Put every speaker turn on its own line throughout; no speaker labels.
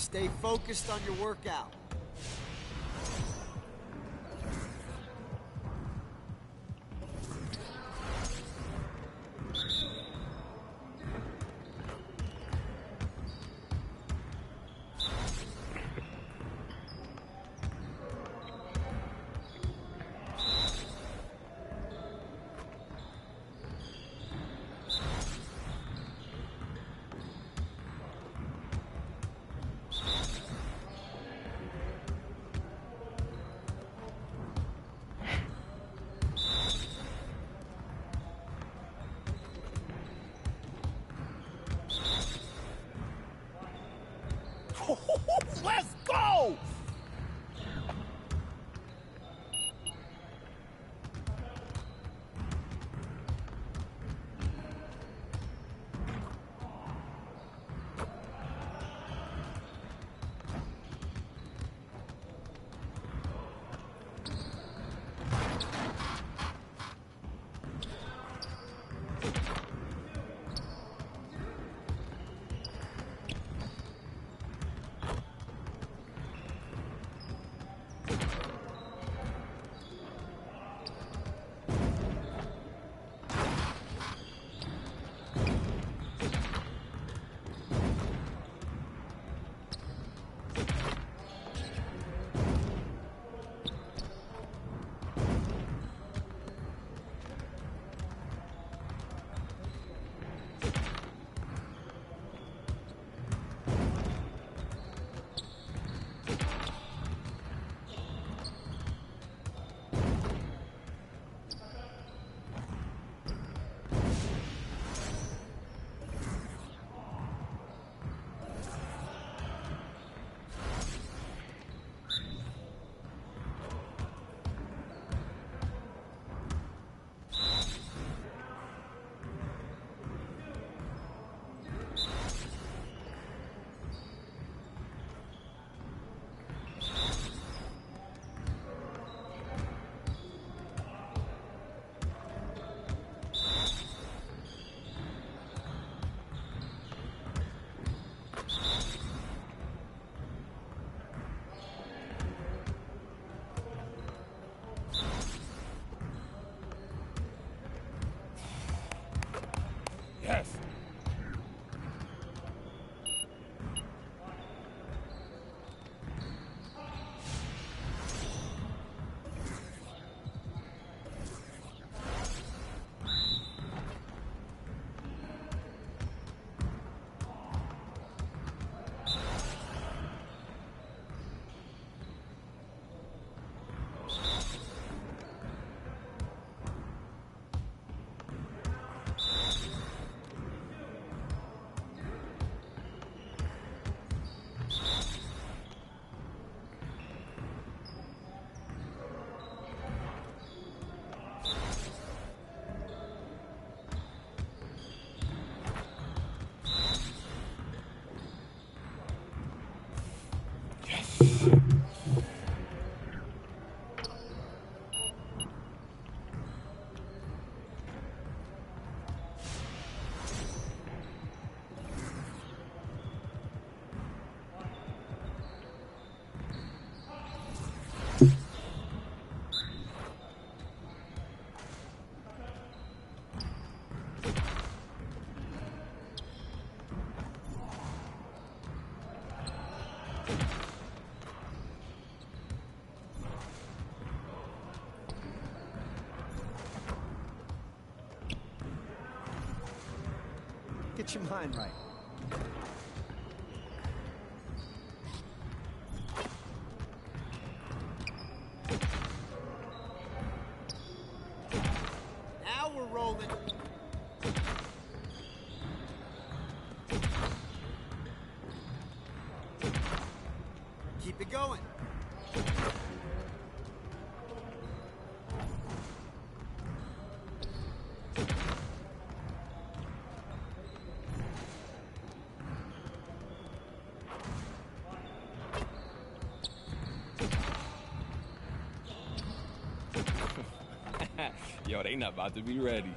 Stay focused on your workout.
Let's go! Yes.
Get your mind right. Now we're rolling. Keep it going.
Yo, they not about to be ready.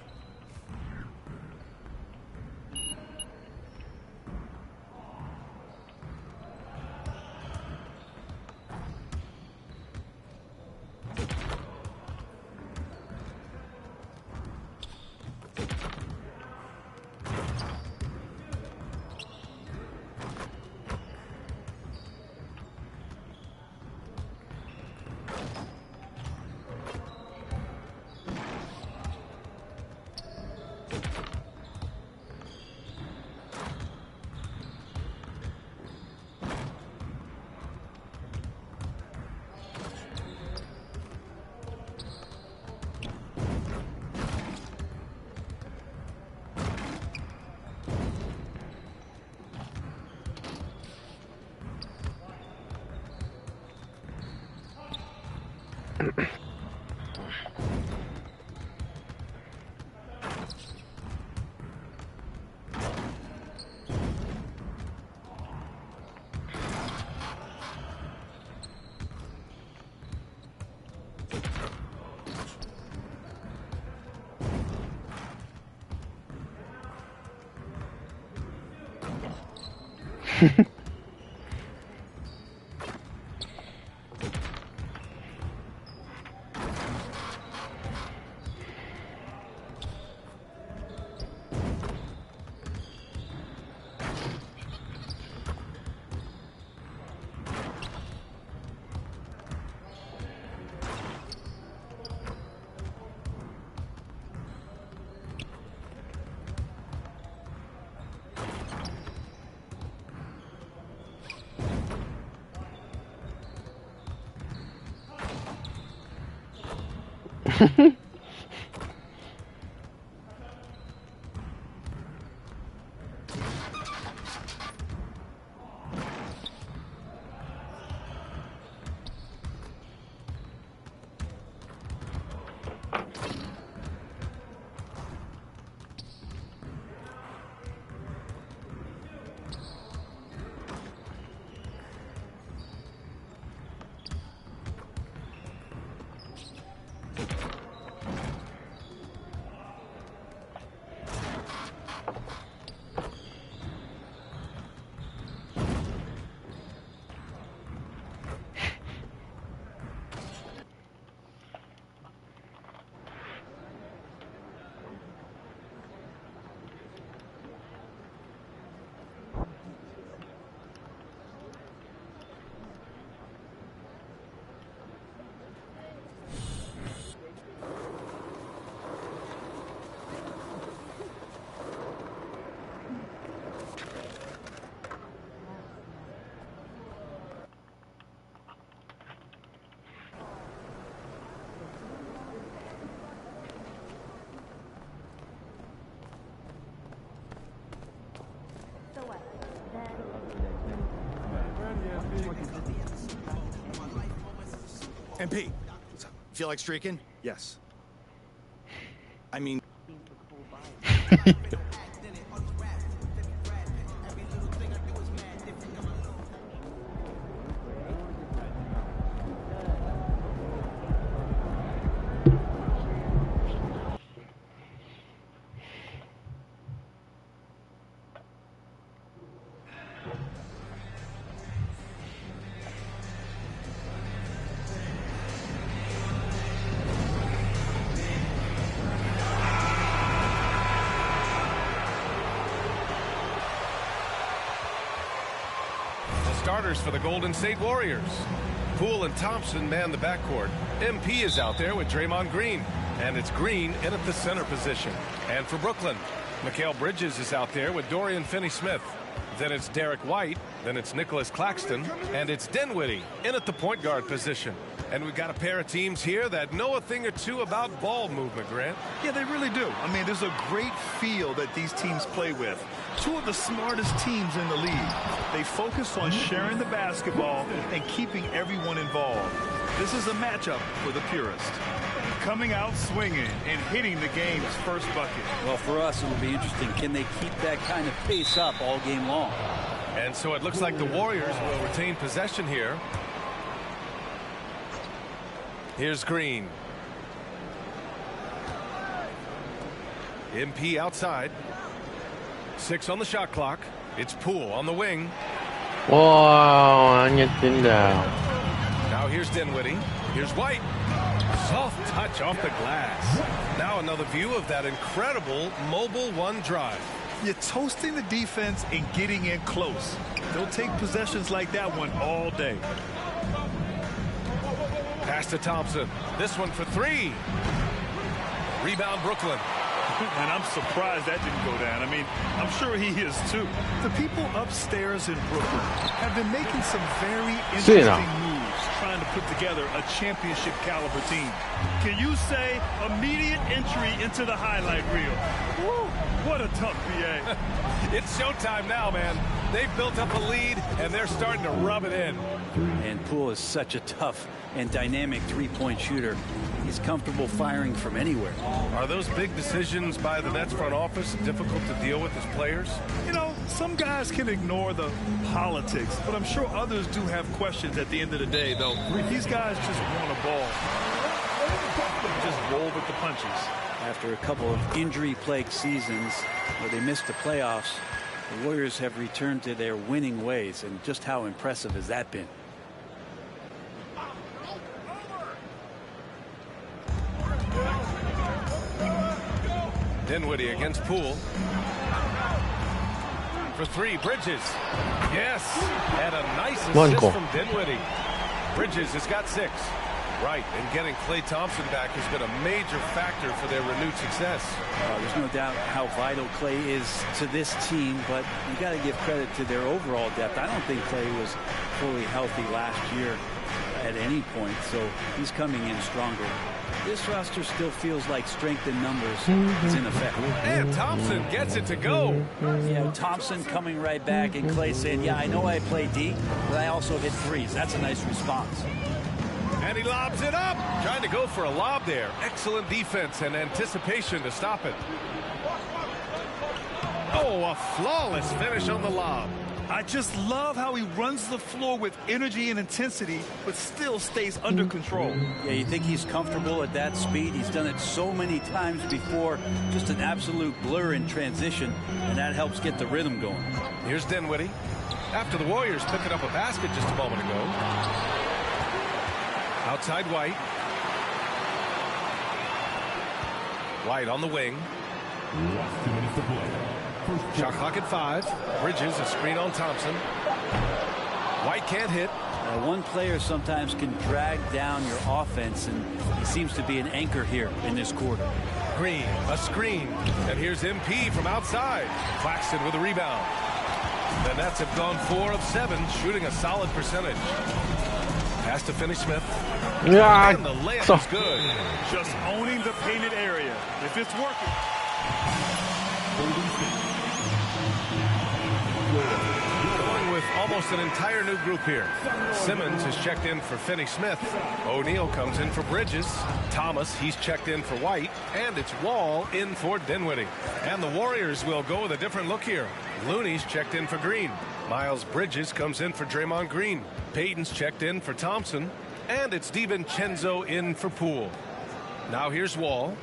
MP, feel like streaking? Yes. I mean...
Starters for the Golden State Warriors. Poole and Thompson man the backcourt. MP is out there with Draymond Green. And it's Green in at the center position. And for Brooklyn, Mikal Bridges is out there with Dorian Finney-Smith. Then it's Derek White. Then it's Nicholas Claxton. And it's Dinwiddie in at the point guard position. And we've got a pair of teams here that know a thing or two about ball movement, Grant.
Yeah, they really do. I mean, there's a great feel that these teams play with. Two of the smartest teams in the league. They focus on sharing the basketball and keeping everyone involved. This is a matchup for the purist. Coming out swinging and hitting the game's first bucket.
Well, for us, it'll be interesting. Can they keep that kind of pace up all game long?
And so it looks like the Warriors will retain possession here. Here's Green. MP outside. 6 on the shot clock. It's Poole on the wing.
Wow, down.
Now here's Dinwiddie. Here's White. Soft touch off the glass. Now another view of that incredible mobile one drive.
You're toasting the defense and getting in close. They'll take possessions like that one all day.
Pass to Thompson. This one for 3. Rebound Brooklyn.
And I'm surprised that didn't go down. I mean, I'm sure he is too. The people upstairs in Brooklyn have been making some very interesting moves trying to put together a championship caliber team. Can you say immediate entry into the highlight reel? Woo, what a tough BA.
It's showtime now, man. They've built up a lead, and they're starting to rub it in.
And Poole is such a tough and dynamic three-point shooter. He's comfortable firing from anywhere.
Are those big decisions by the Nets front office difficult to deal with as players?
You know, some guys can ignore the politics, but I'm sure others do have questions at the end of the day, though. These guys just want a ball. Just roll with the punches.
After a couple of injury-plagued seasons where they missed the playoffs, the Warriors have returned to their winning ways, and just how impressive has that been?
Dinwiddie against Poole. For three, Bridges. Yes, and a nice assist from Dinwiddie. Bridges has got 6. Right, and getting Klay Thompson back has been a major factor for their renewed success.
There's no doubt how vital Klay is to this team, but you got to give credit to their overall depth. I don't think Klay was fully healthy last year at any point, so he's coming in stronger. This roster still feels like strength in numbers is in effect.
And Thompson gets it to go.
Yeah, Thompson coming right back, and Klay saying, yeah, I know I play D, but I also hit threes. That's a nice response.
And he lobs it up. Trying to go for a lob there. Excellent defense and anticipation to stop it. Oh, a flawless finish on the lob.
I just love how he runs the floor with energy and intensity, but still stays under control.
Yeah, you think he's comfortable at that speed? He's done it so many times before. Just an absolute blur in transition, and that helps get the rhythm going.
Here's Dinwiddie. After the Warriors picking up a basket just a moment ago. Outside White. White on the wing. Shot clock at 5. Bridges, a screen on Thompson. White can't hit.
One player sometimes can drag down your offense, and he seems to be an anchor here in this quarter.
Green, a screen. And here's MP from outside. Claxton with a rebound. The Nets have gone 4 of 7, shooting a solid percentage. Pass to Finney-Smith.
Yeah,
and the layup is good.
Just owning the painted area. If it's working.
Going with almost an entire new group here. Simmons is checked in for Finney-Smith. O'Neal comes in for Bridges. Thomas, he's checked in for White. And it's Wall in for Dinwiddie. And the Warriors will go with a different look here. Looney's checked in for Green. Miles Bridges comes in for Draymond Green. Payton's checked in for Thompson. And it's DiVincenzo in for Poole. Now here's Wall.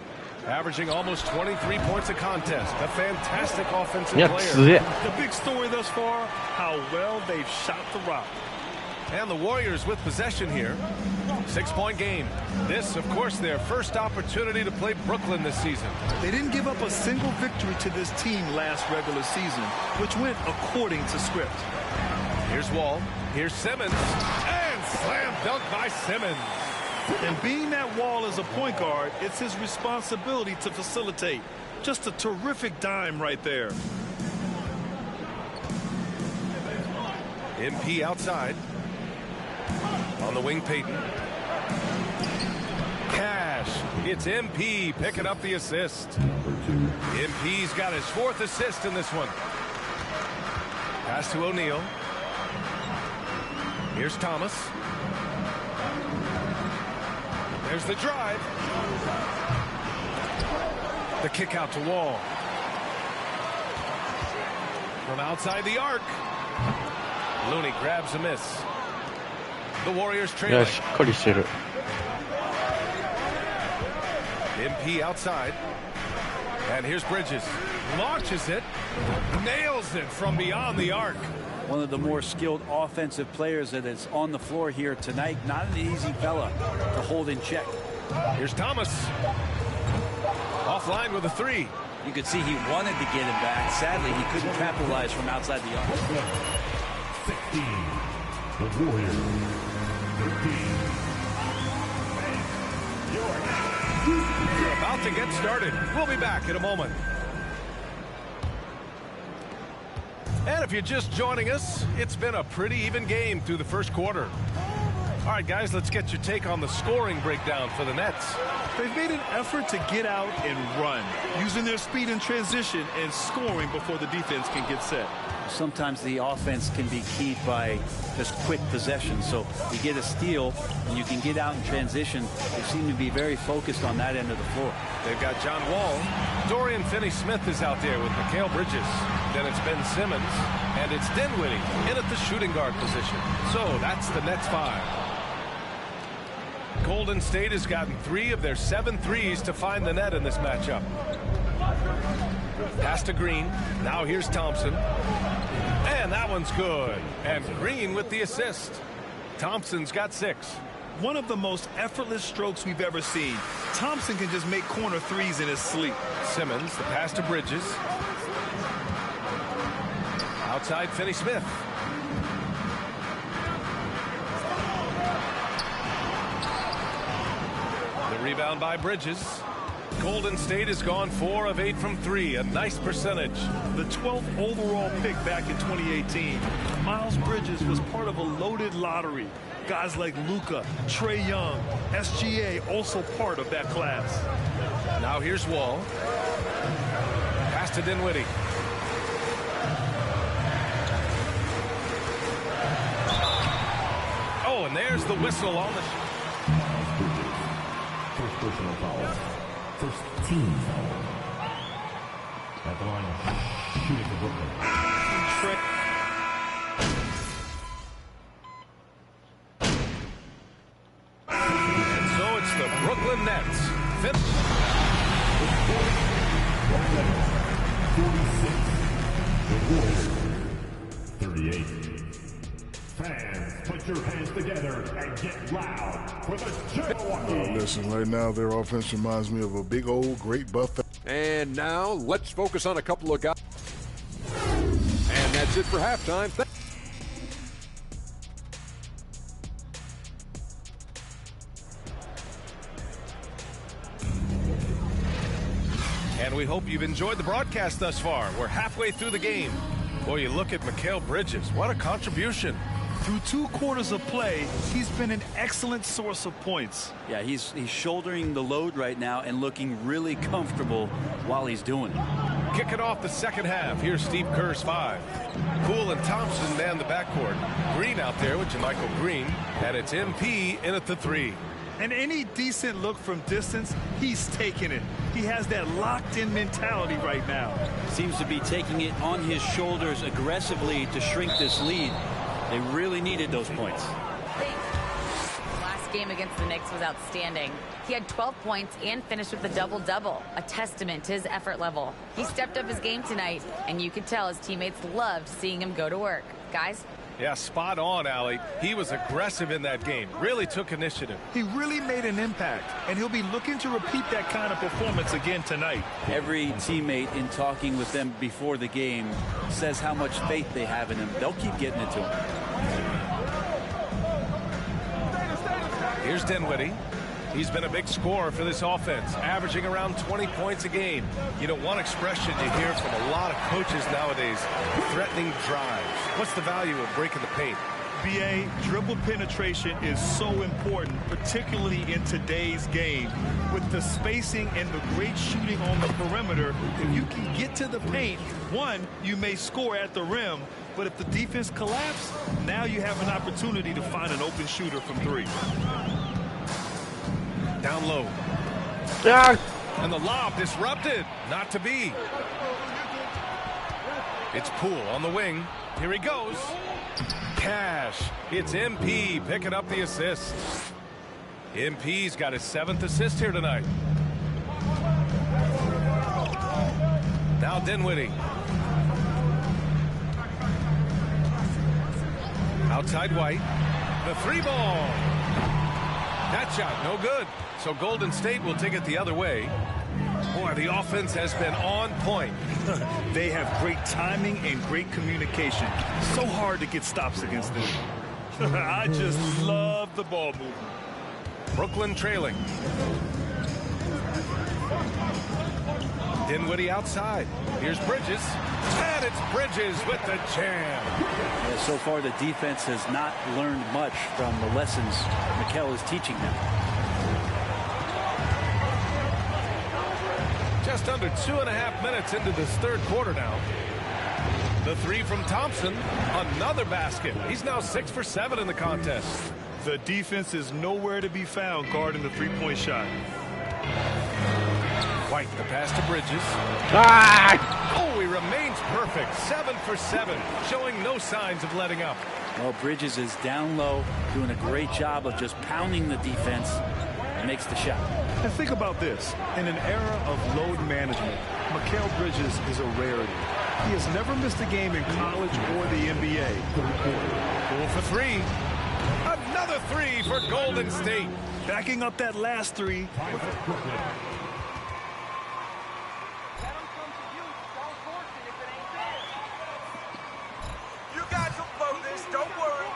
Averaging almost 23 points a contest. A fantastic offensive player.
The big story thus far, how well they've shot the rock.
And the Warriors with possession here. 6-point game. This, of course, their first opportunity to play Brooklyn this season.
They didn't give up a single victory to this team last regular season, which went according to script.
Here's Wall. Here's Simmons. And slam dunk by Simmons.
And being that Wall is a point guard, it's his responsibility to facilitate. Just a terrific dime right there.
MP outside. On the wing, Payton. Cash. It's MP picking up the assist. MP's got his 4th assist in this one. Pass to O'Neal. Here's Thomas. There's the drive. The kick out to Wall. From outside the arc. Looney grabs a miss. The Warriors trailing. MP outside. And here's Bridges. Launches it. Nails it from beyond the arc.
One of the more skilled offensive players that is on the floor here tonight. Not an easy fella to hold in check.
Here's Thomas. Offline with a 3.
You could see he wanted to get him back. Sadly, he couldn't capitalize from outside the arc.
16. The Warriors. 13.
We're about to get started. We'll be back in a moment. And if you're just joining us, it's been a pretty even game through the first quarter. All right, guys, let's get your take on the scoring breakdown for the Nets.
They've made an effort to get out and run, using their speed in transition and scoring before the defense can get set.
sometimes the offense can be keyed by just quick possession. So you get a steal and you can get out in transition. They seem to be very focused on that end of the floor.
They've got John Wall. Dorian Finney-Smith is out there with Mikal Bridges. Then it's Ben Simmons. And it's Dinwiddie in at the shooting guard position. So that's the Nets 5. Golden State has gotten 3 of their 7 threes to find the net in this matchup. Pass to Green. Now here's Thompson. And that one's good. And Green with the assist. Thompson's got 6.
One of the most effortless strokes we've ever seen. Thompson can just make corner threes in his sleep.
Simmons, the pass to Bridges. Outside Finney-Smith. The rebound by Bridges. Golden State has gone 4 of 8 from 3, a nice percentage.
The 12th overall pick back in 2018. Miles Bridges was part of a loaded lottery. Guys like Luka, Trae Young, SGA also part of that class.
Now here's Wall. Pass to Dinwiddie. Oh, and there's the whistle on the
First personal foul. First team foul. At the line of shooting for Brooklyn.
And so it's the Brooklyn Nets.
46. The Warriors. 38. Fans, put your hands together and get loud for the Milwaukee.
Listen, right now their offense reminds me of a big old great buffet.
And now let's focus on a couple of guys. And that's it for halftime.
And we hope you've enjoyed the broadcast thus far. We're halfway through the game. Boy, you look at Mikal Bridges. What a contribution.
Through 2 quarters of play, he's been an excellent source of points.
Yeah, he's shouldering the load right now and looking really comfortable while he's doing it.
Kick it off the second half. Here's Steve Kerr's 5. Poole and Thompson man the backcourt. Green out there with JaMychal Green. And it's MP in at the 3.
And any decent look from distance, he's taking it. He has that locked-in mentality right now.
Seems to be taking it on his shoulders aggressively to shrink this lead. They really needed those points.
Last game against the Knicks was outstanding. He had 12 points and finished with a double-double, a testament to his effort level. He stepped up his game tonight, and you could tell his teammates loved seeing him go to work. Guys?
Yeah, spot on, Allie. He was aggressive in that game. Really took initiative.
He really made an impact, and he'll be looking to repeat that kind of performance again tonight.
Every teammate in talking with them before the game says how much faith they have in him. They'll keep getting it to him.
Here's Dinwiddie. He's been a big scorer for this offense, averaging around 20 points a game. You know, one expression you hear from a lot of coaches nowadays, threatening drives. What's the value of breaking the paint?
BA, dribble penetration is so important, particularly in today's game. With the spacing and the great shooting on the perimeter, if you can get to the paint, one, you may score at the rim, but if the defense collapses, now you have an opportunity to find an open shooter from 3.
Down low. And the lob disrupted. Not to be. It's Poole on the wing. Here he goes. Cash. It's MP picking up the assist. MP's got his 7th assist here tonight. Now Dinwiddie. Outside White. The 3-ball. That shot, no good. So Golden State will take it the other way. Boy, the offense has been on point.
They have great timing and great communication. So hard to get stops against them. I just love the ball movement.
Brooklyn trailing. Dinwiddie outside. Here's Bridges. And it's Bridges with the jam.
Yeah, so far, the defense has not learned much from the lessons Mikal is teaching them.
Just under 2.5 minutes into this third quarter now. The three from Thompson. Another basket. He's now 6 for 7 in the contest.
The defense is nowhere to be found guarding the three-point shot.
White, the pass to Bridges. Oh, he remains perfect. 7 for 7, showing no signs of letting up.
Well, Bridges is down low, doing a great job of just pounding the defense and makes the shot.
And think about this. In an era of load management, Mikal Bridges is a rarity. He has never missed a game in college or the NBA.
Poole for three. Another three for Golden State.
Backing up that last three.
You guys will blow this, don't worry.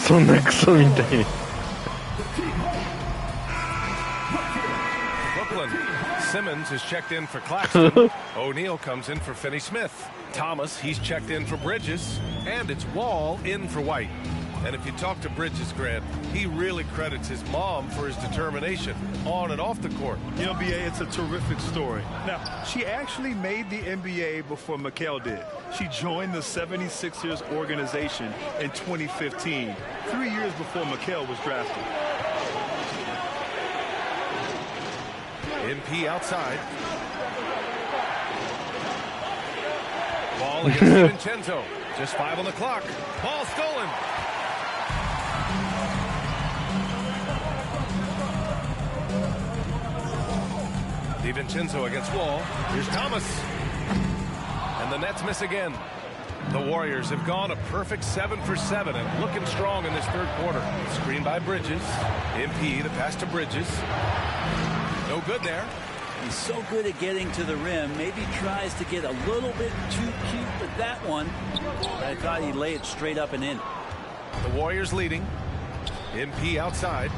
손에クソみたいに
Brooklyn. Simmons is checked in for Claxton. O'Neal comes in for Finney-Smith. Thomas, he's checked in for Bridges. And it's Wall in for White. And if you talk to Bridges, Grant, he really credits his mom for his determination on and off the court.
The NBA, it's a terrific story. Now, she actually made the NBA before Mikal did. She joined the 76ers organization in 2015, 3 years before Mikal was drafted.
MP outside. Ball against DiVincenzo. Just 5 on the clock. Ball stolen. DiVincenzo against Wall. Here's Thomas. And the Nets miss again. The Warriors have gone a perfect 7 for 7 and looking strong in this third quarter. Screen by Bridges. MP, the pass to Bridges. No good there.
He's so good at getting to the rim. Maybe tries to get a little bit too cute with that one. I thought he'd lay it straight up and in.
The Warriors leading. MP outside.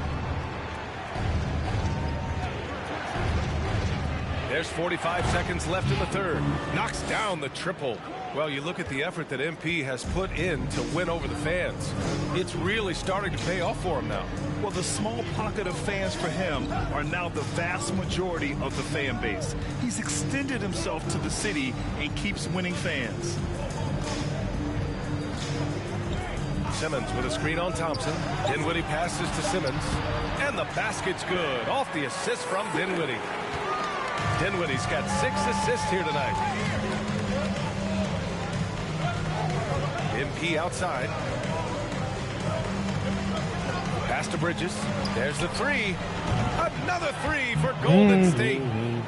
There's 45 seconds left in the third. Knocks down the triple. Well, you look at the effort that MP has put in to win over the fans. It's really starting to pay off for him now.
Well, the small pocket of fans for him are now the vast majority of the fan base. He's extended himself to the city and keeps winning fans.
Simmons with a screen on Thompson. Dinwiddie passes to Simmons. And the basket's good. Off the assist from Dinwiddie. Dinwiddie's got 6 assists here tonight. MP outside. Pass to Bridges. There's the three. Another three for Golden State.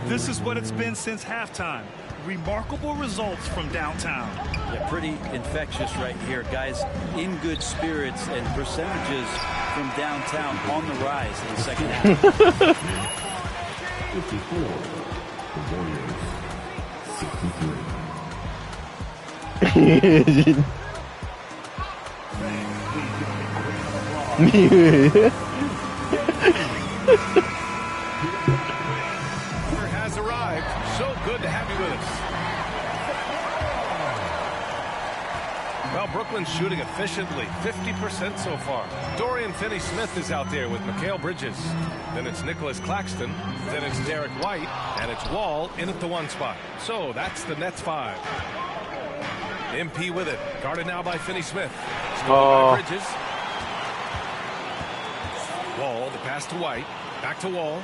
This is what it's been since halftime. Remarkable results from downtown.
Yeah, pretty infectious right here. Guys in good spirits and percentages from downtown on the rise in the second half.
54. The Warriors 63.
Has arrived. So good to have you with us. Well, Brooklyn's shooting efficiently, 50% so far. Dorian Finney-Smith is out there with Mikal Bridges. Then it's Nicholas Claxton. Then it's Derek White. And it's Wall in at the 1 spot. So that's the Nets 5. MP with it. Guarded now by Finney-Smith. By Bridges. Wall, the pass to White. Back to Wall.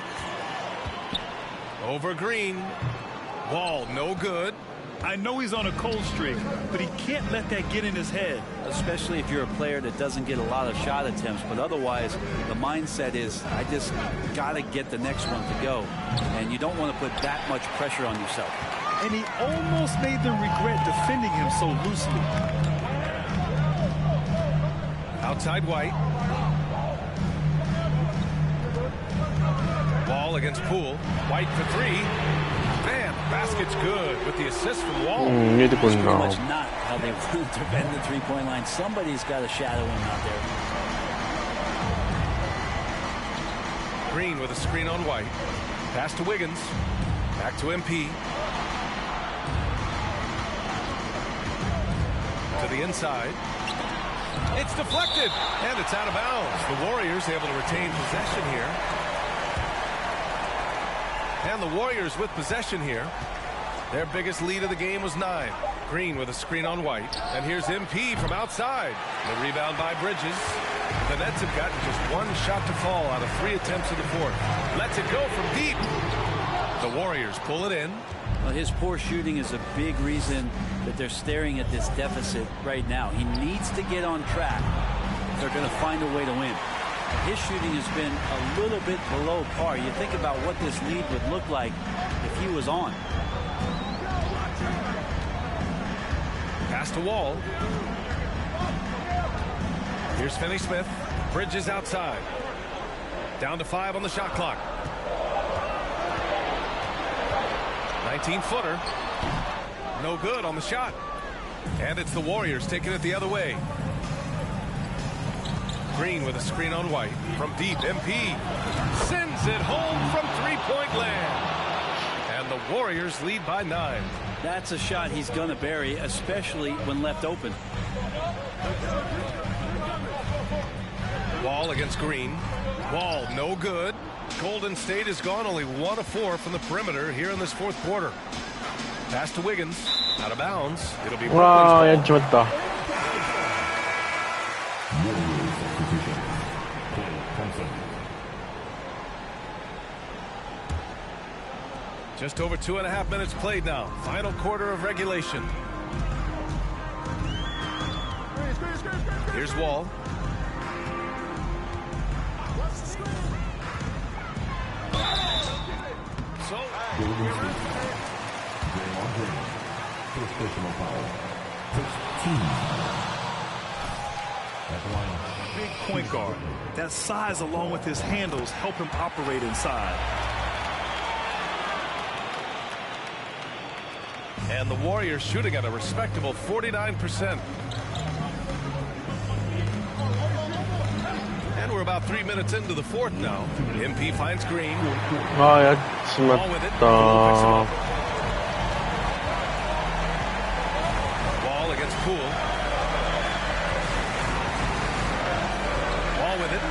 Over Green. Wall, no good.
I know he's on a cold streak, but he can't let that get in his head.
Especially if you're a player that doesn't get a lot of shot attempts, but otherwise the mindset is I just got to get the next one to go, and you don't want to put that much pressure on yourself.
And he almost made them regret defending him so loosely.
Outside White. Wall against Poole. White for three. Man, basket's good with the assist from Wall.
It's pretty much not how they want to defend the three-point line. Somebody's got to shadow him out there.
Green with a screen on White. Pass to Wiggins. Back to MP. To the inside. It's deflected, and it's out of bounds. The Warriors able to retain possession here. And the Warriors with possession here. Their biggest lead of the game was 9. Green with a screen on White. And here's MP from outside. The rebound by Bridges. The Nets have gotten just one shot to fall out of 3 attempts in the fourth. Lets it go from deep. The Warriors pull it in.
Well, his poor shooting is a big reason that they're staring at this deficit right now. He needs to get on track if they're going to find a way to win. His shooting has been a little bit below par. You think about what this lead would look like if he was on.
Pass to Wall. Here's Finney-Smith. Bridges outside. Down to 5 on the shot clock. 19-footer. No good on the shot. And it's the Warriors taking it the other way. Green with a screen on White. From deep, MP sends it home from three-point land. And the Warriors lead by 9.
That's a shot he's going to bury, especially when left open.
Wall against Green. Wall no good. Golden State has gone only 1 of 4 from the perimeter here in this fourth quarter. Pass to Wiggins. Out of bounds. It'll be
와, 야, 좋았다.
Just over 2.5 minutes played now. Final quarter of regulation. Here's Wall.
First personal foul. First team.
Big point guard. That size along with his handles help him operate inside.
And the Warriors shooting at a respectable 49%. And we're about 3 minutes into the fourth now. MP finds Green.
아, 야, 심했다.
Wall against Poole. Wall with it.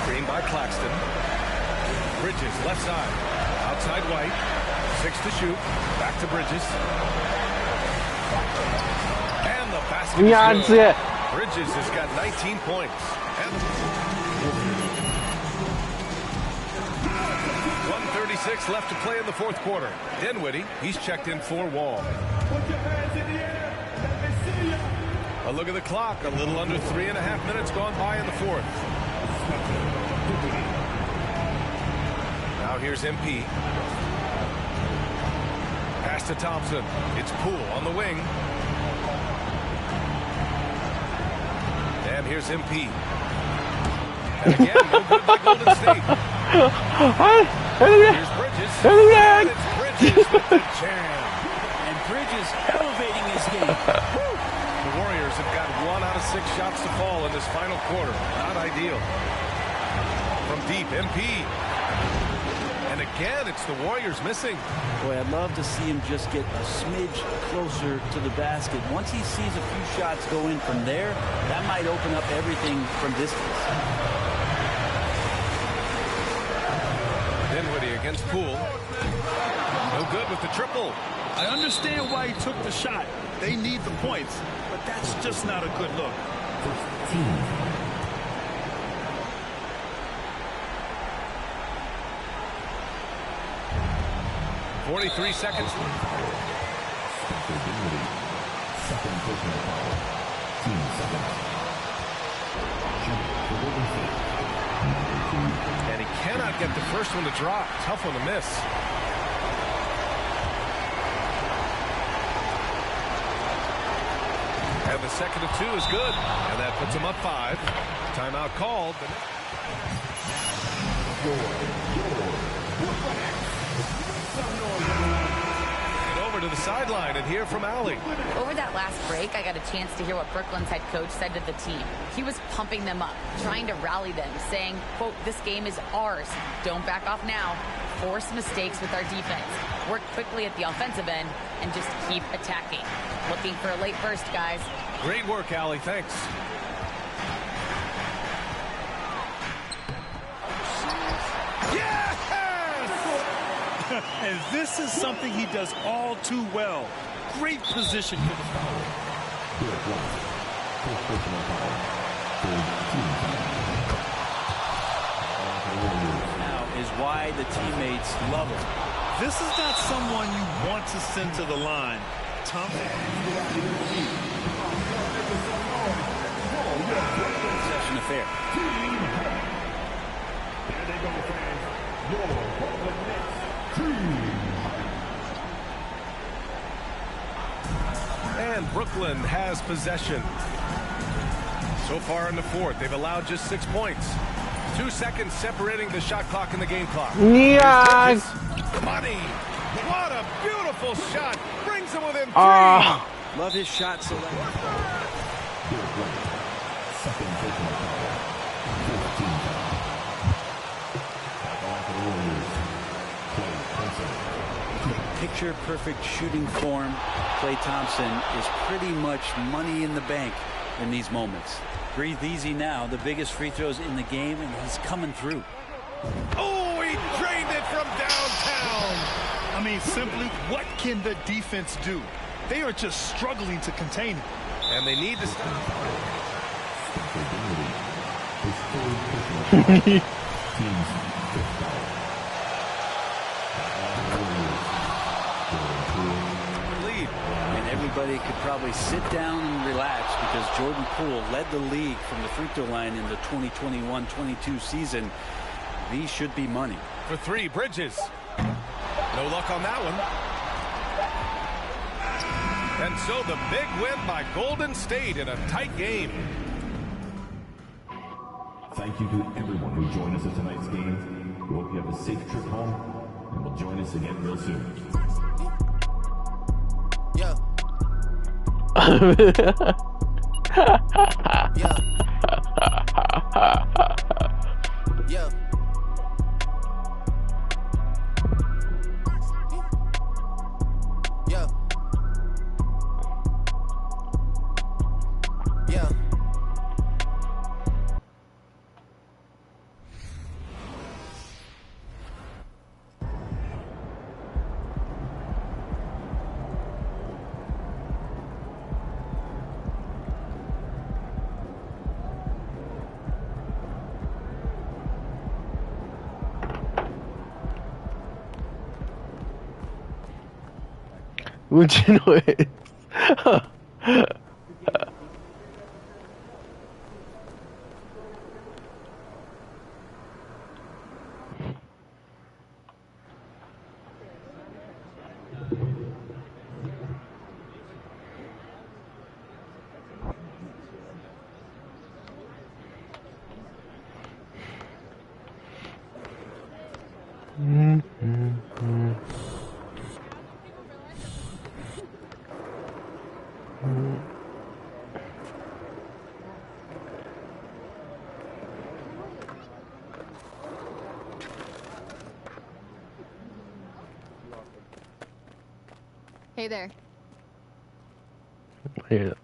Screen by Claxton. Bridges left side. Outside White. 6 to shoot. Back to Bridges. And the basket is good. Bridges has got 19 points. And 1:36 left to play in the fourth quarter. Dinwiddie, he's checked in for Wall. A look at the clock. A little under 3.5 minutes gone by in the fourth. Now here's MP. Pass to Thompson. It's Poole on the wing. And here's MP. And again, no good by Golden State. Here's Bridges. And it's Bridges with the jam.
And Bridges elevating his game.
The Warriors have got 1 out of 6 shots to fall in this final quarter. Not ideal. From deep, MP. And again, it's the Warriors missing.
Boy, I'd love to see him just get a smidge closer to the basket. Once he sees a few shots go in from there, that might open up everything from distance.
Dinwiddie against Poole. No good with the triple.
I understand why he took the shot. They need the points, but that's just not a good look.
First team.
43 seconds.
Second personal foul. Team second.
And he cannot get the first one to drop. Tough one to miss. And the second of 2 is good. And that puts him up 5. Timeout called. Over to the sideline and hear from Allie.
Over that last break, I got a chance to hear what Brooklyn's head coach said to the team. He was pumping them up, trying to rally them, saying, quote, "This game is ours. Don't back off now. Force mistakes with our defense. Work quickly at the offensive end and just keep attacking." Looking for a late burst, guys.
Great work, Allie. Thanks.
And this is something he does all too well. Great position for the foul.
Now is why the teammates love him.
This is not someone you want to send to the line.
Possession affair.
Here they go, fans. Your Brooklyn Nets team.
And Brooklyn has possession. So far in the fourth, they've allowed just 6 points. 2 seconds separating the shot clock and the game clock.
Yes.
Money. What a beautiful shot. Brings them within 3.
Love his shot selection. Picture perfect shooting form. Klay Thompson is pretty much money in the bank in these moments. Breathe easy now. The biggest free throws in the game, and he's coming through.
Oh, he drained it from downtown.
I mean, simply, what can the defense do? They are just struggling to contain it.
And they need to stop.
Lead. And everybody could probably sit down and relax because Jordan Poole led the league from the free throw line in the 2021-22 season. These should be money.
For 3, Bridges. No luck on that one. And so the big win by Golden State in a tight game.
Thank you to everyone who joined us at tonight's game. We hope you have a safe trip home, and will join us again real soon.
Yeah. Yeah. Yeah. Yeah.
우진호
Hey there.
Yeah.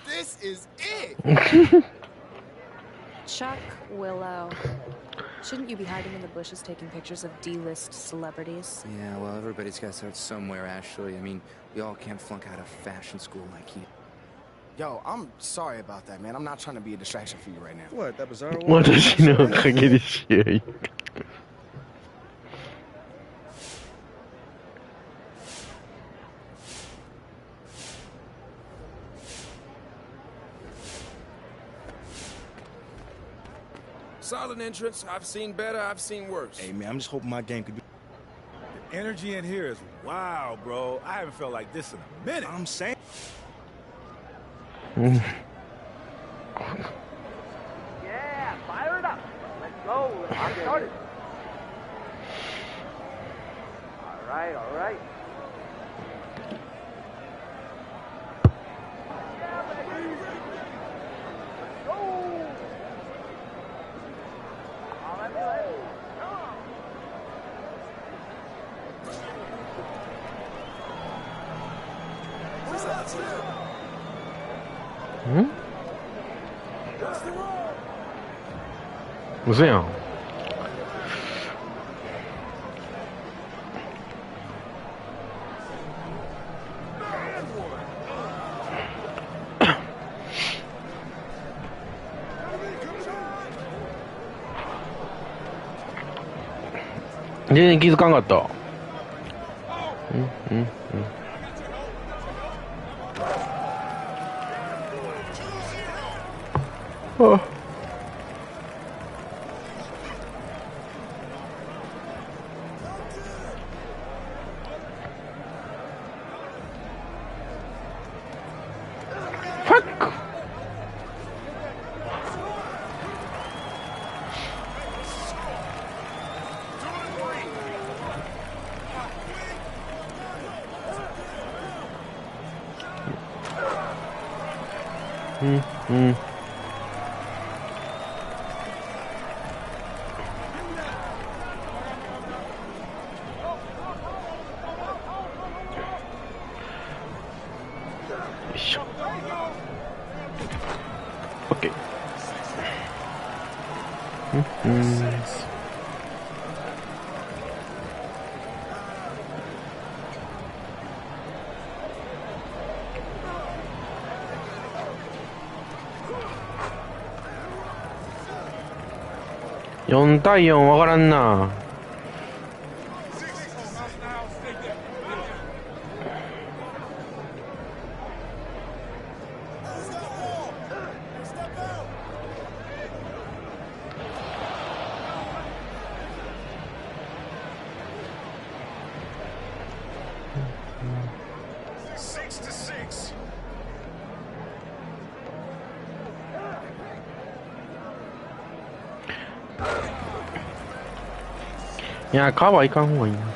This is it!
Chuck Willow. Shouldn't you be hiding in the bushes taking pictures of D-list celebrities?
Yeah, well, everybody's got to start somewhere, Ashley. I mean, we all can't flunk out of fashion school like he.
Yo, I'm sorry about that, man. I'm not trying to be a distraction for you right now.
What, that bizarre
원하시는 가게리시에요.
solid entrance. I've seen better, I've seen worse.
Hey, man, I'm just hoping my game could be...
The energy in here is wow, bro. I haven't felt like this in a minute.
I'm saying...
Yeah, fire it up. Let's go. Let's get started. All right, all right.
무슨요? 얘는 기습 안 갔다. 오케이.4対4わからんな。いや、カバーいかん方がいいな。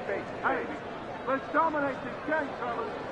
Hey, let's dominate this game, fellas.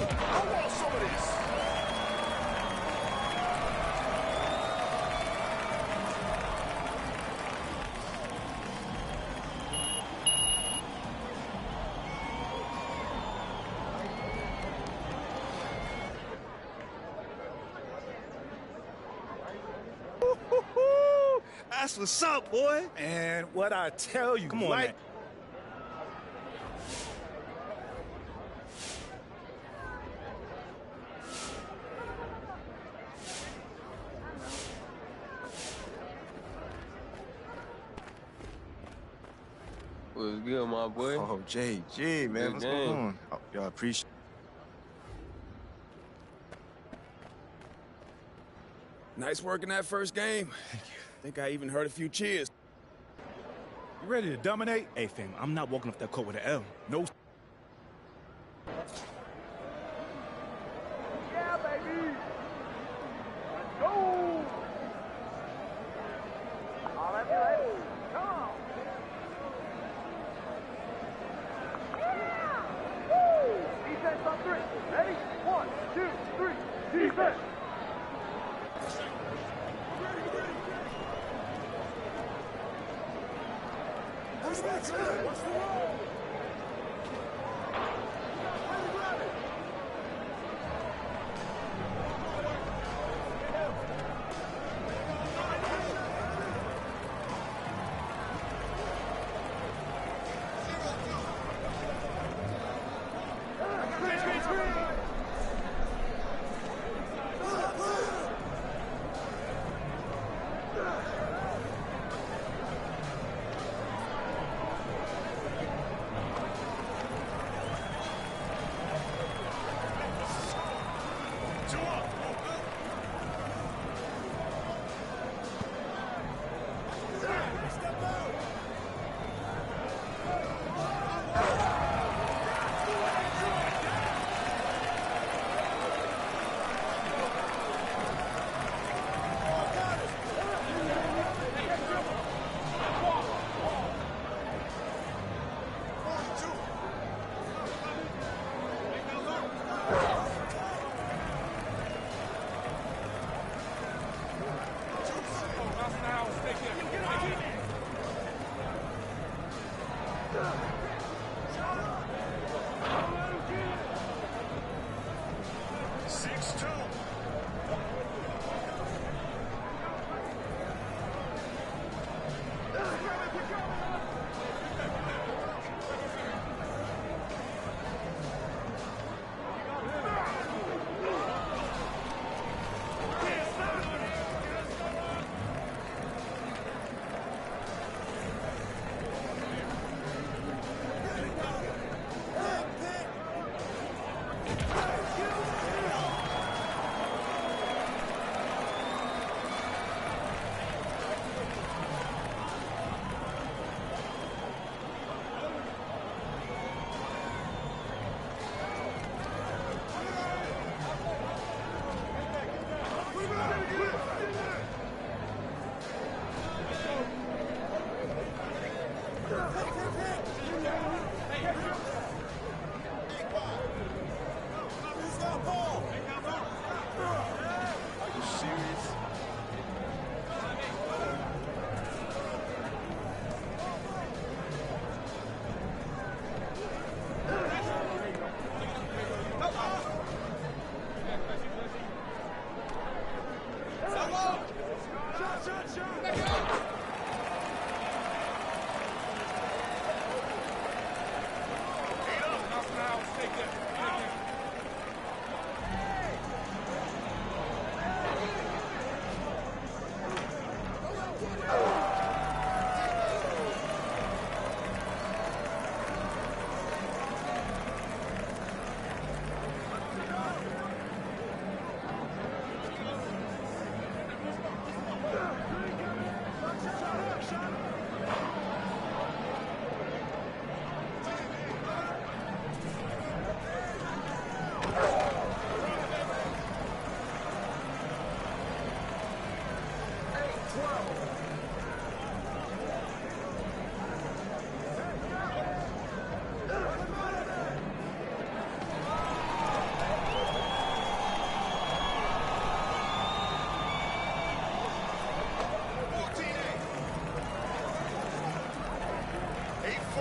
I want some of this.
That's what's up, boy. And what I tell you, come on, man.
What's good, my boy?
Oh, JG, man,
Good
what's
game.
going on? Oh, y'all appreciate.
Nice work in that first game. Thank you. I think I even heard a few cheers.
You ready to dominate? Hey, fam, I'm not walking off that court with an L. No.
Yeah, baby. Let's go. All right, ready. Come on. Yeah. Woo. Defense on three. Ready? 1, 2, 3. Defense.
What's the roll?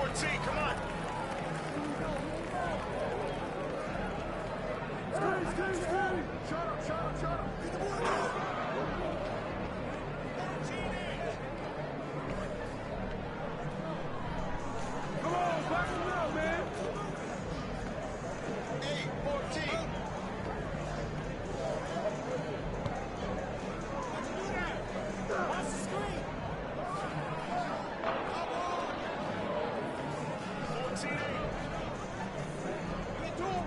14, come on.
Shut up. Get the ball. Come on, back him up, man.
8-14.
Watch the screen.
14-8.
Get to him.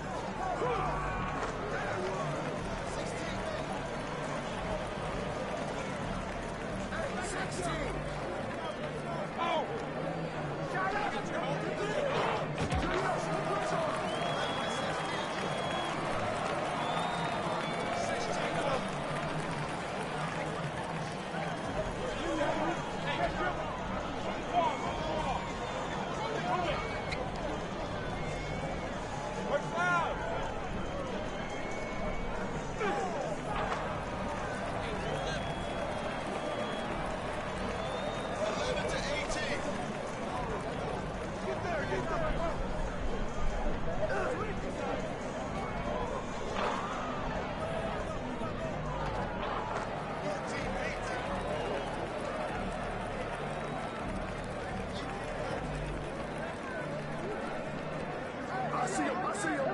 I see him.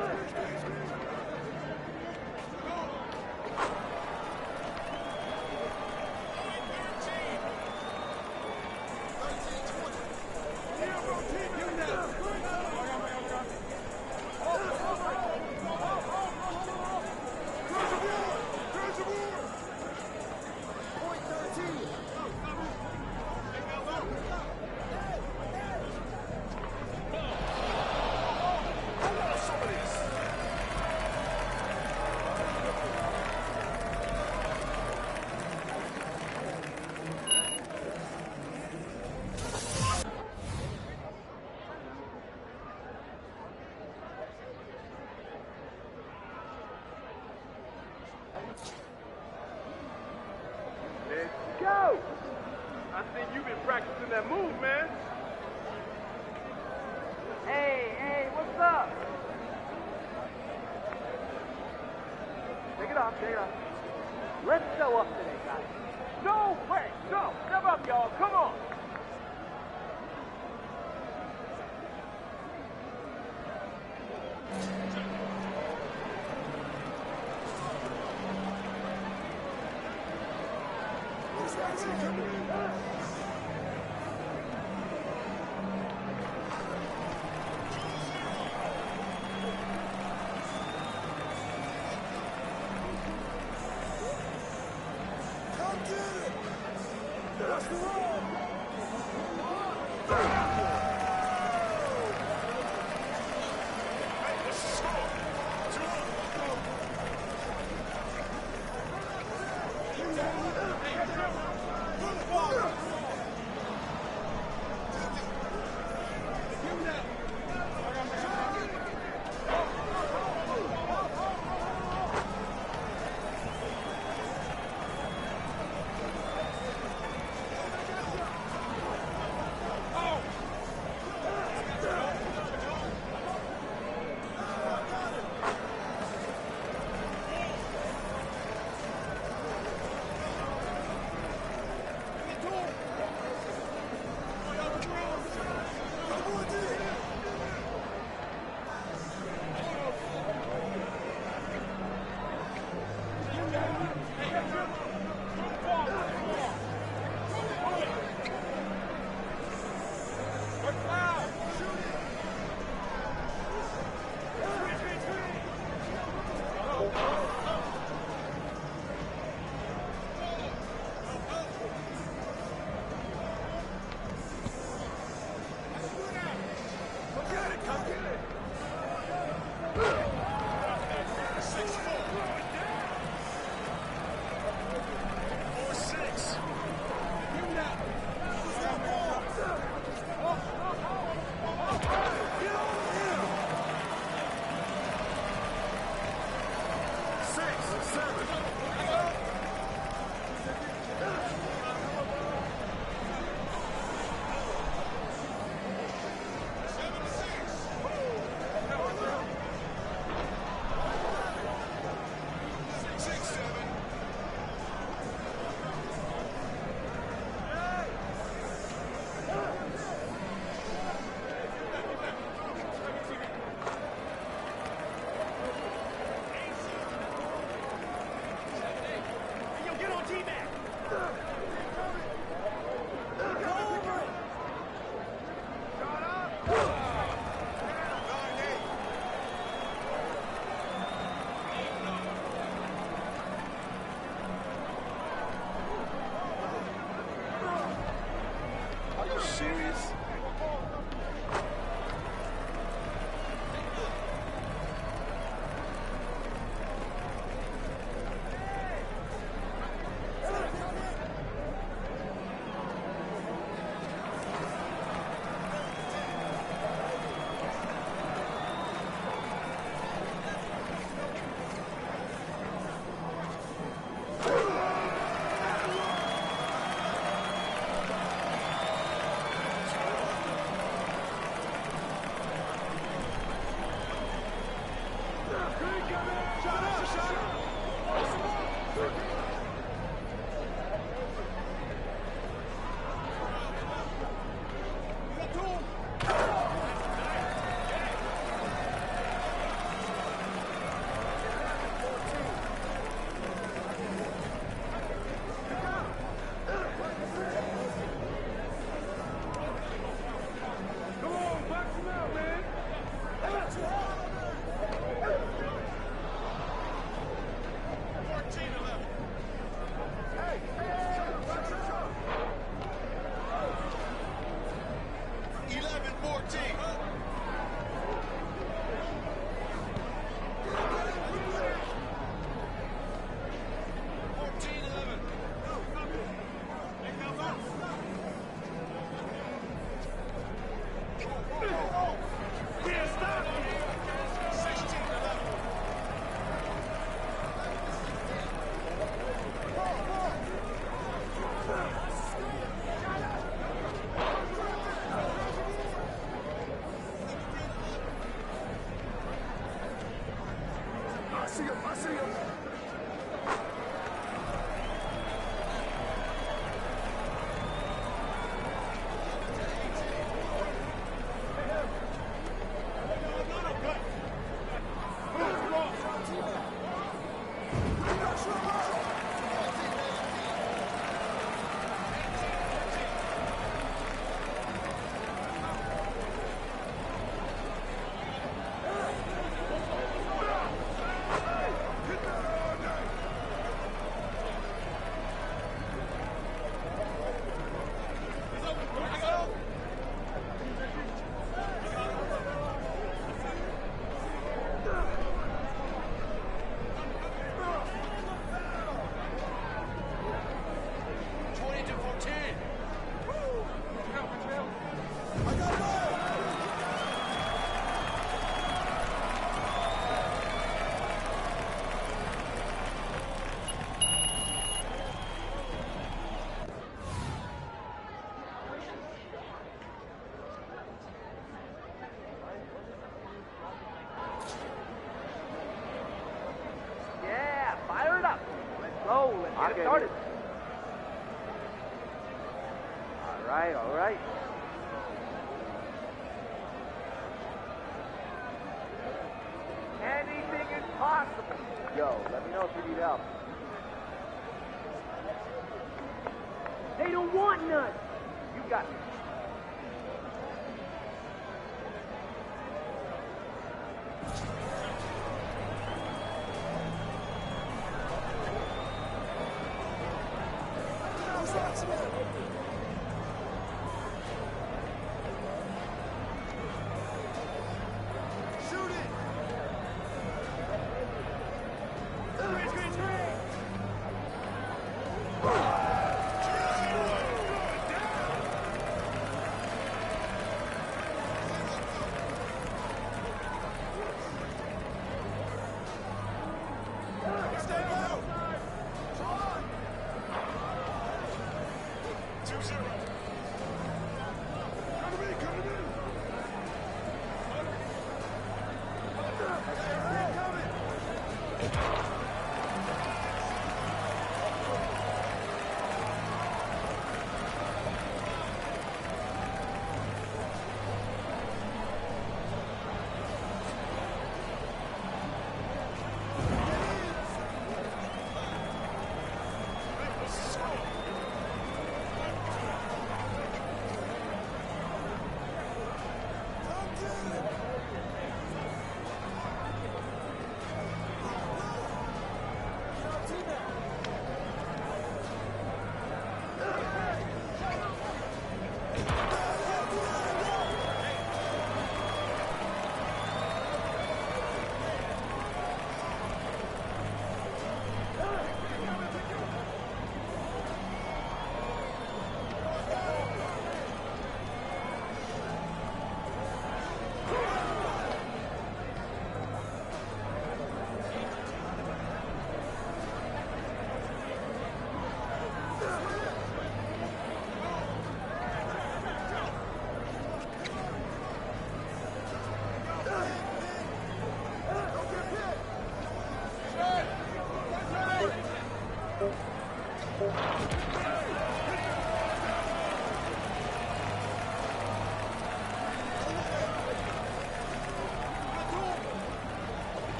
Let's go! I think you've been practicing that move, man. Hey, what's up? Take it off. Let's show up today, guys. No way! No! Step up, y'all. Come on! Let's get it started. All right. Anything is possible. Yo, let me know if you need help. They don't want none. You got it.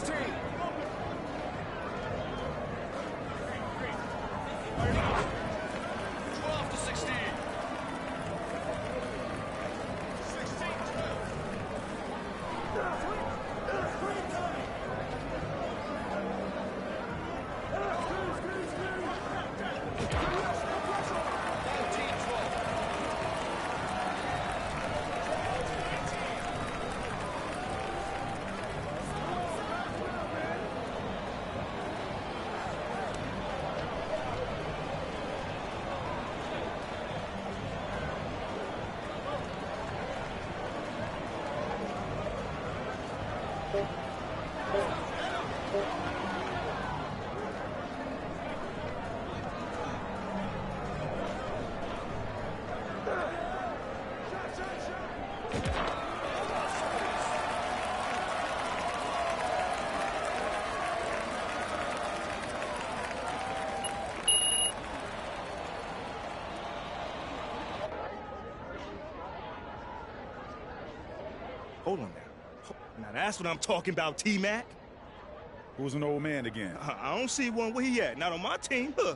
16.
12 to 16.
Hold on now. Now that's what I'm talking about, T-Mac.
Who's an old man again?
I don't see one. Where he at? Not on my team. Huh.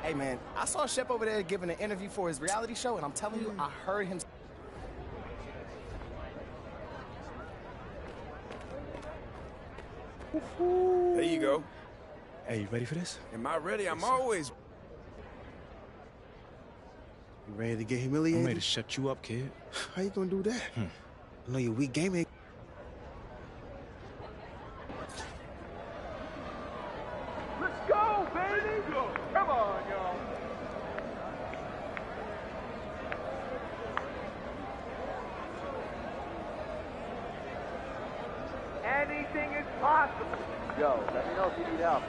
Hey, man, I saw Shep over there giving an interview for his reality show, and I'm telling you, I heard him.
There you go.
Hey, you ready for this?
Am I ready? I'm always.
You ready to get humiliated?
I'm ready to shut you up, kid.
How you gonna do that? I know your weak game ain't.
Let's go, baby! Come on, y'all. Anything is possible. Yo, let me know if you need help.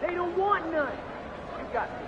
They don't want none. You got this.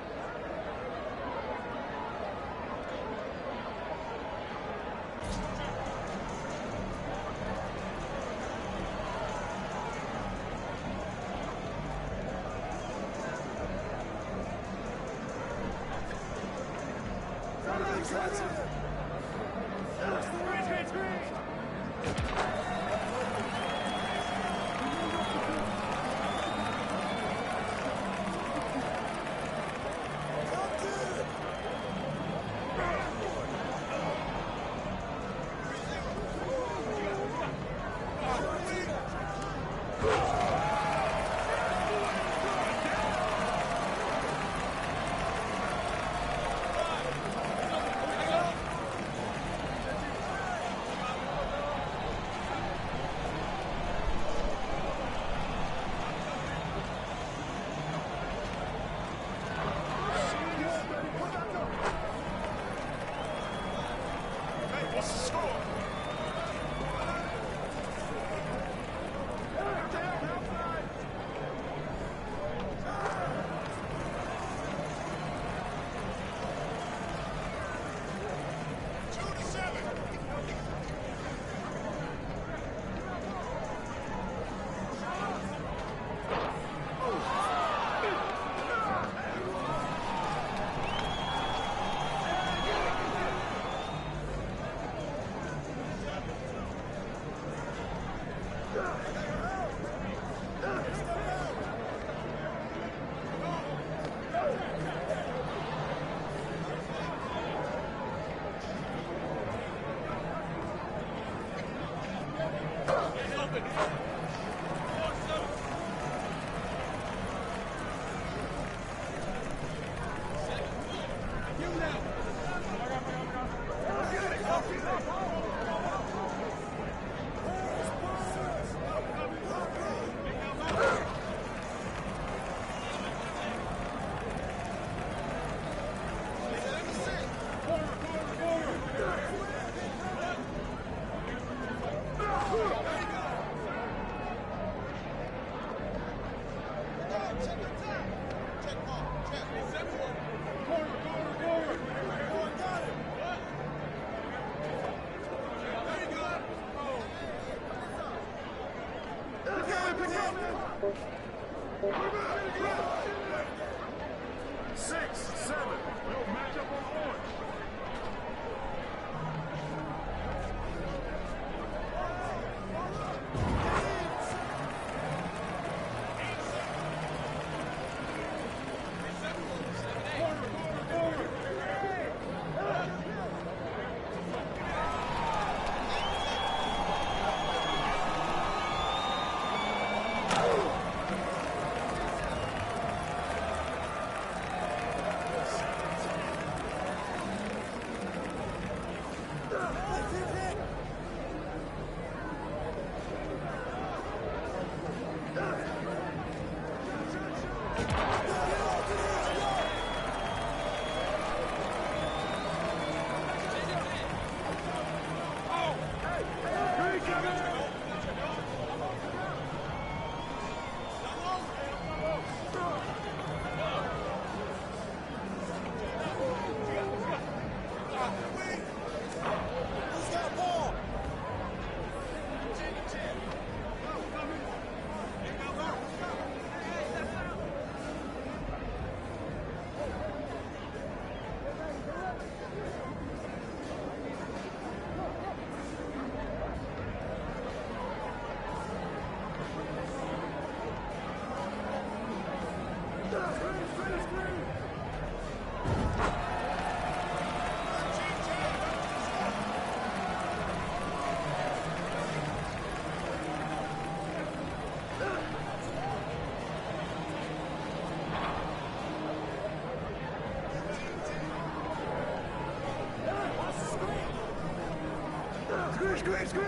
Screen!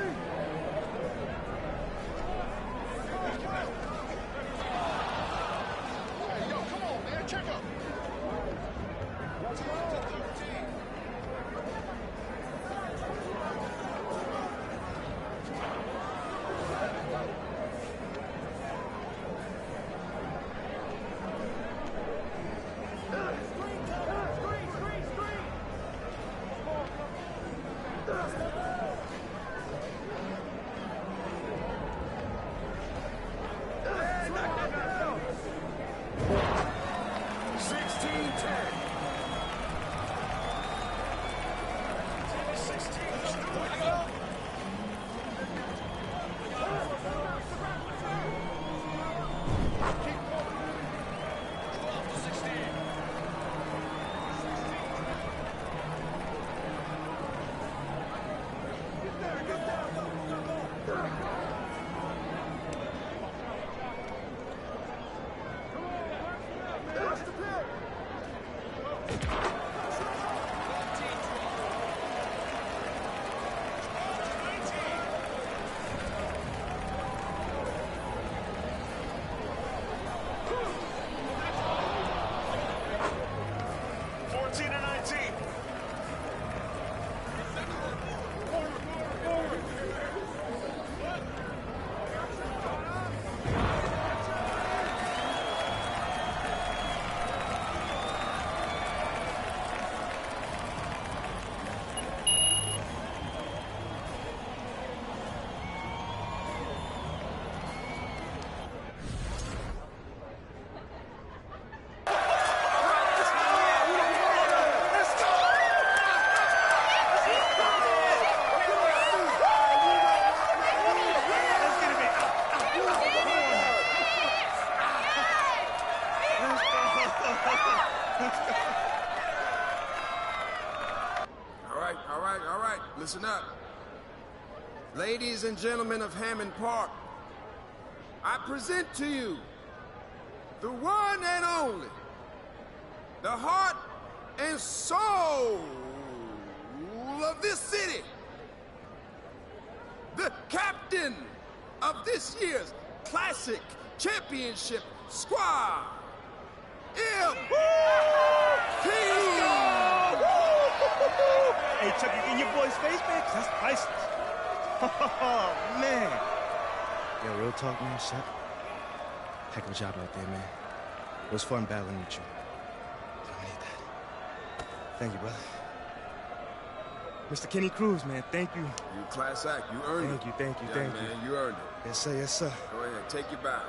Hey, yo, come on, man, check up.
All right, listen up. Ladies and gentlemen of Hammond Park, I present to you the one and only, the heart and soul of this city, the captain of this year's Classic Championship squad, MP!
Hey, Chuck, you in your boy's face, man? That's priceless. Oh, man.
Yeah, real talk, man, Shep. Heck of a job out there, man.
It was fun battling with you. I need that. Thank you, brother. Mr. Kenny Cruz, man, thank you.
You class act. You earned it.
Thank you.
Man, you earned it.
Yes, sir, yes, sir.
Go ahead, take your bow.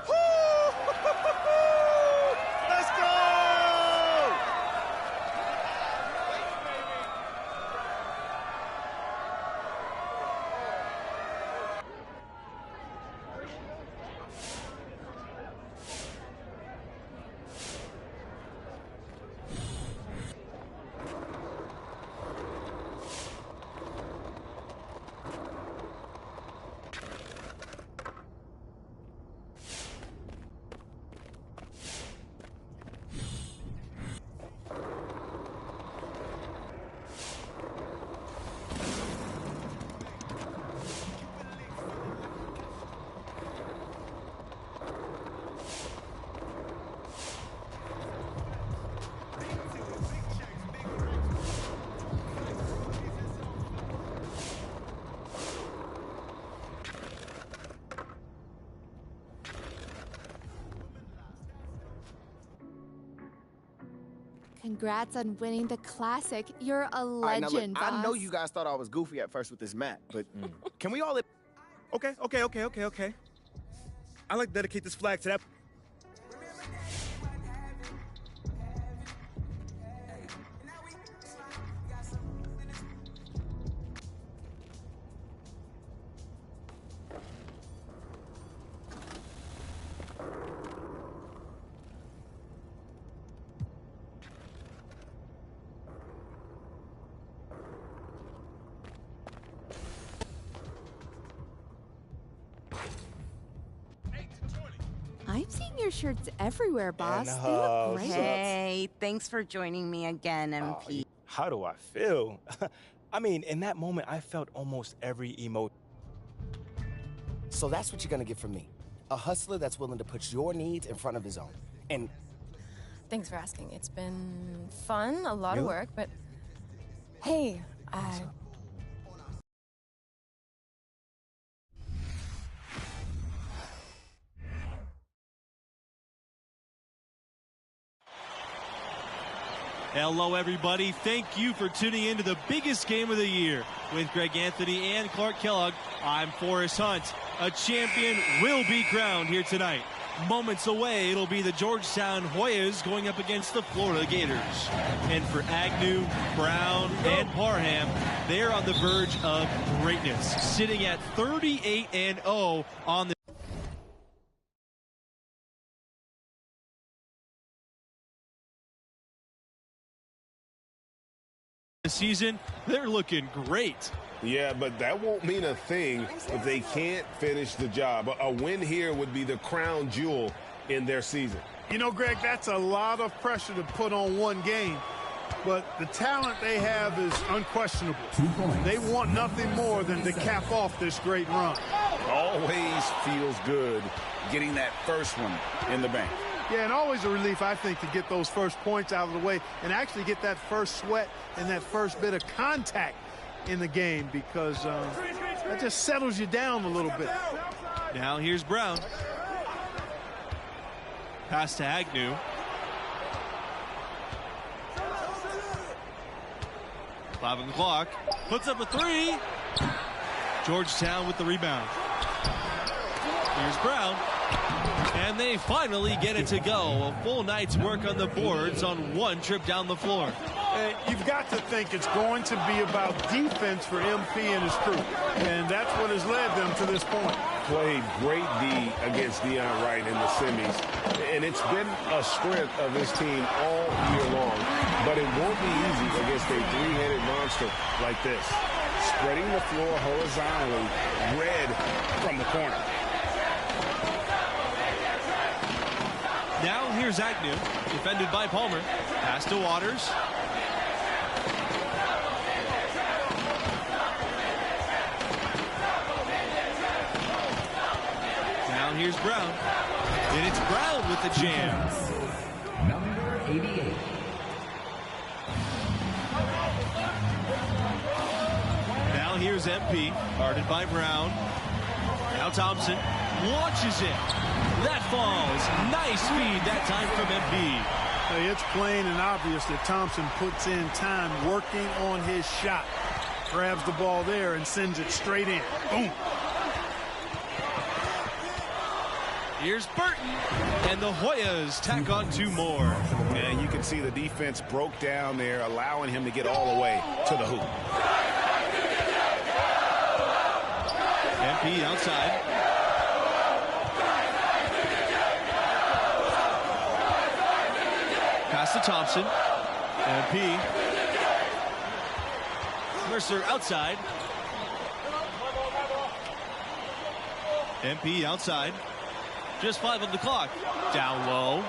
Let's go!
Congrats on winning the Classic. You're a legend,
Now, look, I know you guys thought I was goofy at first with this mat, but can we all...
Okay. I'd like to dedicate this flag to that.
I'm seeing your shirts everywhere, boss. They look great.
Hey, thanks for joining me again, MP.
How do I feel? I mean, in that moment, I felt almost every emotion.
So that's what you're gonna get from me. A hustler that's willing to put your needs in front of his own. And
Thanks for asking. It's been fun, a lot of work, but hey,
Hello, everybody. Thank you for tuning in to the biggest game of the year. With Greg Anthony and Clark Kellogg, I'm Forrest Hunt. A champion will be crowned here tonight. Moments away, it'll be the Georgetown Hoyas going up against the Florida Gators. And for Agnew, Brown, and Parham, they're on the verge of greatness, sitting at 38-0 on the season. They're looking great.
Yeah, but that won't mean a thing if they can't finish the job. A win here would be the crown jewel in their season.
You know, Greg, that's a lot of pressure to put on one game. But the talent they have is unquestionable. They want nothing more than to cap off this great run.
Always feels good getting that first one in the bank.
Yeah, and always a relief, I think, to get those first points out of the way and actually get that first sweat and that first bit of contact in the game, because that just settles you down a little bit.
Now here's Brown. Pass to Agnew. Bobbin Clark puts up a three. Georgetown with the rebound. Here's Brown. And they finally get it to go. A full night's work on the boards on one trip down the floor.
You've got to think it's going to be about defense for MP and his crew. And that's what has led them to this point.
Played great D against Dion Wright in the semis. And it's been a strength of this team all year long. But it won't be easy against a three-headed monster like this. Spreading the floor horizontally, Red from the corner.
Now here's Agnew, defended by Palmer. Pass to Waters. Now here's Brown. And it's Brown with the jam.
Number 88.
Now here's MP, guarded by Brown. Now Thompson launches it. That falls. Nice feed that time from MP.
Hey, it's plain and obvious that Thompson puts in time working on his shot. Grabs the ball there and sends it straight in. Boom.
Here's Burton, and the Hoyas tack on 2 more.
And you can see the defense broke down there, allowing him to get all the way to the hoop.
MP outside. Pass to Thompson. MP. Mercer outside. MP outside. Just 5 on the clock. Down low.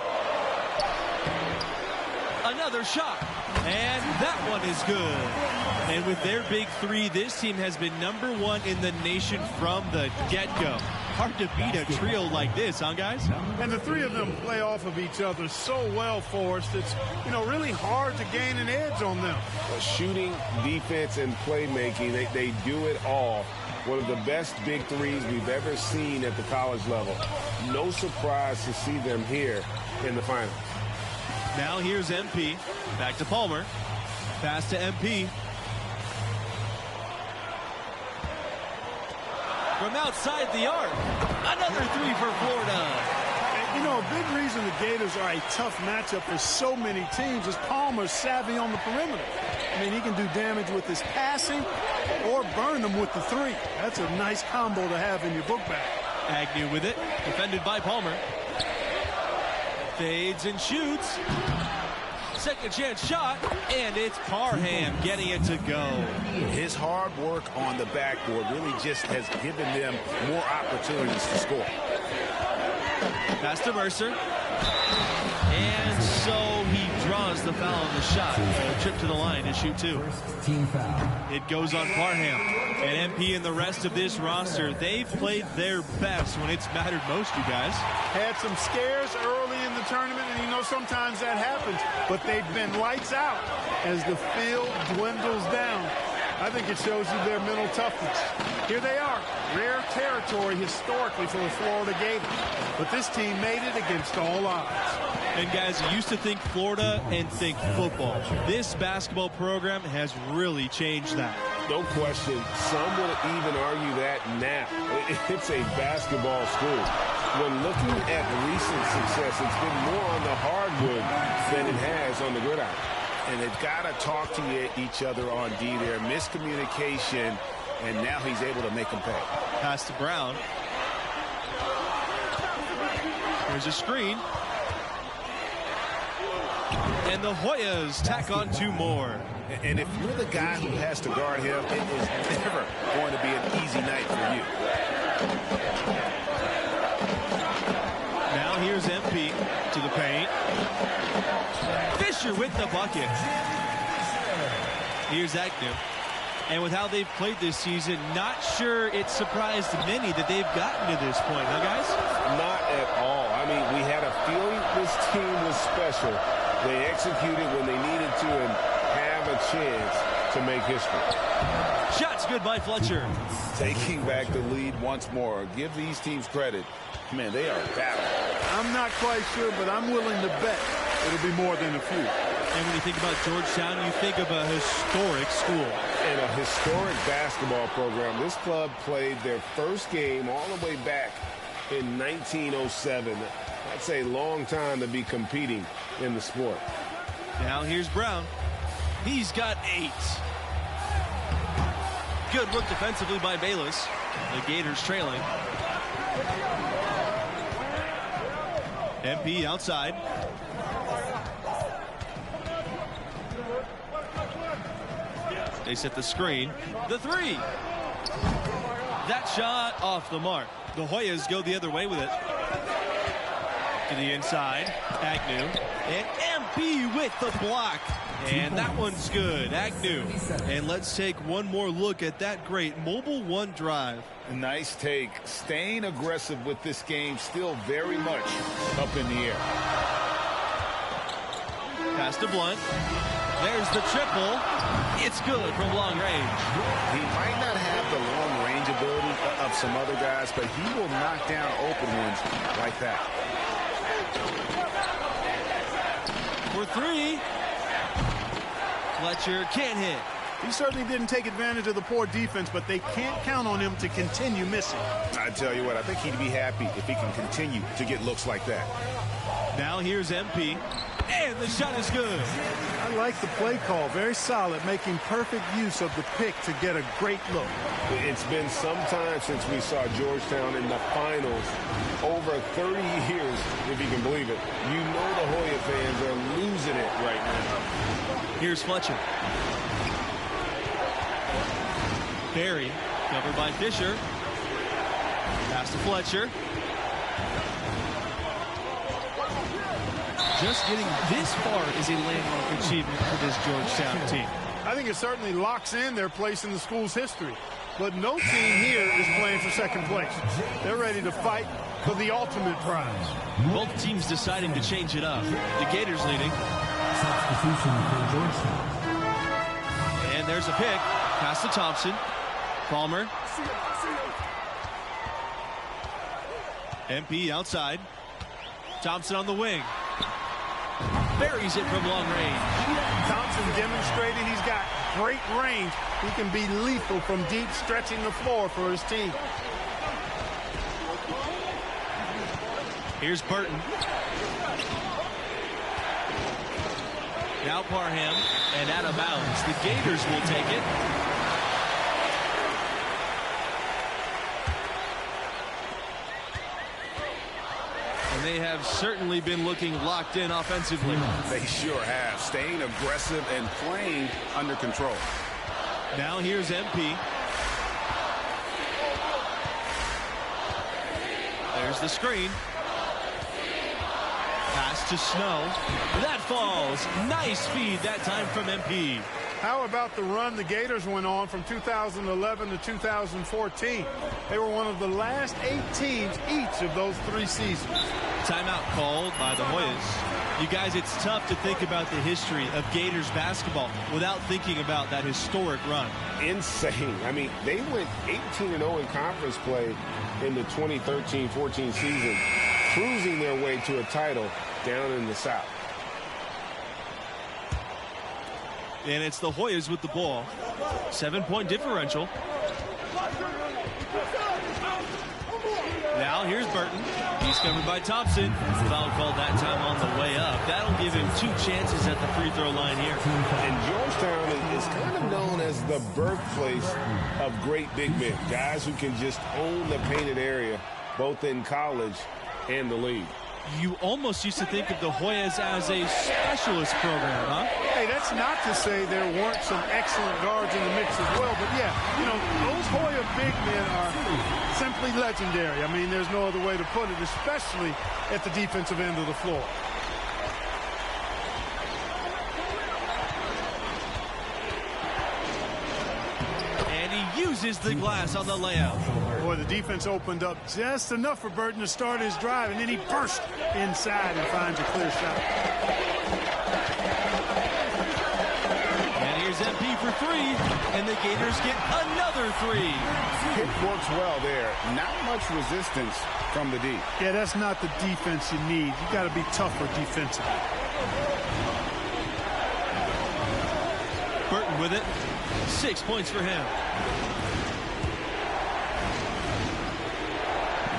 Another shot. And that one is good. And with their big 3, this team has been #1 in the nation from the get-go. Hard to beat a trio like this, huh, guys?
And the 3 of them play off of each other so well, Forrest. It's, really hard to gain an edge on them.
Shooting, defense, and playmaking, they do it all. One of the best big 3s we've ever seen at the college level. No surprise to see them here in the finals.
Now here's MP. Back to Palmer. Pass to MP. From outside the arc. Another 3 for Florida.
A big reason the Gators are a tough matchup for so many teams is Palmer's savvy on the perimeter. He can do damage with his passing or burn them with the 3. That's a nice combo to have in your book bag.
Agnew with it. Defended by Palmer. Fades and shoots. Second chance shot, and it's Parham getting it to go.
His hard work on the backboard really just has given them more opportunities to score.
Pass to Mercer. And so he draws the foul on the shot. A trip to the line to shoot 2.
Team foul.
It goes on Parham. And MP and the rest of this roster, they've played their best when it's mattered most, you guys.
Had some scares early in the tournament, and sometimes that happens. But they've been lights out as the field dwindles down. I think it shows you their mental toughness. Here they are. Rare territory historically for the Florida Gators. But this team made it against all odds.
And guys, you used to think Florida and think football. This basketball program has really changed that.
No question. Some would even argue that now. It's a basketball school. When looking at recent success, it's been more on the hardwood than it has on the gridiron. And they've got to talk to each other on D there. Miscommunication, and now he's able to make them pay.
Pass to Brown. Here's a screen. And the Hoyas tack on 2 more.
And if you're the guy who has to guard him, it is never going to be an easy night for you.
Now here's MP to the paint. Fisher with the bucket. Here's Agnew. And with how they've played this season, not sure it surprised many that they've gotten to this point, huh, guys?
Not at all. We had a feeling this team was special. They executed when they needed to and have a chance to make history.
Shots good by Fletcher.
Taking back the lead once more. Give these teams credit. Man, they are battling.
I'm not quite sure, but I'm willing to bet it'll be more than a few.
And when you think about Georgetown, you think of a historic school.
And a historic basketball program. This club played their first game all the way back in 1907. That's a long time to be competing in the sport.
Now here's Brown. He's got 8. Good work defensively by Bayless. The Gators trailing. MP outside. They set the screen. The 3. That shot off the mark. The Hoyas go the other way with it. To the inside. Agnew. And MP with the block. And that one's good. Agnew. And let's take one more look at that great Mobile One drive.
Nice take. Staying aggressive with this game, still very much up in the air.
Pass to Blunt. There's the triple. It's good from long range.
He might not have the long range ability of some other guys, but he will knock down open ones like that.
For three. Fletcher can't hit.
He certainly didn't take advantage of the poor defense, but they can't count on him to continue missing.
I tell you what, I think he'd be happy if he can continue to get looks like that.
Now here's MP, and the shot is good.
I like the play call. Very solid, making perfect use of the pick to get a great look.
It's been some time since we saw Georgetown in the finals. Over 30 years, if you can believe it. You know the Hoya fans are losing it right now.
Here's Fletcher. Barry, covered by Fisher. Pass to Fletcher. Just getting this far is a landmark achievement for this Georgetown team.
I think it certainly locks in their place in the school's history. But no team here is playing for second place. They're ready to fight for the ultimate prize.
Both teams deciding to change it up. The Gators leading.
Substitution for Georgetown.
And there's a pick. Pass to Thompson. Palmer. MP outside. Thompson on the wing. Buries it from long range.
Thompson demonstrating he's got great range. He can be lethal from deep, stretching the floor for his team.
Here's Burton. Now Parham and out of bounds. The Gators will take it. And they have certainly been looking locked in offensively.
They sure have, staying aggressive and playing under control.
Now here's MP. There's the screen. Pass to Snow. That falls. Nice feed that time from MP.
How about the run the Gators went on from 2011 to 2014? They were one of the last 8 teams each of those 3 seasons.
Timeout called by the Hoyas. You guys, it's tough to think about the history of Gators basketball without thinking about that historic run.
Insane. I mean, they went 18-0 in conference play in the 2013-14 season, cruising their way to a title down in the South.
And it's the Hoyas with the ball. 7-point differential. Now here's Burton. He's covered by Thompson. Foul called that time on the way up. That'll give him 2 chances at the free throw line here.
And Georgetown is kind of known as the birthplace of great big men. Guys who can just own the painted area, both in college and the league.
You almost used to think of the Hoyas as a specialist program, huh?
Hey, that's not to say there weren't some excellent guards in the mix as well, but yeah, you know, those Hoya big men are simply legendary. I mean, there's no other way to put it, especially at the defensive end of the floor.
And he uses the glass on the layup.
Boy, the defense opened up just enough for Burton to start his drive, and then he burst inside and finds a clear shot.
And here's MP for 3, and the Gators get another 3.
Pick works well there. Not much resistance from the D.
Yeah, that's not the defense you need. You got to be tougher defensively.
Burton with it. 6 points for him.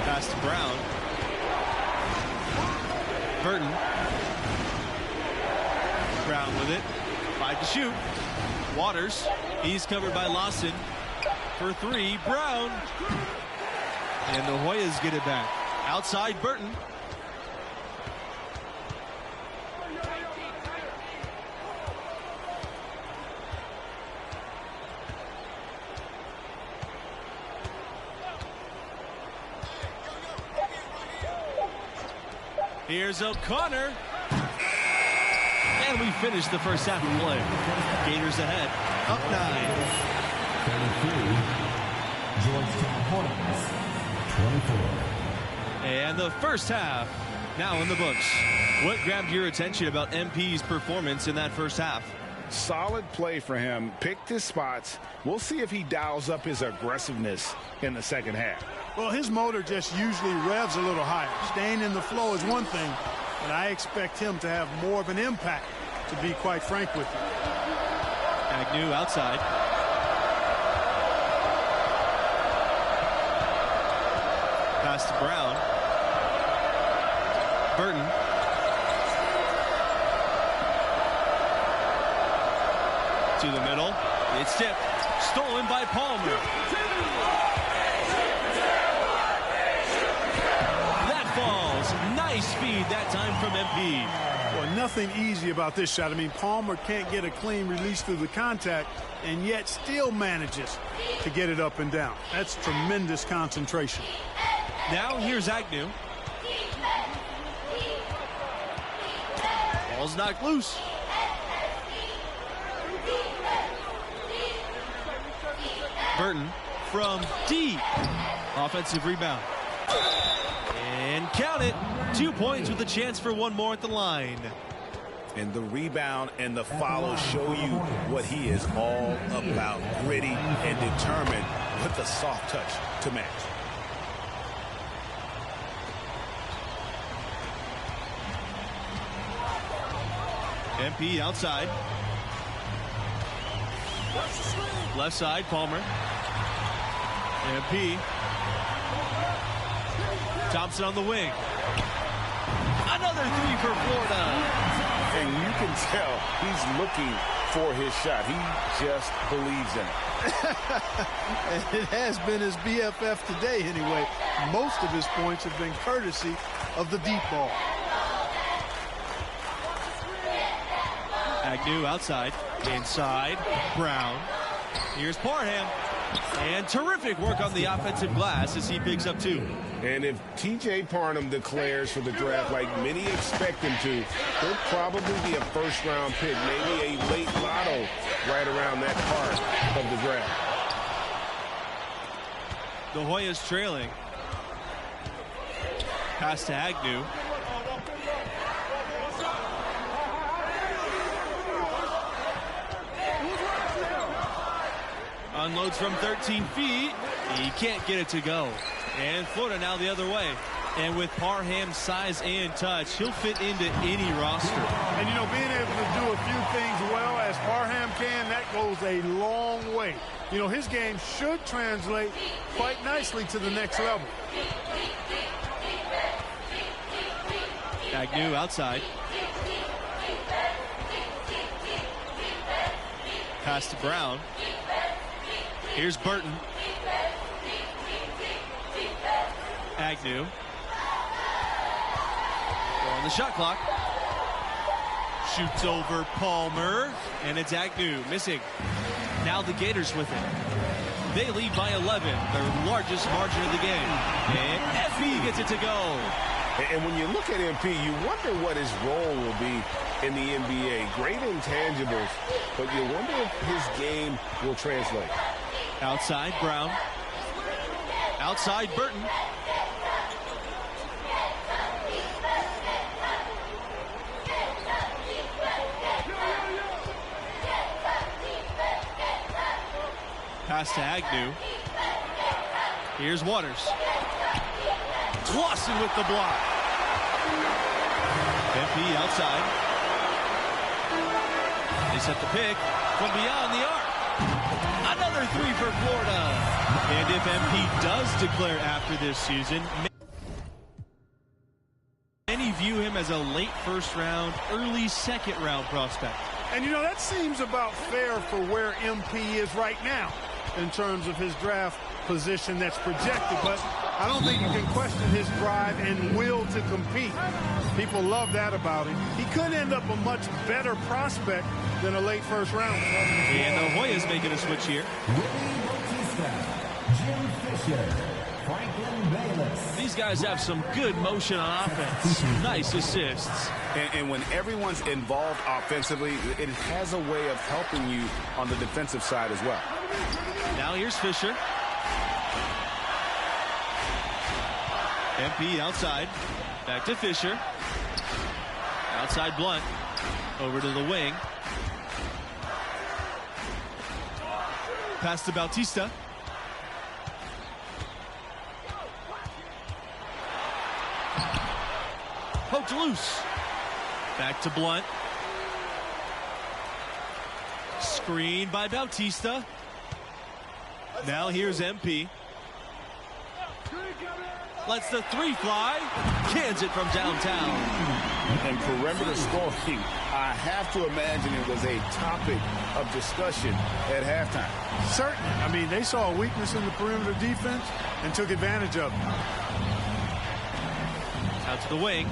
Pass to Brown. Burton. Brown with it. 5 to shoot. Waters. He's covered by Lawson. For 3, Brown. And the Hoyas get it back. Outside Burton. Here's O'Connor. And we finish the first half of play. Gators ahead. Up
33, Georgetown Hornets, 24.
And the first half now in the books. What grabbed your attention about MP's performance in that first half?
Solid play for him. Picked his spots. We'll see if he dials up his aggressiveness in the second half.
Well, his motor just usually revs a little higher. Staying in the flow is one thing, but I expect him to have more of an impact, to be quite frank with you.
Agnew outside. Pass to Brown. Burton. To the middle. It's tipped. Stolen by Palmer. That falls. Nice speed that time from MP.
Well, nothing easy about this shot. I mean, Palmer can't get a clean release through the contact and yet still manages to get it up and down. That's tremendous concentration.
Now here's Agnew. Ball's knocked loose. Burton from deep. Offensive rebound. And count it. 2 points with a chance for one more at the line.
And the rebound and the follow show you what he is all about. Gritty and determined with a soft touch to match.
MP outside. Left side, Palmer. MP. Thompson on the wing. Another three for Florida.
And you can tell he's looking for his shot. He just believes in it.
And it has been his BFF today anyway. Most of his points have been courtesy of the deep ball.
Agnew outside. Inside. Brown. Here's Parham. And terrific work on the offensive glass as he picks up 2.
And if T.J. Parham declares for the draft like many expect him to, he'll probably be a first-round pick, maybe a late lotto right around that part of the draft.
The Hoyas trailing. Pass to Agnew. Unloads from 13 feet. He can't get it to go. And Florida now the other way. And with Parham's size and touch, he'll fit into any roster.
And, you know, being able to do a few things well as Parham can, that goes a long way. You know, his game should translate quite nicely to the next level.
Agnew outside. Pass to Brown. Here's Burton. Agnew. On the shot clock. Shoots over Palmer. And it's Agnew missing. Now the Gators with it. They lead by 11. Their largest margin of the game. And FE gets it to go.
And when you look at MP, you wonder what his role will be in the NBA. Great intangibles, but you wonder if his game will translate.
Outside, Brown. Outside, Burton. Pass to Agnew. Here's Waters. Clausen with the block. MP outside. They set the pick from beyond the arc. Another three for Florida. And if MP does declare after this season, many view him as a late first round, early second round prospect.
And, you know, that seems about fair for where MP is right now in terms of his draft position that's projected. But I don't think you can question his drive and will to compete. People love that about him. He could end up a much better prospect than a late first round.
And the Hoyas making a switch here.
Jim Fisher, Franklin Bayless.
These guys have some good motion on offense. Nice assists.
And when everyone's involved offensively, it has a way of helping you on the defensive side as well.
Now here's Fisher. MP outside. Back to Fisher. Outside Blunt. Over to the wing. Pass to Bautista. Poked loose. Back to Blunt. Screen by Bautista. Now here's MP. Lets the three fly. Cans it from downtown.
And perimeter scoring, I have to imagine it was a topic of discussion at halftime.
Certainly. I mean, they saw a weakness in the perimeter defense and took advantage of it.
Out to the wing.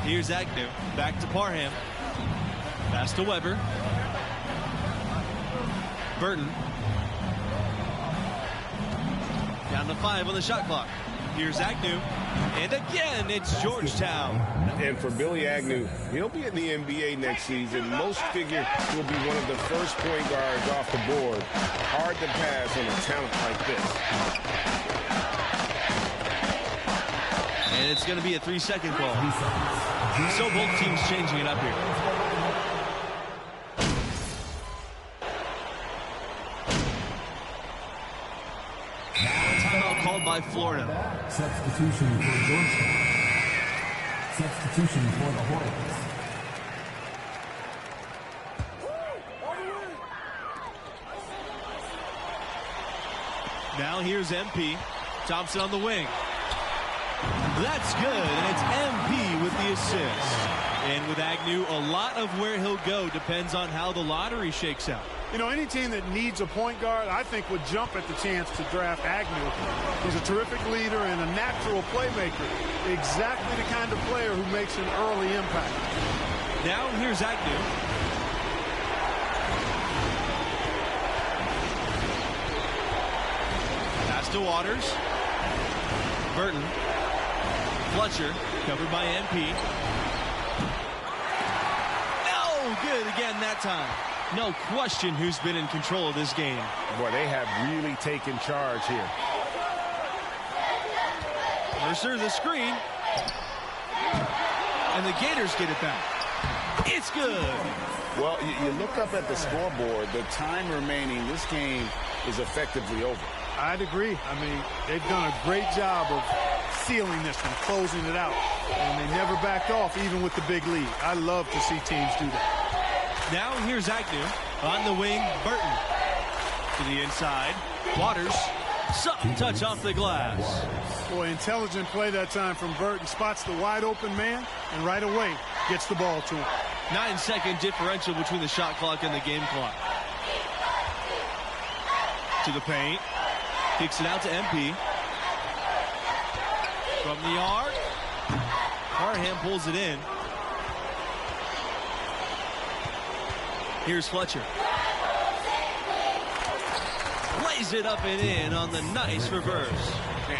Here's Agnew. Back to Parham. Pass to Weber. Burton. Down to 5 on the shot clock. Here's Agnew. And again, it's Georgetown.
And for Billy Agnew, he'll be in the NBA next season. Most figure he'll be one of the first point guards off the board. Hard to pass on a talent like this.
And it's going to be a 3-second call. So both teams changing it up here. Timeout called by Florida.
Substitution for Georgetown. Substitution for the Hornets.
Now here's MP. Thompson on the wing. That's good, and it's MP with the assist. And with Agnew, a lot of where he'll go depends on how the lottery shakes out.
You know, any team that needs a point guard, I think, would jump at the chance to draft Agnew. He's a terrific leader and a natural playmaker. Exactly the kind of player who makes an early impact.
Now here's Agnew. Pass to Waters. Burton. Fletcher, covered by MP. No, good again that time. No question who's been in control of this game.
Boy, they have really taken charge here.
Mercer, the screen. And the Gators get it back. It's good.
Well, you look up at the scoreboard, the time remaining, this game is effectively over.
I'd agree. I mean, they've done a great job of sealing this one, closing it out. And they never backed off, even with the big lead. I love to see teams do that.
Now here's Agnew. On the wing, Burton. To the inside. Waters. Something touch off the glass.
Boy, intelligent play that time from Burton. Spots the wide open man and right away gets the ball to him.
9-second differential between the shot clock and the game clock. To the paint. Kicks it out to MP. From the arc. Parham pulls it in. Here's Fletcher. Plays it up and in on the nice reverse.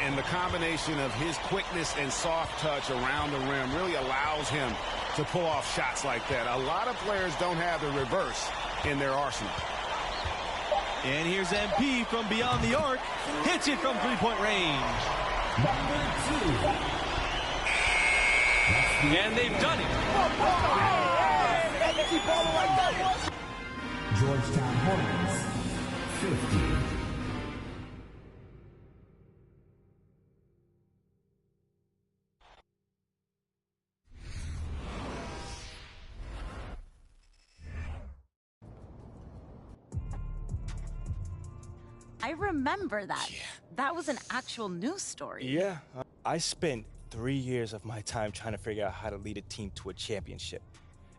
And the combination of his quickness and soft touch around the rim really allows him to pull off shots like that. A lot of players don't have the reverse in their arsenal.
And here's MP from beyond the arc. Hits it from three-point range. And they've done it.
Georgetown Hornets, 50.
I remember that. Yeah. That was an actual news story.
Yeah. I spent 3 years of my time trying to figure out how to lead a team to a championship.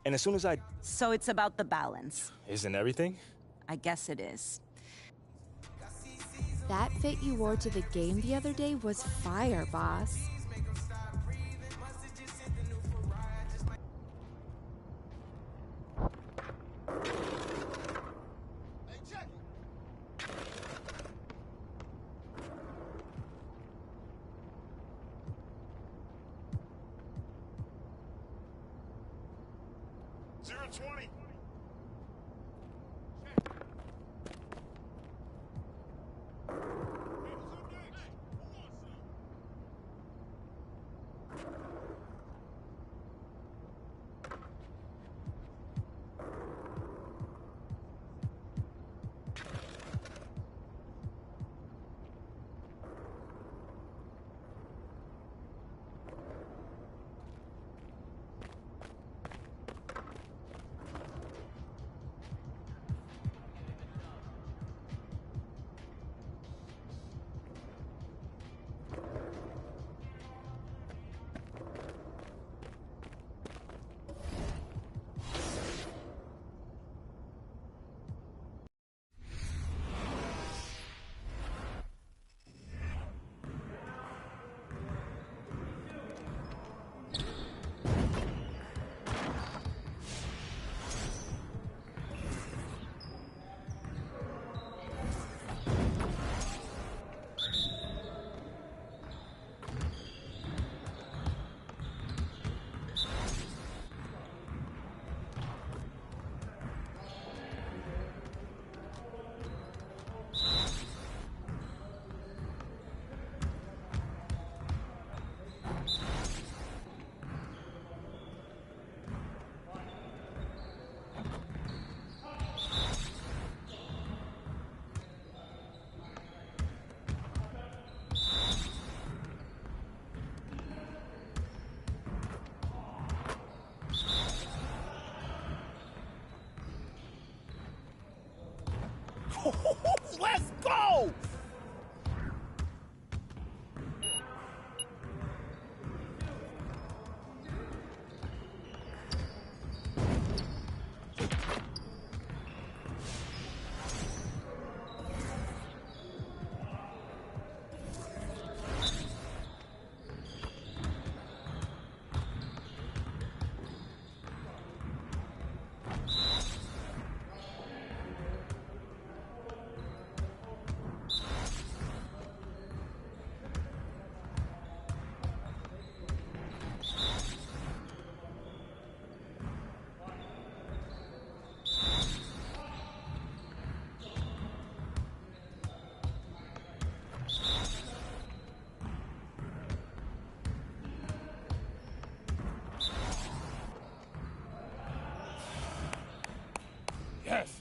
And as soon as I...
So it's about the balance.
Isn't everything?
I guess it is.
That fit you wore to the game the other day was fire, boss.
Let's go! Yes.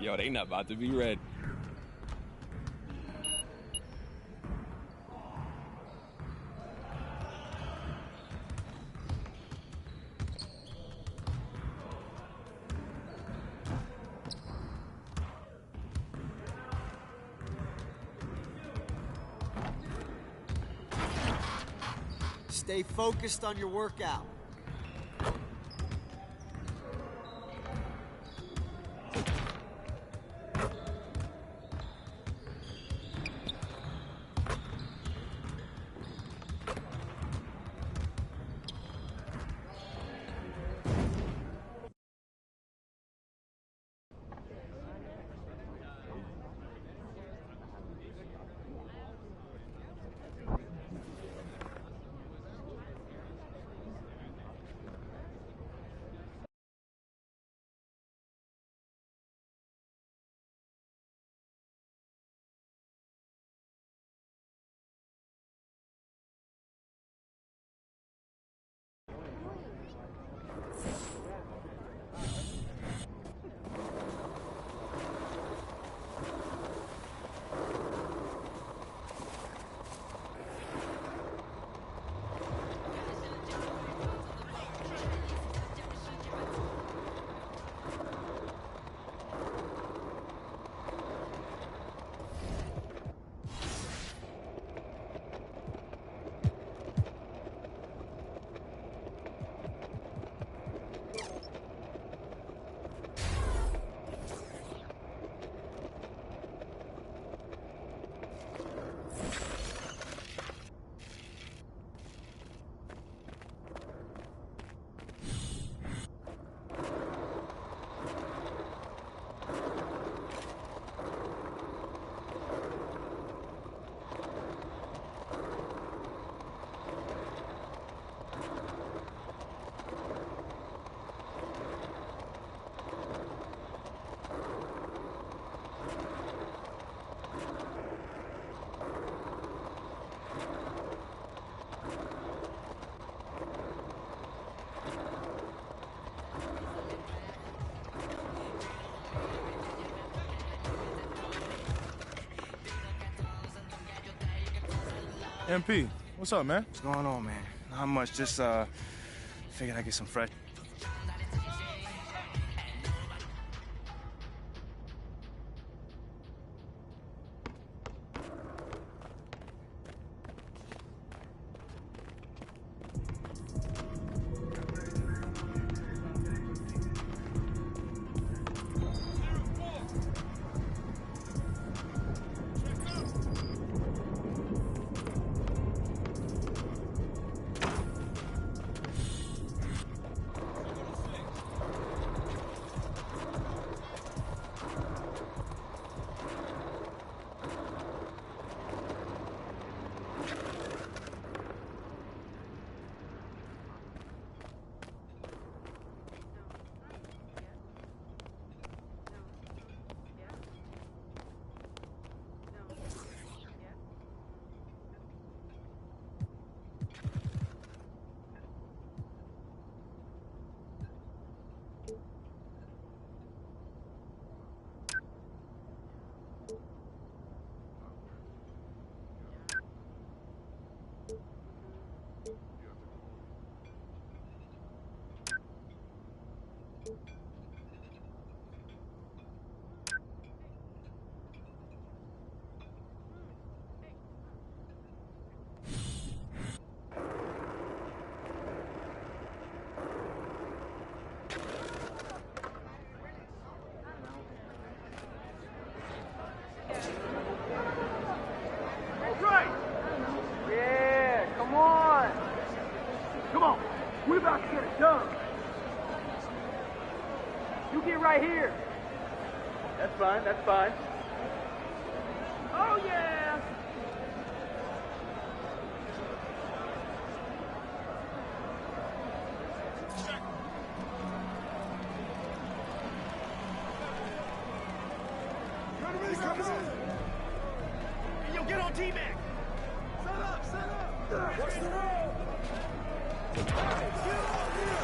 Yo, they not about to be ready.
Stay focused on your workout.
MP, what's up, man? What's going on, man? Not much. Just figured I'd get some fresh.
Right here. That's fine, that's fine. Oh, yeah!
Hey, yo, get on T-Mac! Set up, set up! Watch the road! Get on here!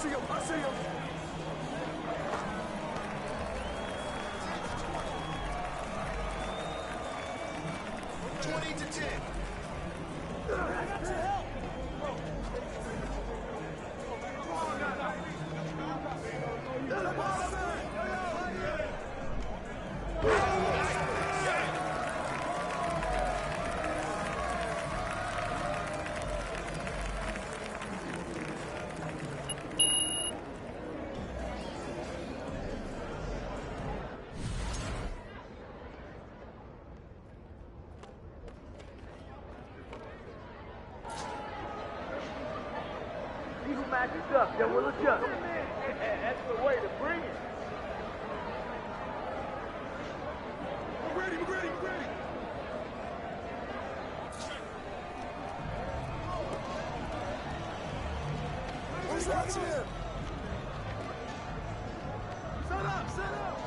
see him. I see him.
See who matches up, then we'll adjust. That's the way to bring it.
We're ready, we're ready, we're ready. Who's watching him? Set up, set up.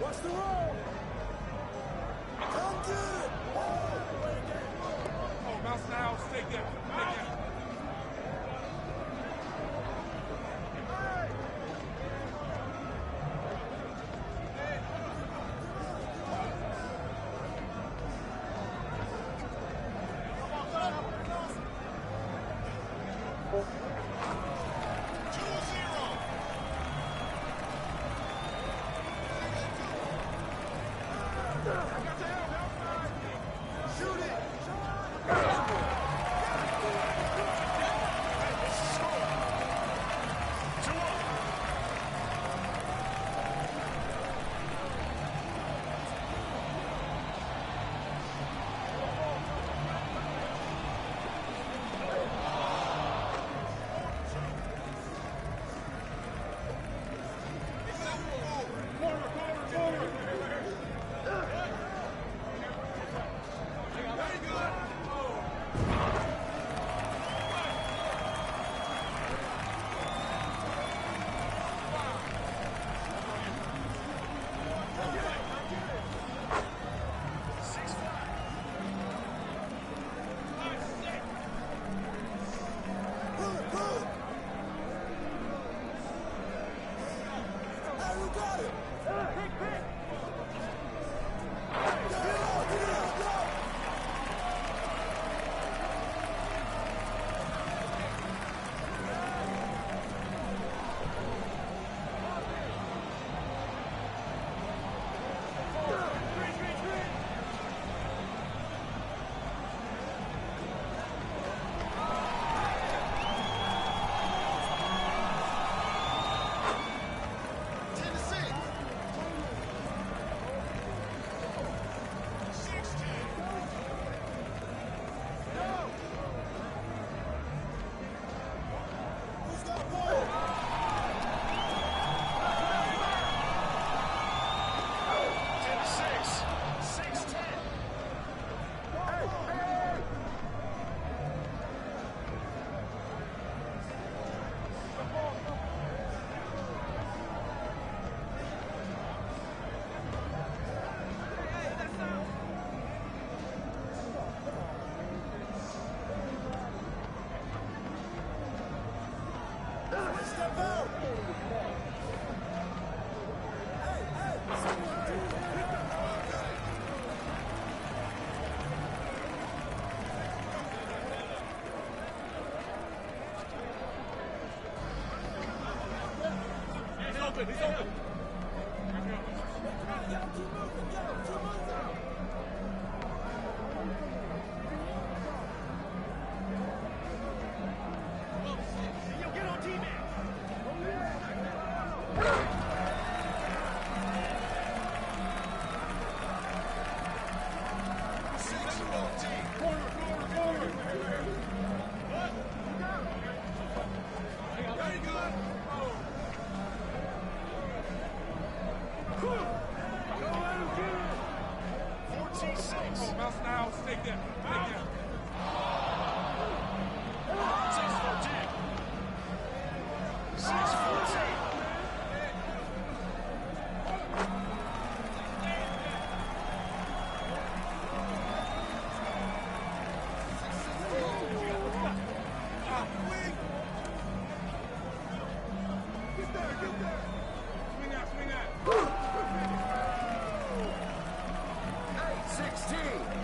Watch the roll. Come get it. Oh, mouse now, stay there. He's open. Get on T-Mac.
16.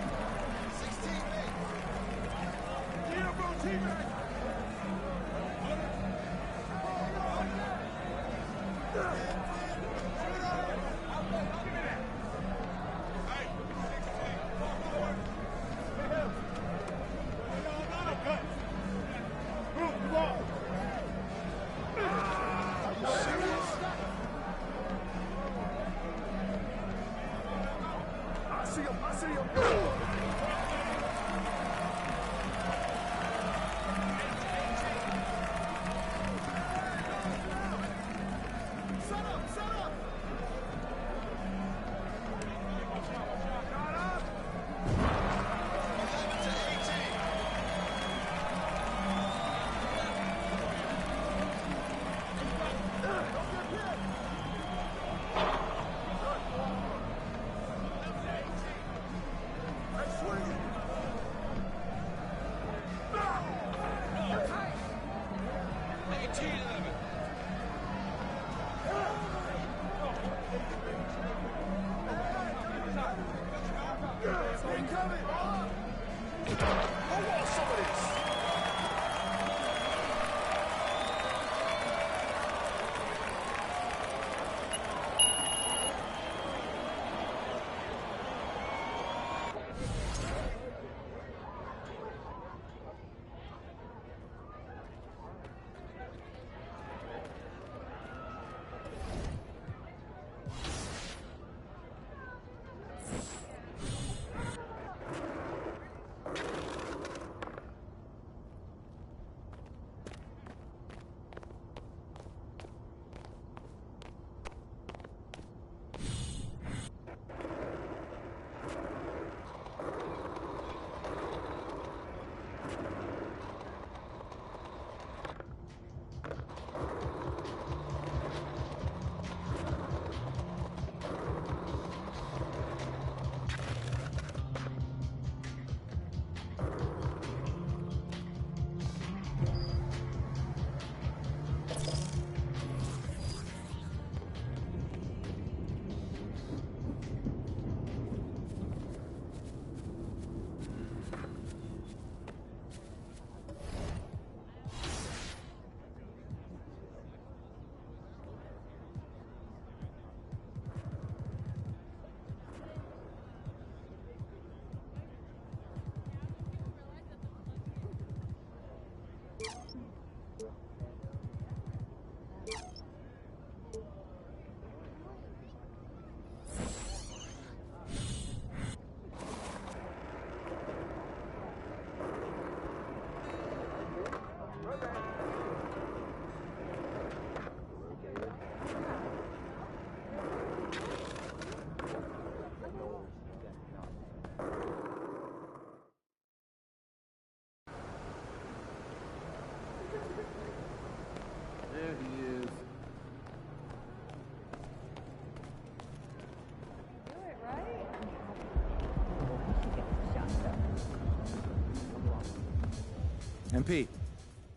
MP, I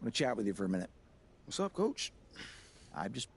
want to chat with you for a minute. What's up, Coach? I'm just...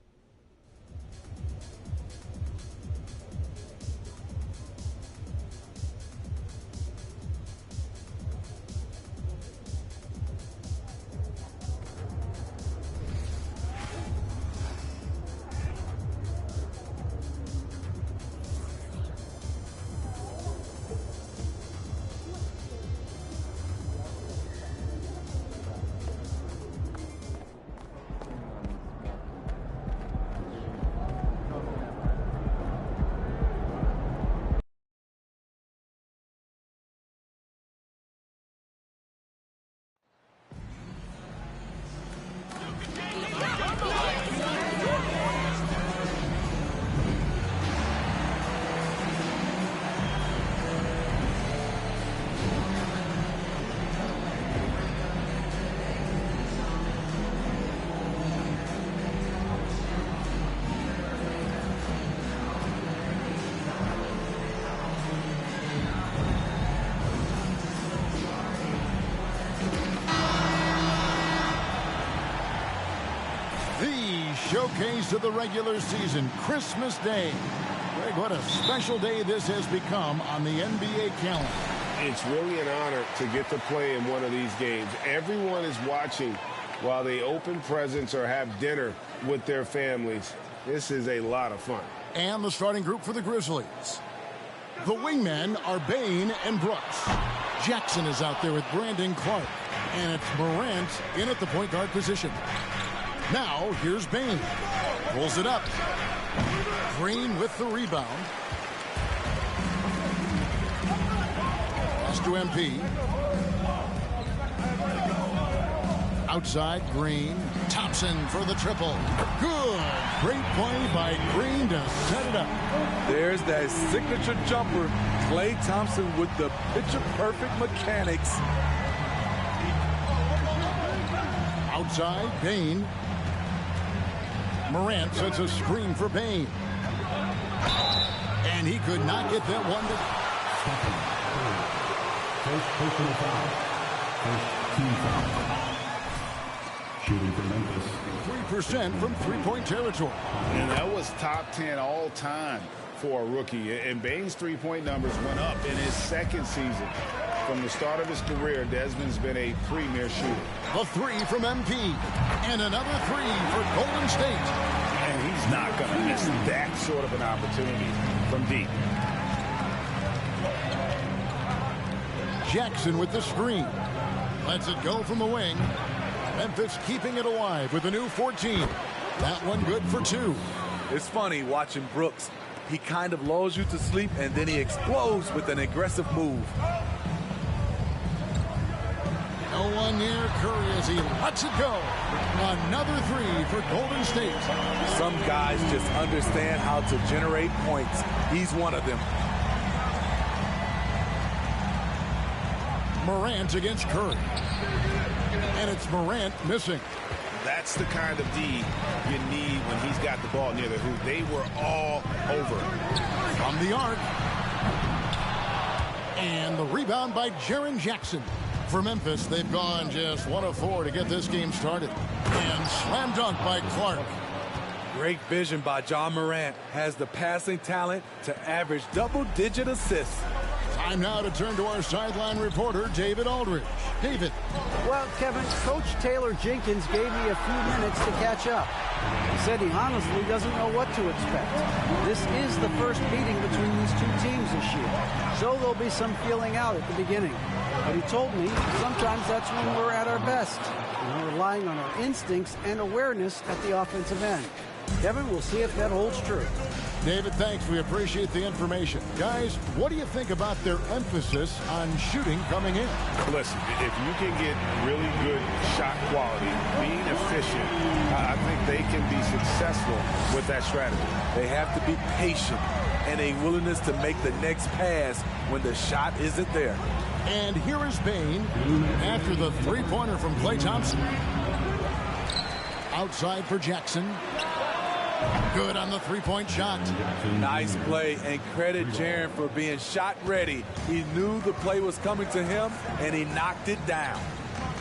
Showcase of the regular season, Christmas Day.
Greg, what a special day this has become on the NBA calendar.
It's really an honor to get to play in one of these games. Everyone is watching while they open presents or have dinner with their families. This is a lot of fun.
And the starting group for the Grizzlies. The wingmen are Bane and Brooks. Jackson is out there with Brandon Clark. And it's Morant in at the point guard position. Now, here's Bane. Pulls it up. Green with the rebound. Pass to MP. Outside, Green. Thompson for the triple. Good. Great play by Green to set it up.
There's that signature jumper. Klay Thompson with the picture-perfect mechanics.
Outside, Bane. Morant sets a screen for Bane. And he could not get that one to...
First personal foul. First team foul. Shooting for Memphis.
3% from three-point territory.
And that was top 10 all time for a rookie. And Bane's three-point numbers went up in his second season. From the start of his career, Desmond's been a premier shooter.
A three from MP. And another three for Golden State.
And he's not going to miss that sort of an opportunity from deep.
Jackson with the screen. Lets it go from the wing. Memphis keeping it alive with a new 14. That one good for two.
It's funny watching Brooks. He kind of lulls you to sleep, and then he explodes with an aggressive move.
No one near Curry as he lets it go. Another three for Golden State.
Some guys just understand how to generate points. He's one of them.
Morant against Curry. And it's Morant missing.
That's the kind of D you need when he's got the ball near the hoop. They were all over.
From the arc. And the rebound by Jaren Jackson. For Memphis, they've gone just 1 of 4 to get this game started. And slam dunk by Clark.
Great vision by John Morant. Has the passing talent to average double-digit assists.
Time now to turn to our sideline reporter, David Aldridge. David.
Well, Kevin, Coach Taylor Jenkins gave me a few minutes to catch up. He said he honestly doesn't know what to expect. This is the first meeting between these two teams this year, so there'll be some feeling out at the beginning. But he told me sometimes that's when we're at our best, and we're relying on our instincts and awareness at the offensive end. Kevin, we'll see if that holds true.
David, thanks. We appreciate the information. Guys, what do you think about their emphasis on shooting coming in?
Listen, if you can get really good shot quality, being efficient, I think they can be successful with that strategy.
They have to be patient and a willingness to make the next pass when the shot isn't there.
And here is Bane after the three-pointer from Klay Thompson. Outside for Jackson. Good on the three-point shot.
Nice play, and credit Jaren for being shot ready. He knew the play was coming to him, and he knocked it down.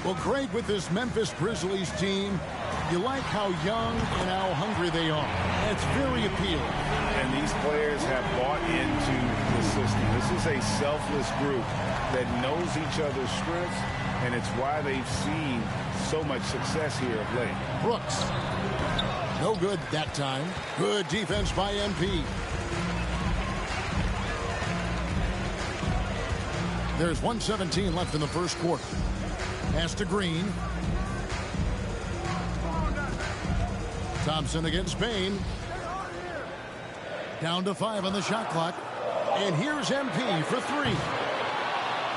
Well, Greg, with this Memphis Grizzlies team, you like how young and how hungry they are. It's very appealing.
And these players have bought into the system. This is a selfless group that knows each other's strengths, and it's why they've seen so much success here of late.
Brooks. No good that time. Good defense by MP. There's 1:17 left in the first quarter. Pass to Green. Thompson against Bane. Down to 5 on the shot clock. And here's MP for 3.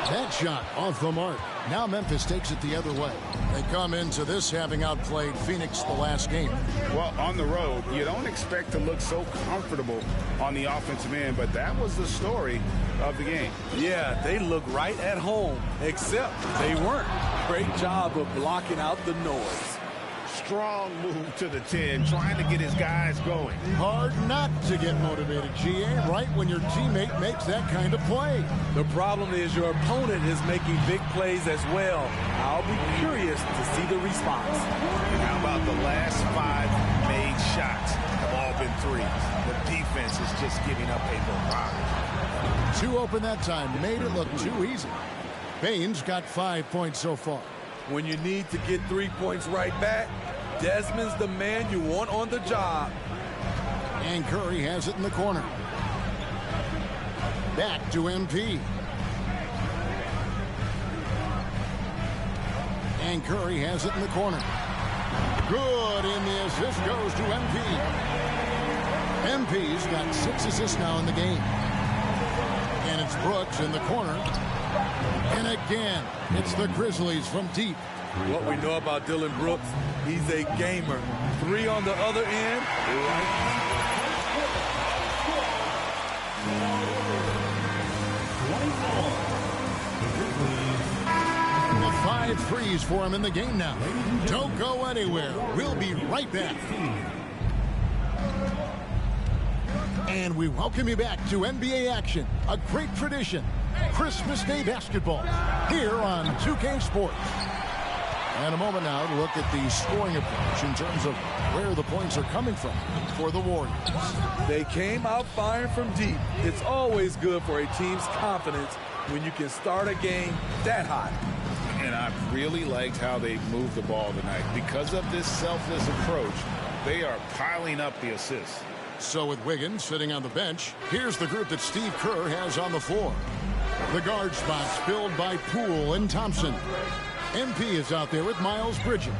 That shot off the mark. Now Memphis takes it the other way. They come into this having outplayed Phoenix the last game.
Well, on the road, you don't expect to look so comfortable on the offensive end, but that was the story of the game.
Yeah, they look right at home, except they weren't. Great job of blocking out the noise.
Strong move to the 10, trying to get his guys going.
Hard not to get motivated, GA, right when your teammate makes that kind of play.
The problem is your opponent is making big plays as well. I'll be curious to see the response.
And how about the last 5 made shots? All
open threes. The defense is just giving up a barrage.
2 open that time. Made it look too easy. Bane's got 5 points so far.
When you need to get 3 points right back, Desmond's the man you want on the job.
And Curry has it in the corner. Back to MP. And Curry has it in the corner. Good, and the assist goes to MP. MP's got 6 assists now in the game. And it's Brooks in the corner. And again, it's the Grizzlies from deep.
What we know about Dylan Brooks, he's a gamer. 3 on the other end.
The 5 threes for him in the game now. Don't go anywhere. We'll be right back. And we welcome you back to NBA action, a great tradition. Christmas Day basketball here on 2K Sports. And a moment now to look at the scoring approach in terms of where the points are coming from for the Warriors.
They came out firing from deep. It's always good for a team's confidence when you can start a game that hot.
And I really liked how they moved the ball tonight. Because of this selfless approach, they are piling up the assists.
So with Wiggins sitting on the bench, here's the group that Steve Kerr has on the floor. The guard spots filled by Poole and Thompson. MP is out there with Miles Bridges.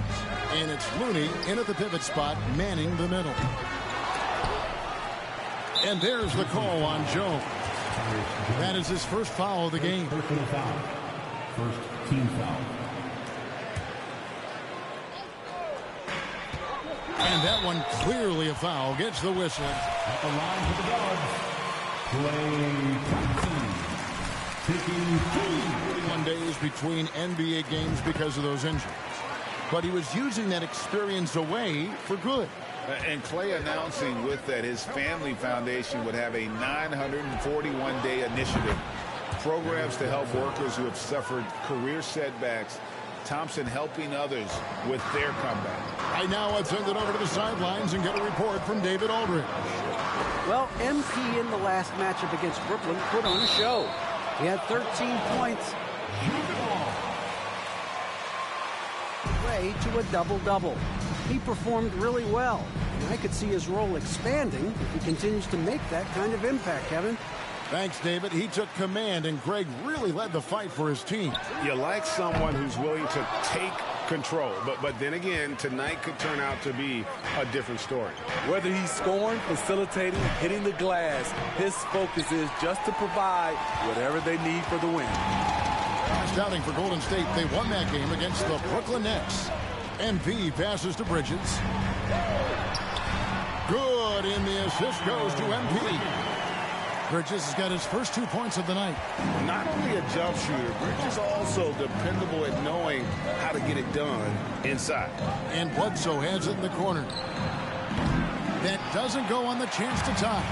And it's Looney in at the pivot spot, manning the middle. And there's the call on Jones. That is his first foul of the game.
First team foul.
And that one clearly a foul. Gets the whistle.
At the line for the guards. Klay Thompson. Taking
41 days between NBA games because of those injuries. But he was using that experience away for good.
And Klay announcing with that his family foundation would have a 941-day initiative. Programs to help workers who have suffered career setbacks. Thompson helping others with their comeback.
Right now, let's send it over to the sidelines and get a report from David Aldridge.
Well, MP in the last matchup against Brooklyn put on a show. He had 13 points. Way to a double-double. He performed really well. And I could see his role expanding if he continues to make that kind of impact, Kevin.
Thanks, David. He took command, and Greg really led the fight for his team.
You like someone who's willing to take control, but then again, tonight could turn out to be a different story.
Whether he's scoring, facilitating, hitting the glass, his focus is just to provide whatever they need for the win.
Last outing for Golden State, they won that game against the Brooklyn Nets. MP passes to Bridges. Good, and the assist goes to MP. Bridges has got his first 2 points of the night.
Not only a jump shooter, Bridges also dependable at knowing how to get it done inside.
And Bledsoe has it in the corner. That doesn't go on the chance to tie.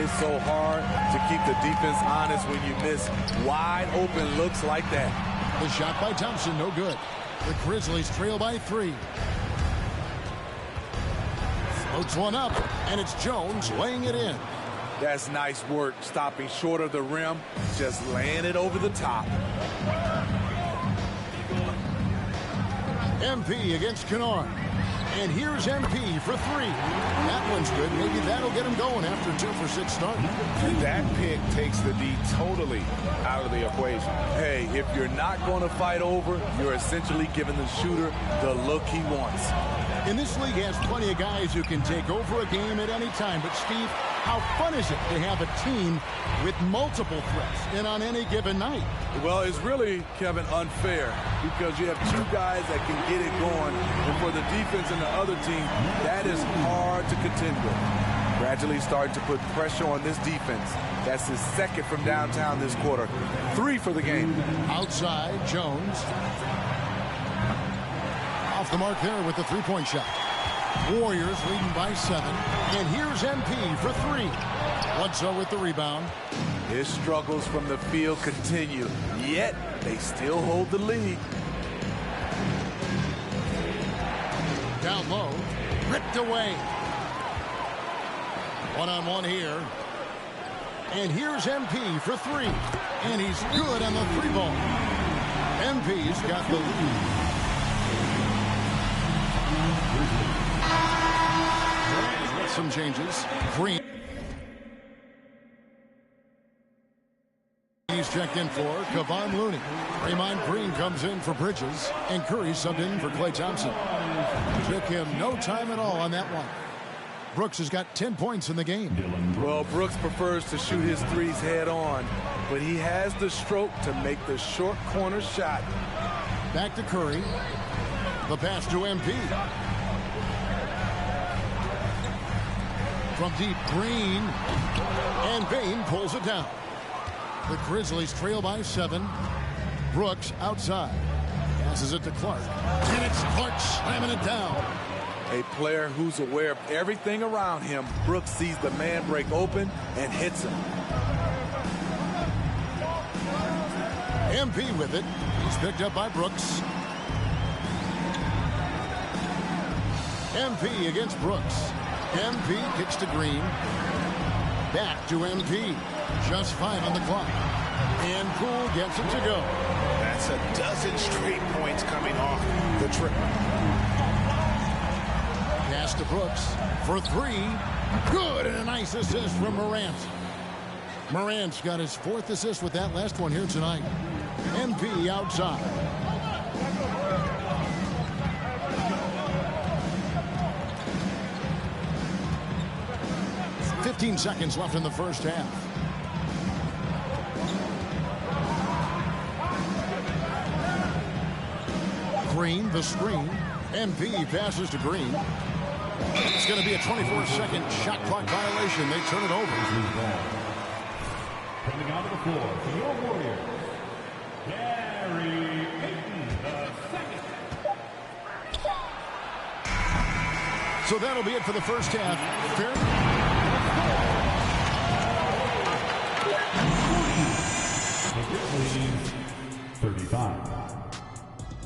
It's so hard to keep the defense honest when you miss wide open looks like that.
The shot by Thompson, no good. The Grizzlies trail by 3. Floats one up, and it's Jones laying it in.
That's nice work, stopping short of the rim, just laying it over the top.
MP against Kennard. And here's MP for 3. That one's good. Maybe that'll get him going after a 2-for-6 start.
That pick takes the D totally out of the equation.
Hey, if you're not going to fight over, you're essentially giving the shooter the look he wants.
And this league has plenty of guys who can take over a game at any time. But, Steve, how fun is it to have a team with multiple threats and on any given night?
Well, it's really, Kevin, unfair because you have 2 guys that can get it going. And for the defense and the other team, that is hard to contend with. Gradually starting to put pressure on this defense. That's his second from downtown this quarter. 3 for the game.
Outside, Jones. Off the mark there with the 3-point shot. Warriors leading by 7. And here's MP for 3. Bledsoe with the rebound.
His struggles from the field continue, yet they still hold the lead.
Down low, ripped away. One-on-one here. And here's MP for three. And he's good on the three ball. MP's got the lead. Some changes. Green. He's checked in for Kevon Looney. Draymond Green comes in for Bridges. And Curry subbed in for Klay Thompson. Took him no time at all on that one. Brooks has got 10 points in the game.
Well, Brooks prefers to shoot his threes head on, but he has the stroke to make the short corner shot.
Back to Curry. The pass to MP. From deep, Green. And Bane pulls it down. The Grizzlies trail by 7. Brooks outside. Passes it to Clark. And it's Clark slamming it down.
A player who's aware of everything around him. Brooks sees the man break open and hits him.
MP with it. He's picked up by Brooks. MP against Brooks. MP kicks to Green. Back to MP. Just 5 on the clock. And Poole gets it to go.
That's a dozen straight points coming off the trip.
Pass to Brooks for 3. Good, and a nice assist from Morant. Morant's got his 4th assist with that last one here tonight. MP outside. "15 seconds left in the first half. Green, the screen. MP passes to Green. It's going to be a 24-second shot clock violation. They turn it over.
Coming onto the floor for your Warriors, Gary Payton II.
So that'll be it for the first half.
The Grizzlies, 35.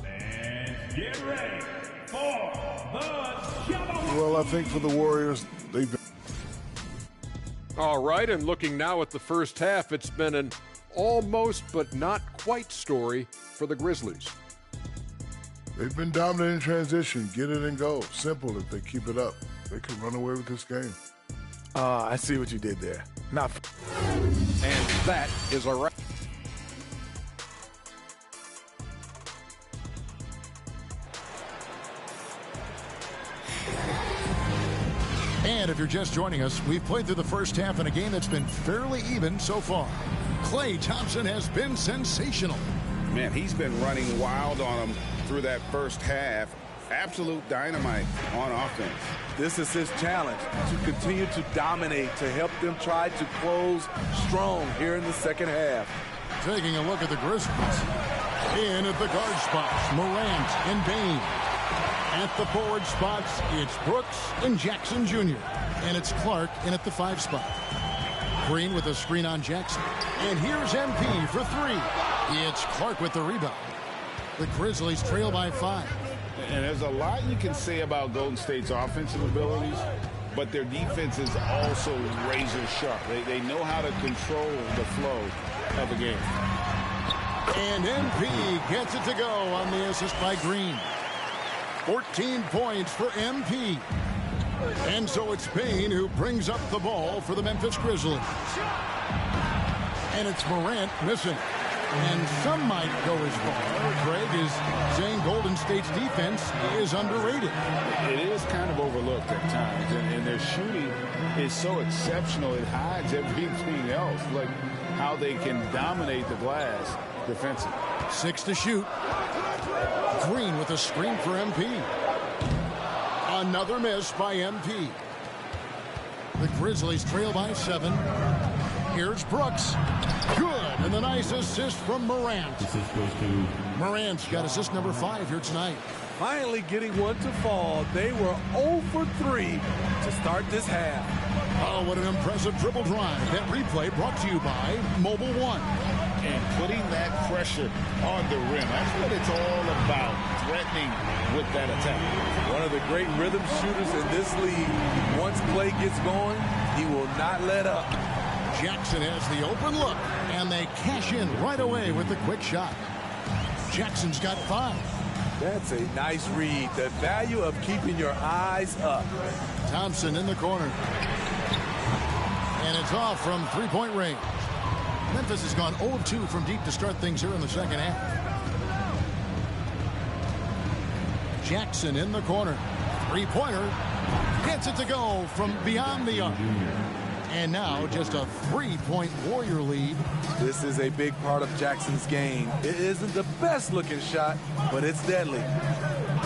And get ready for the Shabba.
Well, I think for the Warriors, they've been...
All right, and looking now at the first half, it's been an almost but not quite story for the Grizzlies.
They've been dominant in transition. Get it and go. Simple. If they keep it up, they can run away with this game.
I see what you did there. Not.
And that is a wrap.
And if you're just joining us, we've played through the first half in a game that's been fairly even so far. Klay Thompson has been sensational.
Man, he's been running wild on them through that first half. Absolute dynamite on offense.
This is his challenge, to continue to dominate, to help them try to close strong here in the second half.
Taking a look at the Grizzlies. In at the guard spots, Morant and Bane. At the forward spots, it's Brooks and Jackson Jr. And it's Clark in at the 5 spot. Green with a screen on Jackson. And here's MP for 3. It's Clark with the rebound. The Grizzlies trail by 5.
And there's a lot you can say about Golden State's offensive abilities, but their defense is also razor sharp. They know how to control the flow of a game.
And MP gets it to go on the assist by Green. 14 points for MP. And so it's Bane who brings up the ball for the Memphis Grizzlies. And it's Morant missing. And some might go as far, Greg, is saying Golden State's defense is underrated.
It is kind of overlooked at times, and their shooting is so exceptional it hides everything else, like how they can dominate the glass defensively.
6 to shoot. Green with a screen for MP. Another miss by MP. The Grizzlies trail by 7. Here's Brooks. Good, and a nice assist from Morant. Morant's got assist number 5 here tonight.
Finally getting one to fall. They were 0 for 3 to start this half.
Oh, what an impressive dribble drive. That replay brought to you by Mobile One.
And putting that pressure on the rim. That's what it's all about, threatening with that attack.
One of the great rhythm shooters in this league. Once play gets going, he will not let up.
Jackson has the open look, and they cash in right away with the quick shot. Jackson's got 5.
That's a nice read. The value of keeping your eyes up.
Thompson in the corner. And it's off from three-point range. Memphis has gone 0 of 2 from deep to start things here in the second half. Jackson in the corner. Three-pointer. Gets it to go from beyond the arc. And now just a 3-point Warrior lead.
This is a big part of Jackson's game. It isn't the best looking shot, but it's deadly.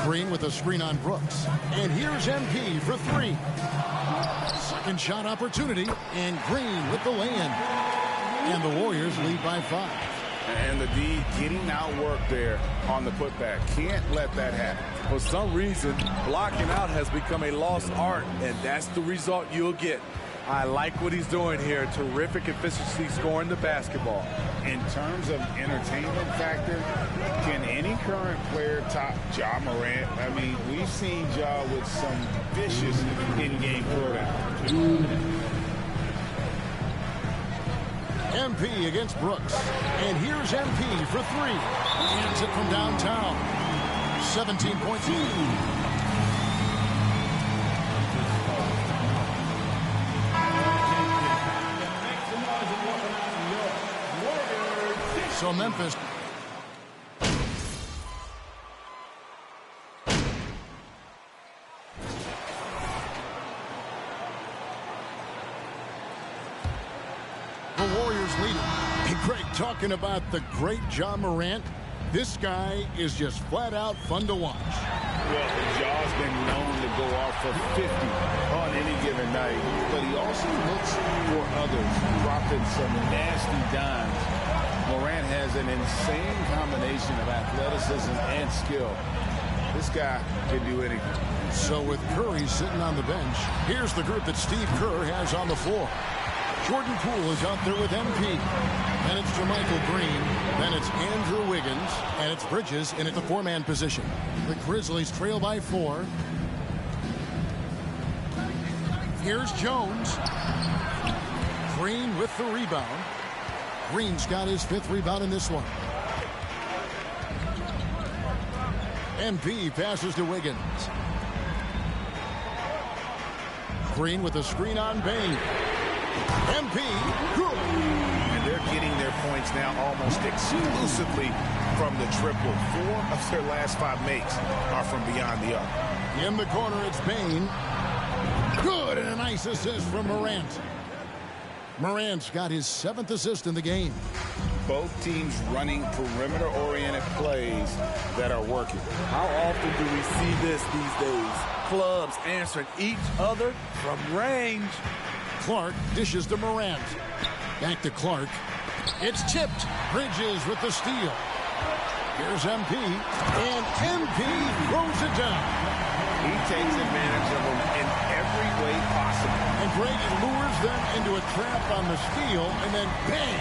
Green with a screen on Brooks. And here's MP for 3. Second shot opportunity. And Green with the lay-in. And the Warriors lead by 5.
And the D getting outworked there on the putback. Can't let that happen.
For some reason, blocking out has become a lost art, and that's the result you'll get. I like what he's doing here. Terrific efficiency scoring the basketball.
In terms of entertainment factor, can any current player top Ja Morant? I mean, we've seen Ja with some vicious in-game throwdown.
MP against Brooks. And here's MP for 3. Hands it from downtown. 17 points. So Memphis. The Warriors lead. Hey, Greg, talking about the great Ja Morant, this guy is just flat out fun to watch.
Well, Ja's been known to go off for 50 on any given night, but he also looks for others, dropping some nasty dimes. Morant has an insane combination of athleticism and skill. This guy can do anything.
So with Curry sitting on the bench, here's the group that Steve Kerr has on the floor. Jordan Poole is out there with MP. Then it's Jermichael Green. Then it's Andrew Wiggins. And it's Bridges in at the 4-man position. The Grizzlies trail by 4. Here's Jones. Green with the rebound. Green's got his 5th rebound in this one. MP passes to Wiggins. Green with a screen on Bane. MP, good.
And they're getting their points now almost exclusively from the triple. 4 of their last 5 makes are from beyond the arc.
In the corner, it's Bane. Good, and a nice assist from Morant. Morant's got his 7th assist in the game.
Both teams running perimeter-oriented plays that are working.
How often do we see this these days? Clubs answering each other from range.
Clark dishes to Morant. Back to Clark. It's tipped. Bridges with the steal. Here's MP. And MP throws it down.
He takes advantage of them in every way possible.
And Greg lures them into a trap on the steal, and then bang,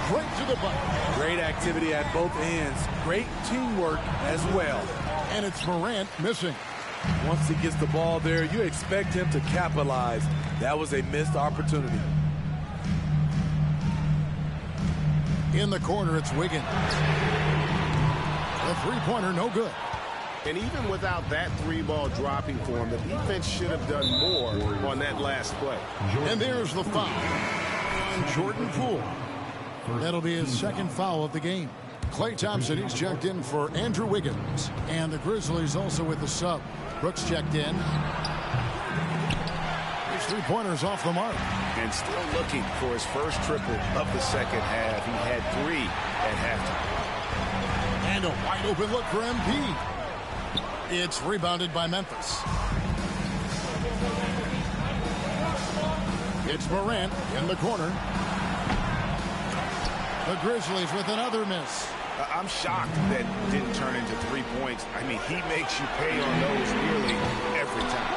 straight to the bucket.
Great activity at both ends. Great teamwork as well.
And it's Morant missing.
Once he gets the ball there, you expect him to capitalize. That was a missed opportunity.
In the corner, it's Wiggins. The three-pointer, no good.
And even without that 3-ball dropping for him, the defense should have done more on that last play.
And there's the foul on Jordan Poole. That'll be his 2nd foul of the game. Klay Thompson, he's checked in for Andrew Wiggins. And the Grizzlies also with the sub. Brooks checked in. His 3-pointer's off the mark.
And still looking for his first triple of the second half. He had 3 at halftime.
And a wide open look for MP. It's rebounded by Memphis. It's Morant in the corner. The Grizzlies with another miss.
I'm shocked that didn't turn into 3 points. I mean, he makes you pay on those nearly every time.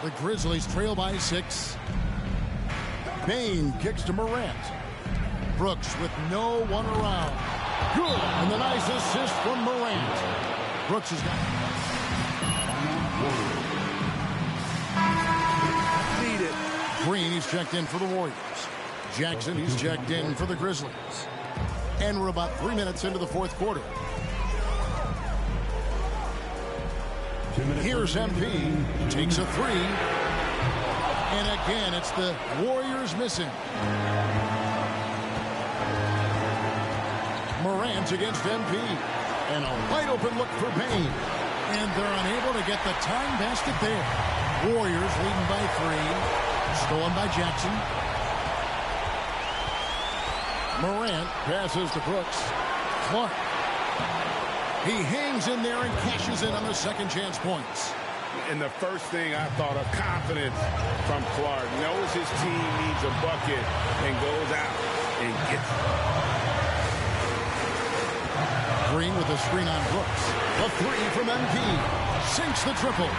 The Grizzlies trail by 6. Bane kicks to Morant. Brooks with no one around. Good. And the nice assist from Morant. Brooks has got it.
Need it.
Green, he's checked in for the Warriors. Jackson, he's checked in for the Grizzlies. And we're about 3 minutes into the fourth quarter. Here's MP. Takes a three. And again, it's the Warriors missing. Morant against MP. And a wide open look for Payne. And they're unable to get the time basket there. Warriors leading by 3. Stolen by Jackson. Morant passes to Brooks. Clark. He hangs in there and cashes in on the second chance points.
And the first thing I thought of, confidence from Clark. Knows his team needs a bucket and goes out and gets it.
Green with a screen on Brooks. The three from MP. Sinks the triple.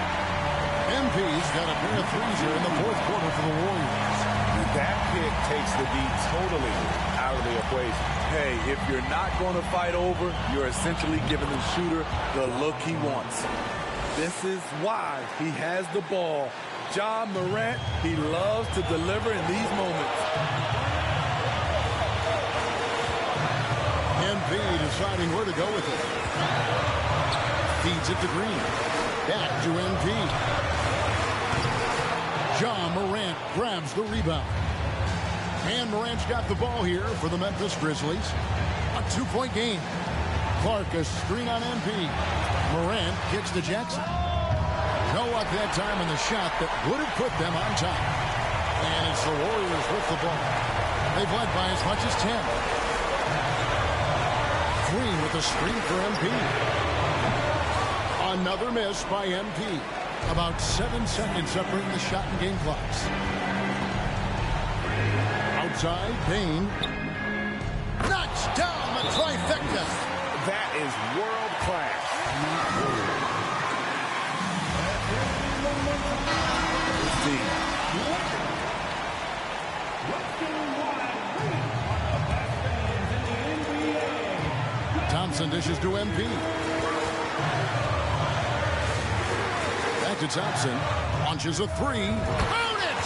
MP's got a pair of threes here in the fourth quarter for the Warriors.
That pick takes the D totally out of the equation.
Hey, if you're not going to fight over, you're essentially giving the shooter the look he wants. This is why he has the ball. Ja Morant, he loves to deliver in these moments.
MP deciding where to go with it. Feeds it to Green. Back to MP. Ja Morant grabs the rebound. And Morant's got the ball here for the Memphis Grizzlies. A 2-point game. Clark a screen on MP. Morant kicks to Jackson. No luck that time in the shot that would have put them on top. And it's the Warriors with the ball. They've led by as much as 10. Green with a screen for MP. Another miss by MP. About 7 seconds separating the shot and game clocks. Outside, Payne. Knocks down the trifecta.
That is world class.
Thompson dishes to MP. Back to Thompson. Launches a three. Count it!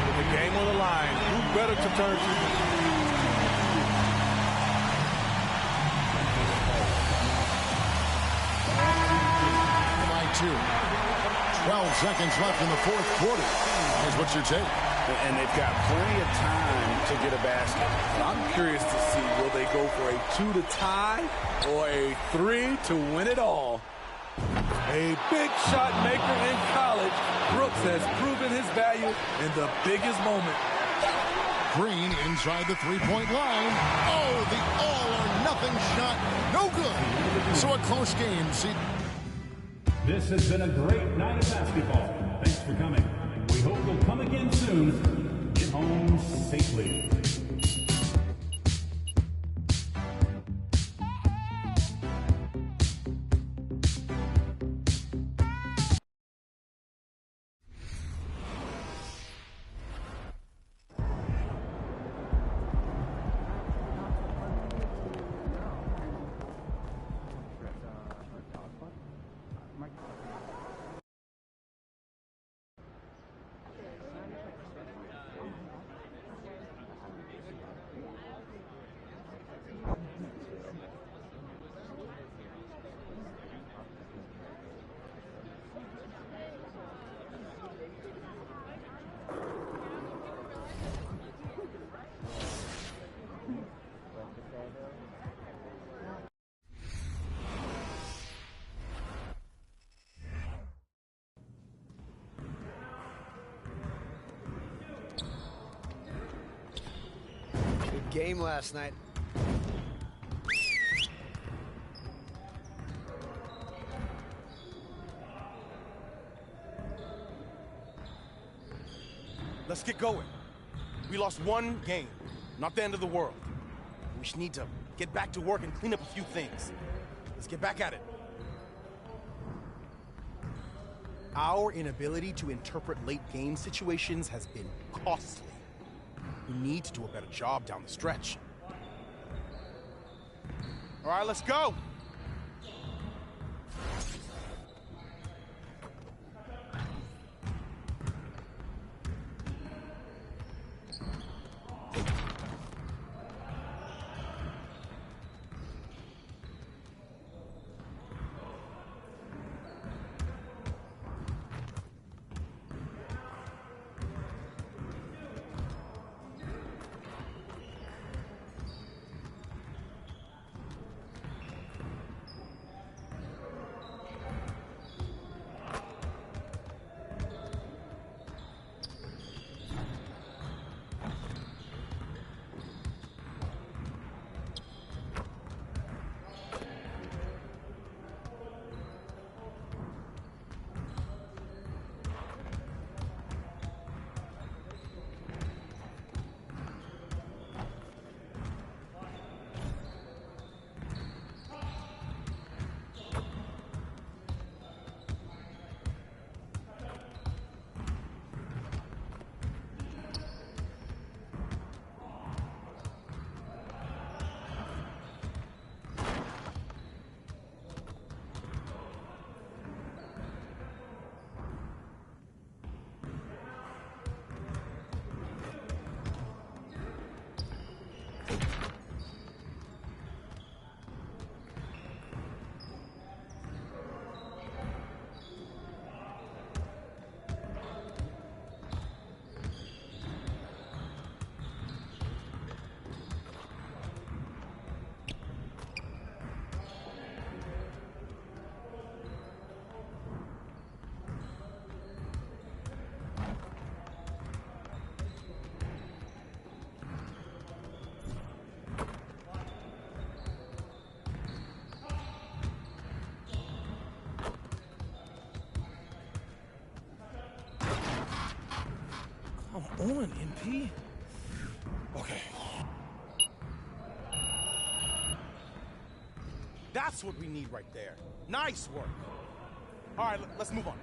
With the game on the line, who better to turn to?
By 2. 12 seconds left in the fourth quarter. Here's what's your take?
And they've got plenty of time to get a basket.
I'm curious to see, will they go for a 2 to tie or a 3 to win it all? A big shot maker in college, Brooks has proven his value in the biggest moment.
Green inside the three-point line. Oh, the all-or-nothing shot. No good. So a close game. See.
This has been a great night of basketball. Thanks for coming. We hope you'll come again soon. Get home safely.
Game last night.
Let's get going. We lost one game, not the end of the world. We just need to get back to work and clean up a few things. Let's get back at it. Our inability to interpret late game situations has been costly. We need to do a better job down the stretch. All right, let's go. Come on, MP. Okay. That's what we need right there. Nice work. All right, let's move on.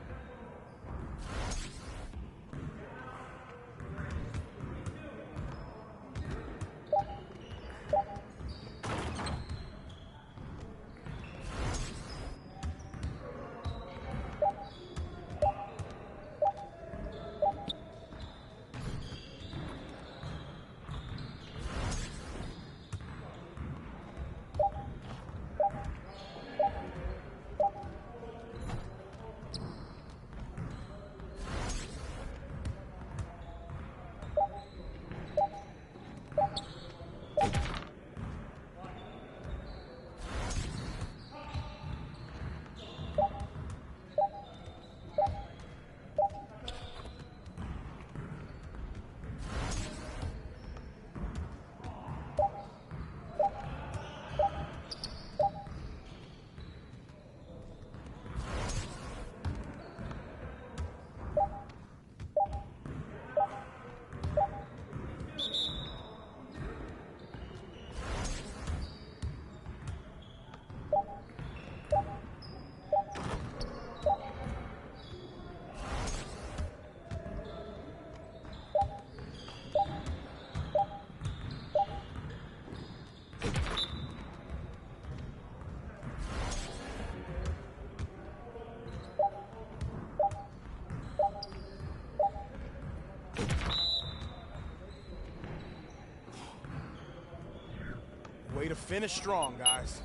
Way to finish strong, guys.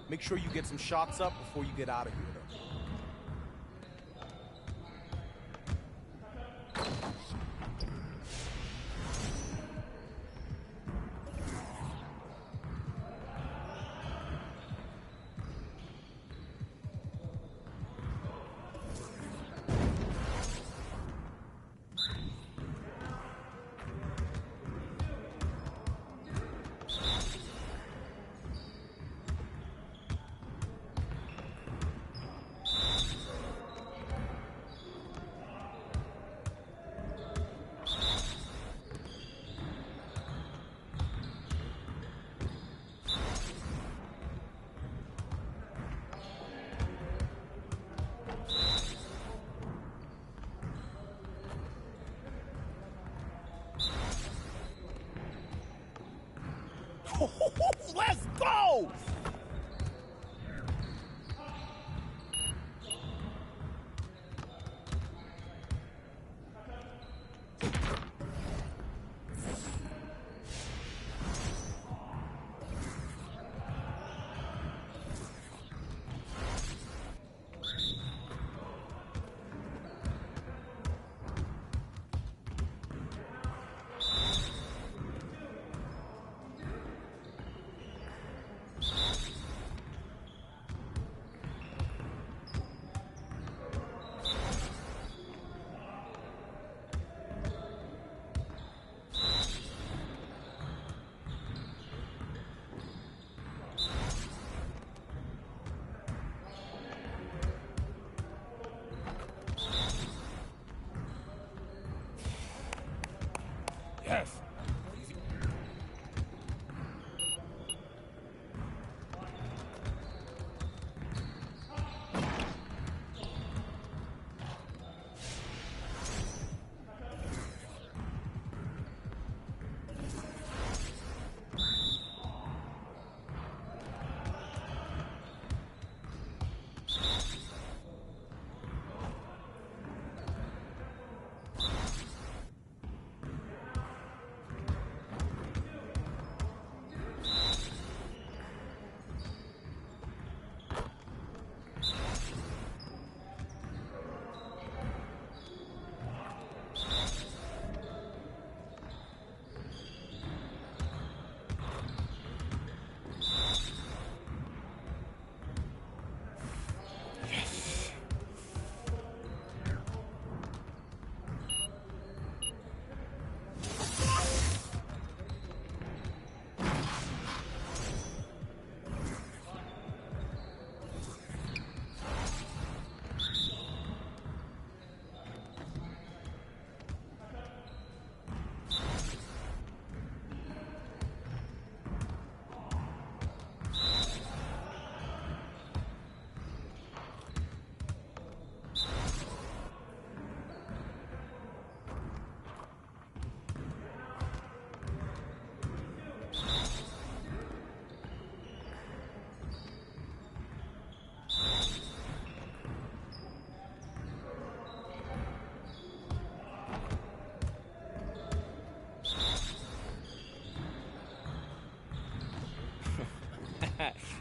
Make sure you get some shots up before you get out of here, though.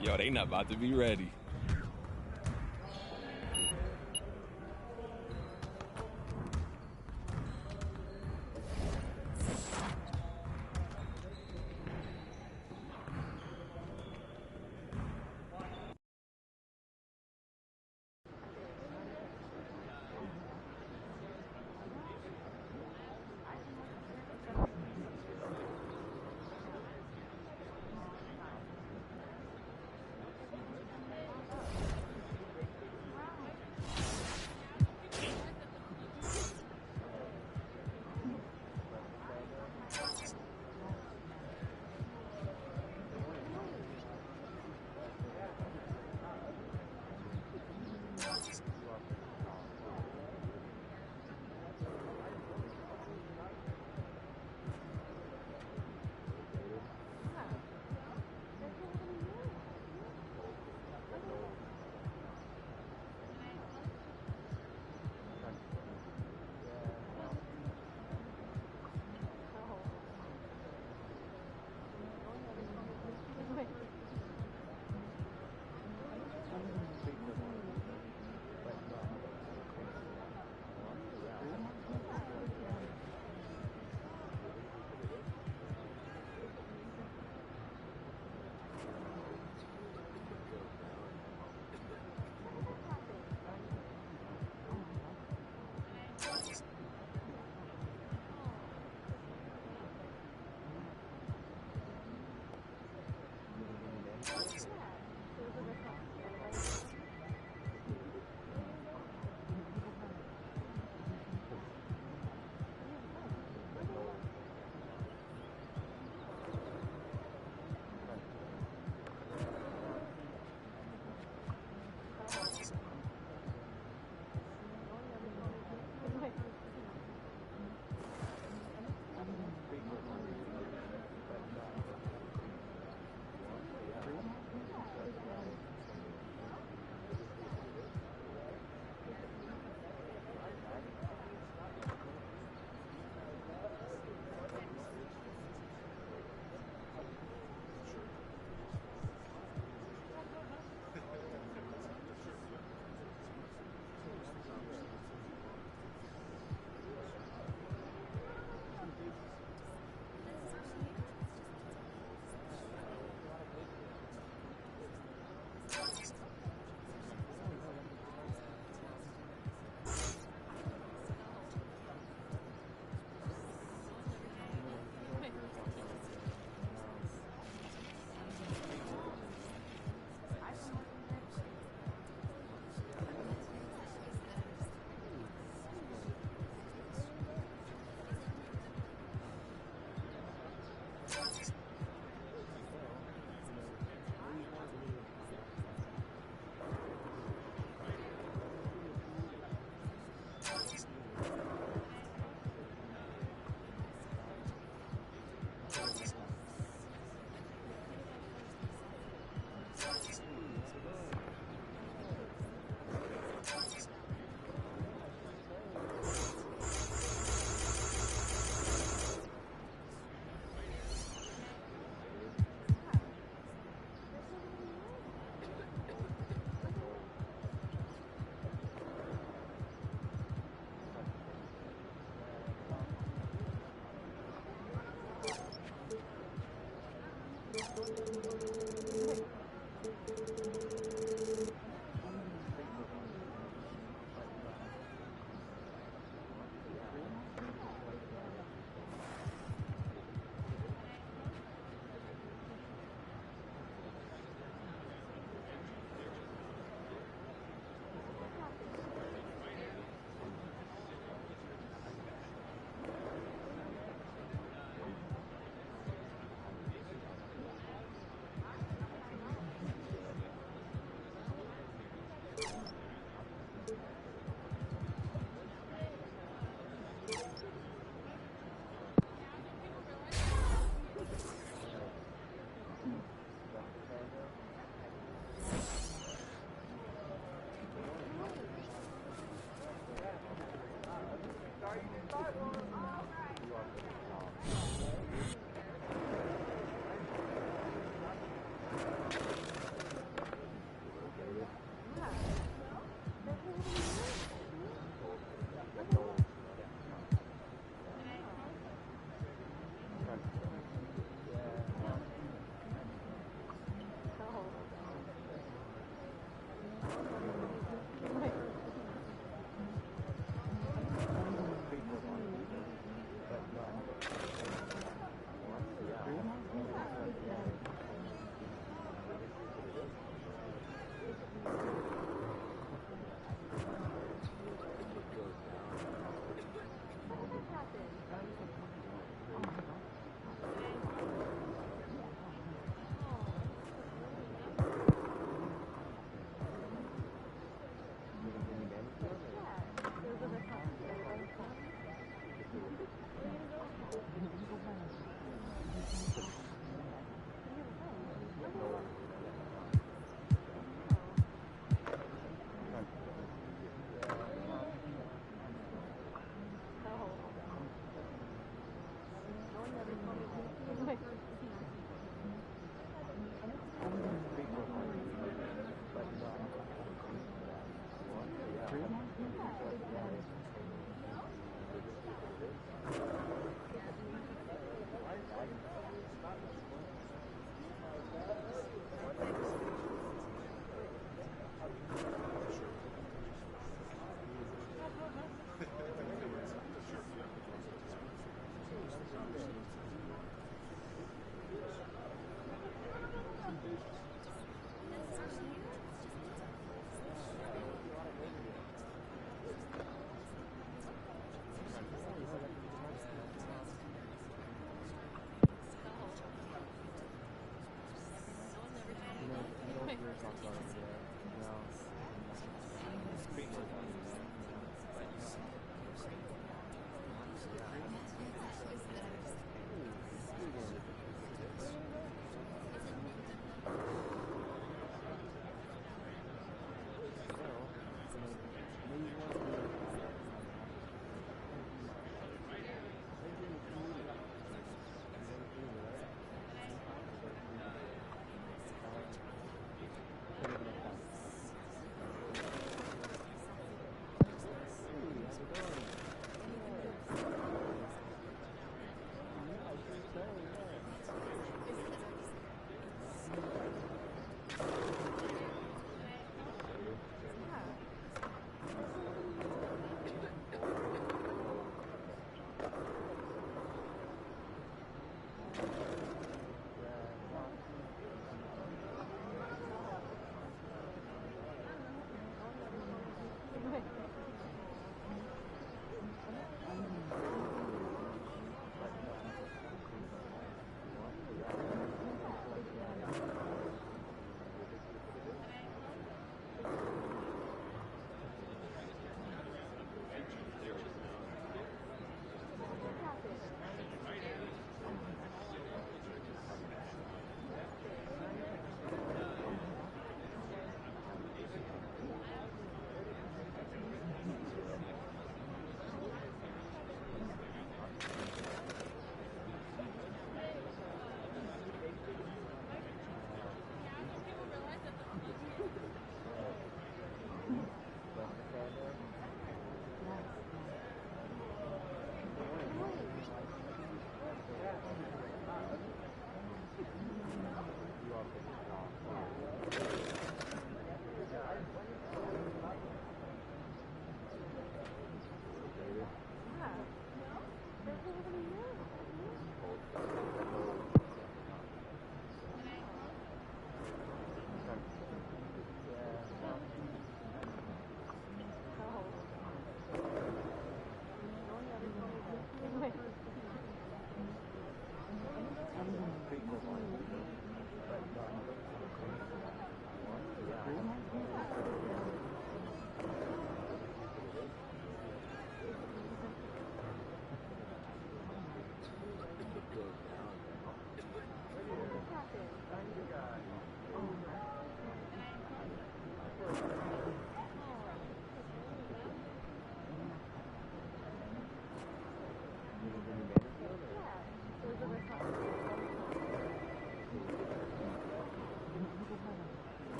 Yo, they not about to be ready.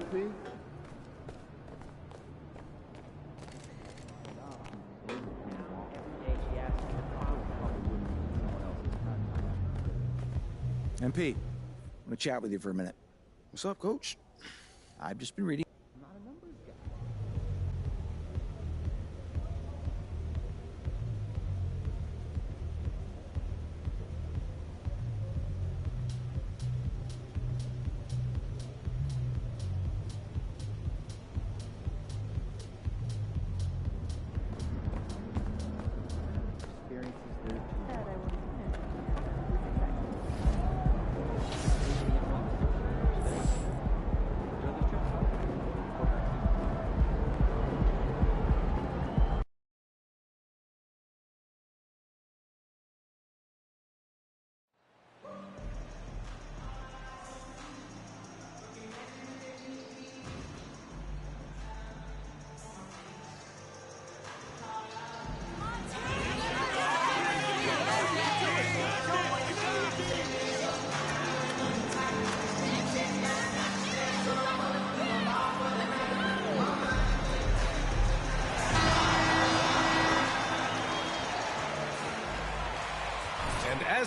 MP?
MP, I want to chat with you for a minute. What's up, Coach? I've just been reading.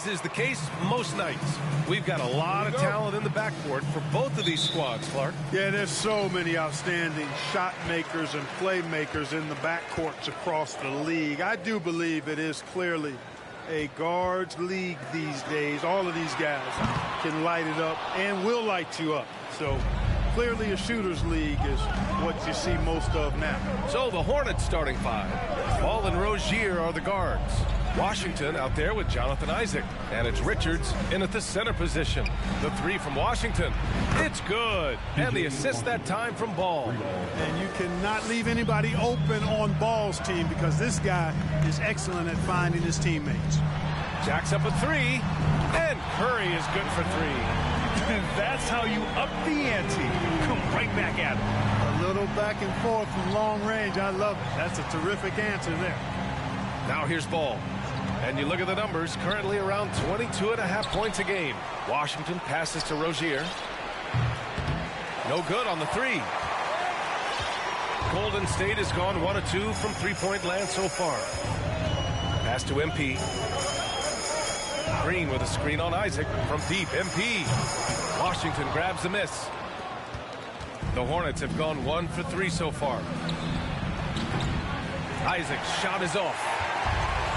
as is the case most nights. We've got a lot of talent in the backcourt for both of these squads, Clark.
Yeah, there's so many outstanding shot makers and playmakers in the backcourts across the league. I do believe it is clearly a guards league these days. All of these guys can light it up and will light you up. So clearly a shooters league is what you see most of now.
So the Hornets starting five. Ball and Rozier are the guards. Washington out there with Jonathan Isaac. And it's Richards in at the center position. The three from Washington. It's good. And the assist that time from Ball.
And you cannot leave anybody open on Ball's team because this guy is excellent at finding his teammates.
Jacks up a three. And Curry is good for three.
And that's how you up the ante. Come right back at him.
A little back and forth from long range. I love it. That's a terrific answer there.
Now here's Ball. And you look at the numbers, currently around 22.5 points a game. Washington passes to Rozier. No good on the three. Golden State has gone 1 of 2 from three-point land so far. Pass to MP. Green with a screen on Isaac from deep. MP. Washington grabs the miss. The Hornets have gone 1 for 3 so far. Isaac's shot is off.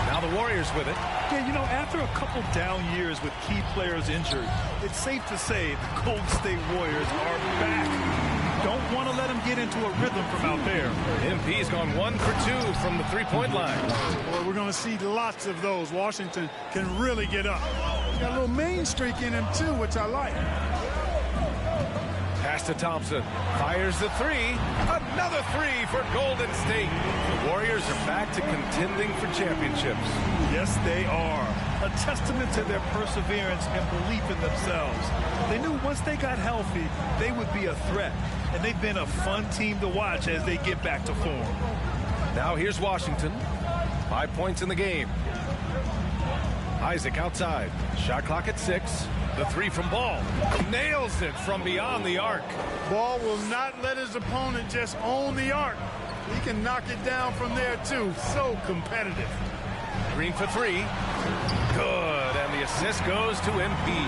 Now the Warriors with it.
Yeah, you know, after a couple down years with key players injured, it's safe to say the Golden State Warriors are back. Don't want to let them get into a rhythm from out there.
MP's gone 1 for 2 from the three-point line.
Boy, we're going to see lots of those. Washington can really get up. Got a little main streak in him, too, which I like.
Pass to Thompson. Fires the three. Another three for Golden State. The Warriors are back to contending for championships.
Yes, they are. A testament to their perseverance and belief in themselves. They knew once they got healthy, they would be a threat. And they've been a fun team to watch as they get back to form.
Now here's Washington. 5 points in the game. Isaac outside. Shot clock at 6. The three from Ball. Nails it from beyond the arc.
Ball will not let his opponent just own the arc. He can knock it down from there, too. So competitive.
Green for three. Good. And the assist goes to MP.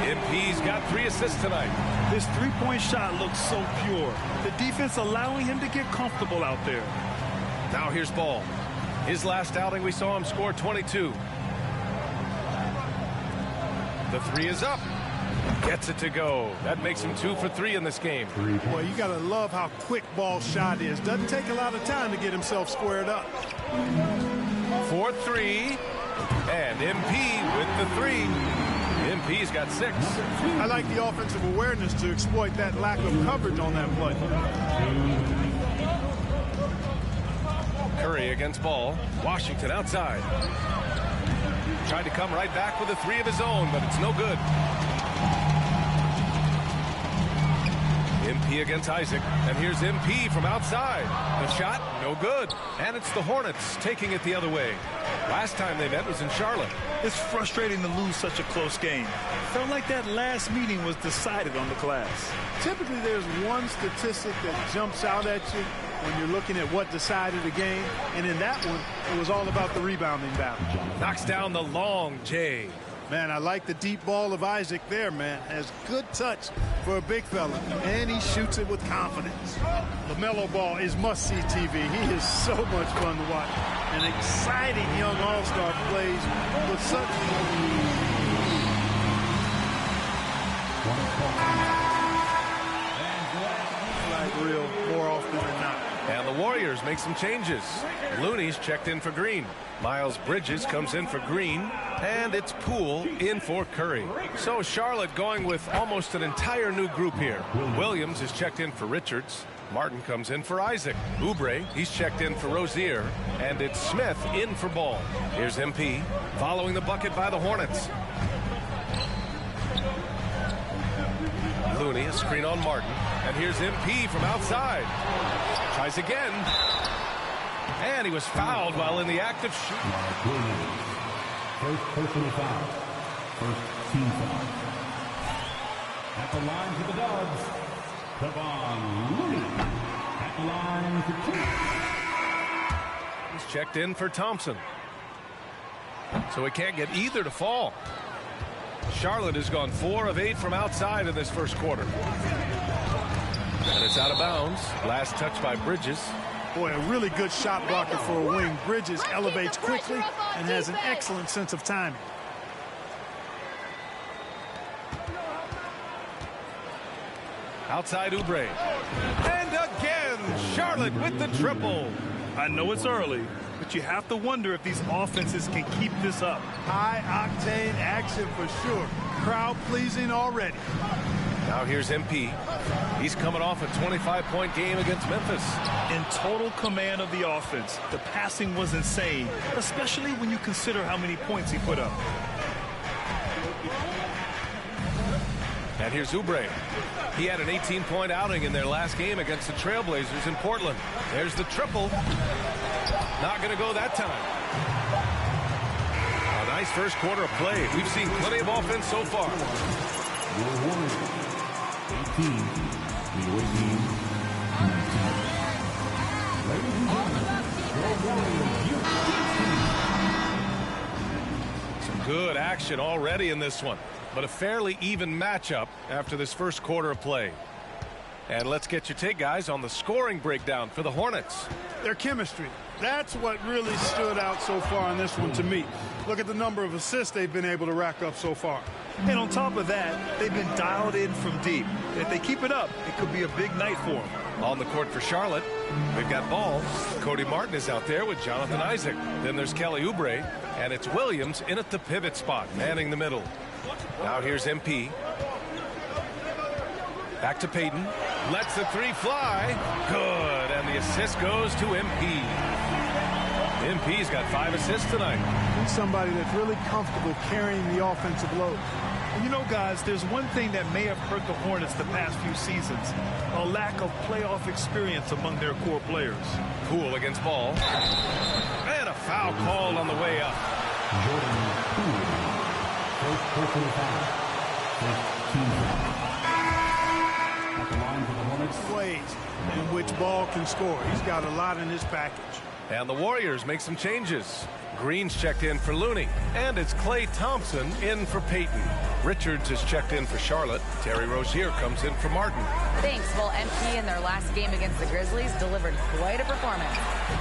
MP's got 3 assists tonight.
This three-point shot looks so pure. The defense allowing him to get comfortable out there.
Now here's Ball. His last outing, we saw him score 22. The three is up. Gets it to go. That makes him 2 for 3 in this game.
Boy, you got to love how quick Ball's shot is. Doesn't take a lot of time to get himself squared up.
4-3. And MP with the three. MP's got 6.
I like the offensive awareness to exploit that lack of coverage on that play.
Curry against Ball. Washington outside. Tried to come right back with a three of his own, but it's no good. MP against Isaac, and here's MP from outside. The shot, no good. And it's the Hornets taking it the other way. Last time they met was in Charlotte.
It's frustrating to lose such a close game. Felt like that last meeting was decided on the glass.
Typically, there's one statistic that jumps out at you when you're looking at what decided the game, and in that one, it was all about the rebounding battle.
Knocks down the long J.
Man, I like the deep ball of Isaac there, man. Has good touch for a big fella, and he shoots it with confidence. LaMelo Ball is must-see TV. He is so much fun to watch. An exciting young all-star plays with such... like real more often than not.
And the Warriors make some changes. Looney's checked in for Green. Miles Bridges comes in for Green. And it's Poole in for Curry. So Charlotte going with almost an entire new group here. Williams is checked in for Richards. Martin comes in for Isaac. Oubre, he's checked in for Rozier. And it's Smith in for Ball. Here's MP following the bucket by the Hornets. Looney, a screen on Martin. And here's MP from outside. Tries again. And he was fouled while in the act of shooting.
First personal foul. First team foul. At the line for the Dubs, Kevon Looney. At the line for 2.
He's checked in for Thompson. So he can't get either to fall. Charlotte has gone 4 of 8 from outside in this first quarter. And it's out of bounds. Last touch by Bridges.
Boy, a really good shot blocker for a wing. Bridges elevates quickly and has an excellent sense of timing.
Outside Oubre. And again, Charlotte with the triple.
I know it's early, but you have to wonder if these offenses can keep this up.
High-octane action for sure. Crowd-pleasing already.
Now here's MP. He's coming off a 25-point game against Memphis.
In total command of the offense, the passing was insane, especially when you consider how many points he put up.
And here's Oubre. He had an 18-point outing in their last game against the Trailblazers in Portland. There's the triple. Not going to go that time. A nice first quarter of play. We've seen plenty of offense so far. Some good action already in this one, but a fairly even matchup after this first quarter of play. And let's get your take, guys, on the scoring breakdown for the Hornets.
Their chemistry. That's what really stood out so far in this one to me. Look at the number of assists they've been able to rack up so far.
And on top of that, they've been dialed in from deep. If they keep it up, it could be a big night for them.
On the court for Charlotte, they've got Ball. Cody Martin is out there with Jonathan Isaac. Then there's Kelly Oubre, and it's Williams in at the pivot spot, manning the middle. Now here's MP. Back to Payton. Lets the three fly. Good. And the assist goes to MP. MP's got 5 assists tonight.
He's somebody that's really comfortable carrying the offensive load.
And you know, guys, there's one thing that may have hurt the Hornets the past few seasons. A lack of playoff experience among their core players.
Poole against Ball. And a foul called on the way up.
Jordan Poole. First personal foul. First team foul. At the line for the Hornets.
Ways in which Ball can score. He's got a lot in his package.
And the Warriors make some changes. Green's checked in for Looney. And it's Klay Thompson in for Payton. Richards is checked in for Charlotte. Terry Rozier comes in for Martin.
Thanks. Well, MP in their last game against the Grizzlies delivered quite a performance.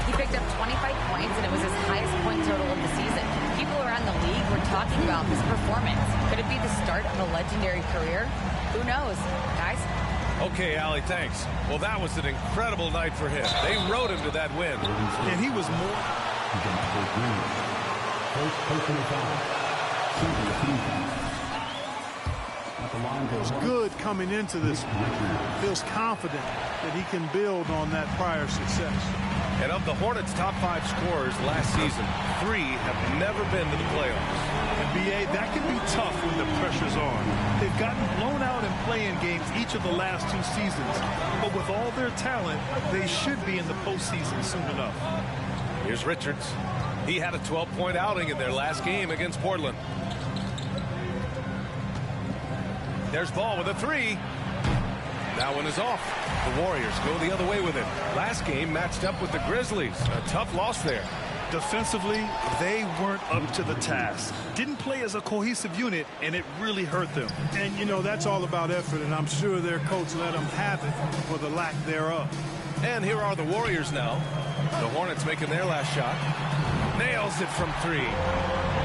He picked up 25 points, and it was his highest point total of the season. People around the league were talking about this performance. Could it be the start of a legendary career? Who knows? Guys?
Okay, Allie, thanks. Well, that was an incredible night for him. They rode him to that win.
And he was more...
First personal foul. Single team foul. At the line
Feels good coming into this one. Feels confident that he can build on that prior success.
And of the Hornets' top 5 scorers last season, 3 have never been to the playoffs.
And B.A., that can be tough when the pressure's on. They've gotten blown out in play-in games each of the last 2 seasons. But with all their talent, they should be in the postseason soon enough.
Here's Richards. He had a 12-point outing in their last game against Portland. There's Ball with a 3. That one is off. The Warriors go the other way with it. Last game matched up with the Grizzlies. A tough loss there.
Defensively, they weren't up to the task. Didn't play as a cohesive unit, and it really hurt them.
And, you know, that's all about effort, and I'm sure their coach let them have it for the lack thereof.
And here are the Warriors now. The Hornets making their last shot. Nails it from 3.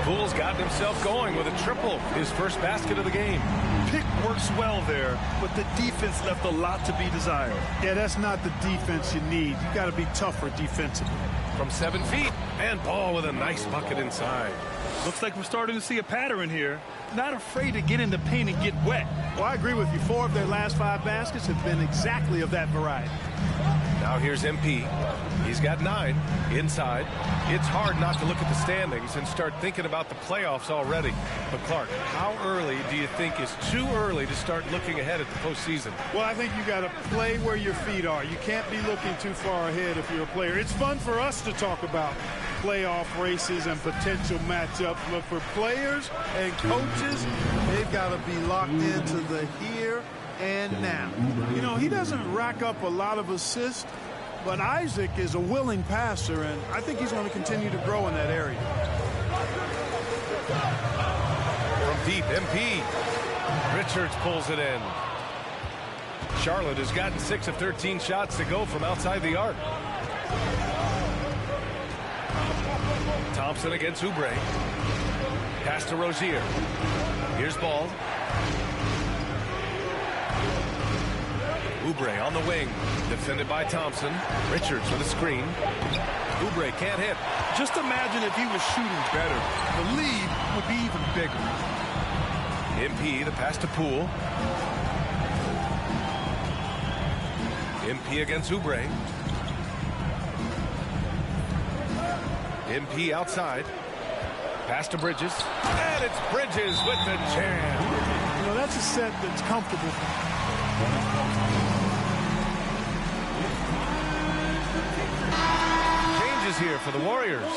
Poole's gotten himself going with a triple, his first basket of the game.
Pick works well there, but the defense left a lot to be desired.
Yeah, that's not the defense you need. You got to be tougher defensively.
From 7 feet, and Ball with a nice bucket inside.
Looks like we're starting to see a pattern here. Not afraid to get in the paint and get wet.
Well, I agree with you. 4 of their last 5 baskets have been exactly of that variety.
Now here's MP. He's got 9 inside. It's hard not to look at the standings and start thinking about the playoffs already. But Clark, how early do you think is too early to start looking ahead at the postseason?
Well, I think you got to play where your feet are. You can't be looking too far ahead if you're a player. It's fun for us to talk about playoff races and potential matchups, but for players and coaches, they've got to be locked into the here and now. You know, he doesn't rack up a lot of assists, but Isaac is a willing passer, and I think he's going to continue to grow in that area.
From deep, MP. Richards pulls it in. Charlotte has gotten 6 of 13 shots to go from outside the arc. Thompson against Oubre. Pass to Rozier. Here's ball. Oubre on the wing. Defended by Thompson. Richards with a screen. Oubre can't hit.
Just imagine if he was shooting better. The lead would be even bigger.
MP, the pass to Poole. MP against Oubre. MP outside. Pass to Bridges. And it's Bridges with the jam.
You know, that's a set that's comfortable.
Changes here for the Warriors.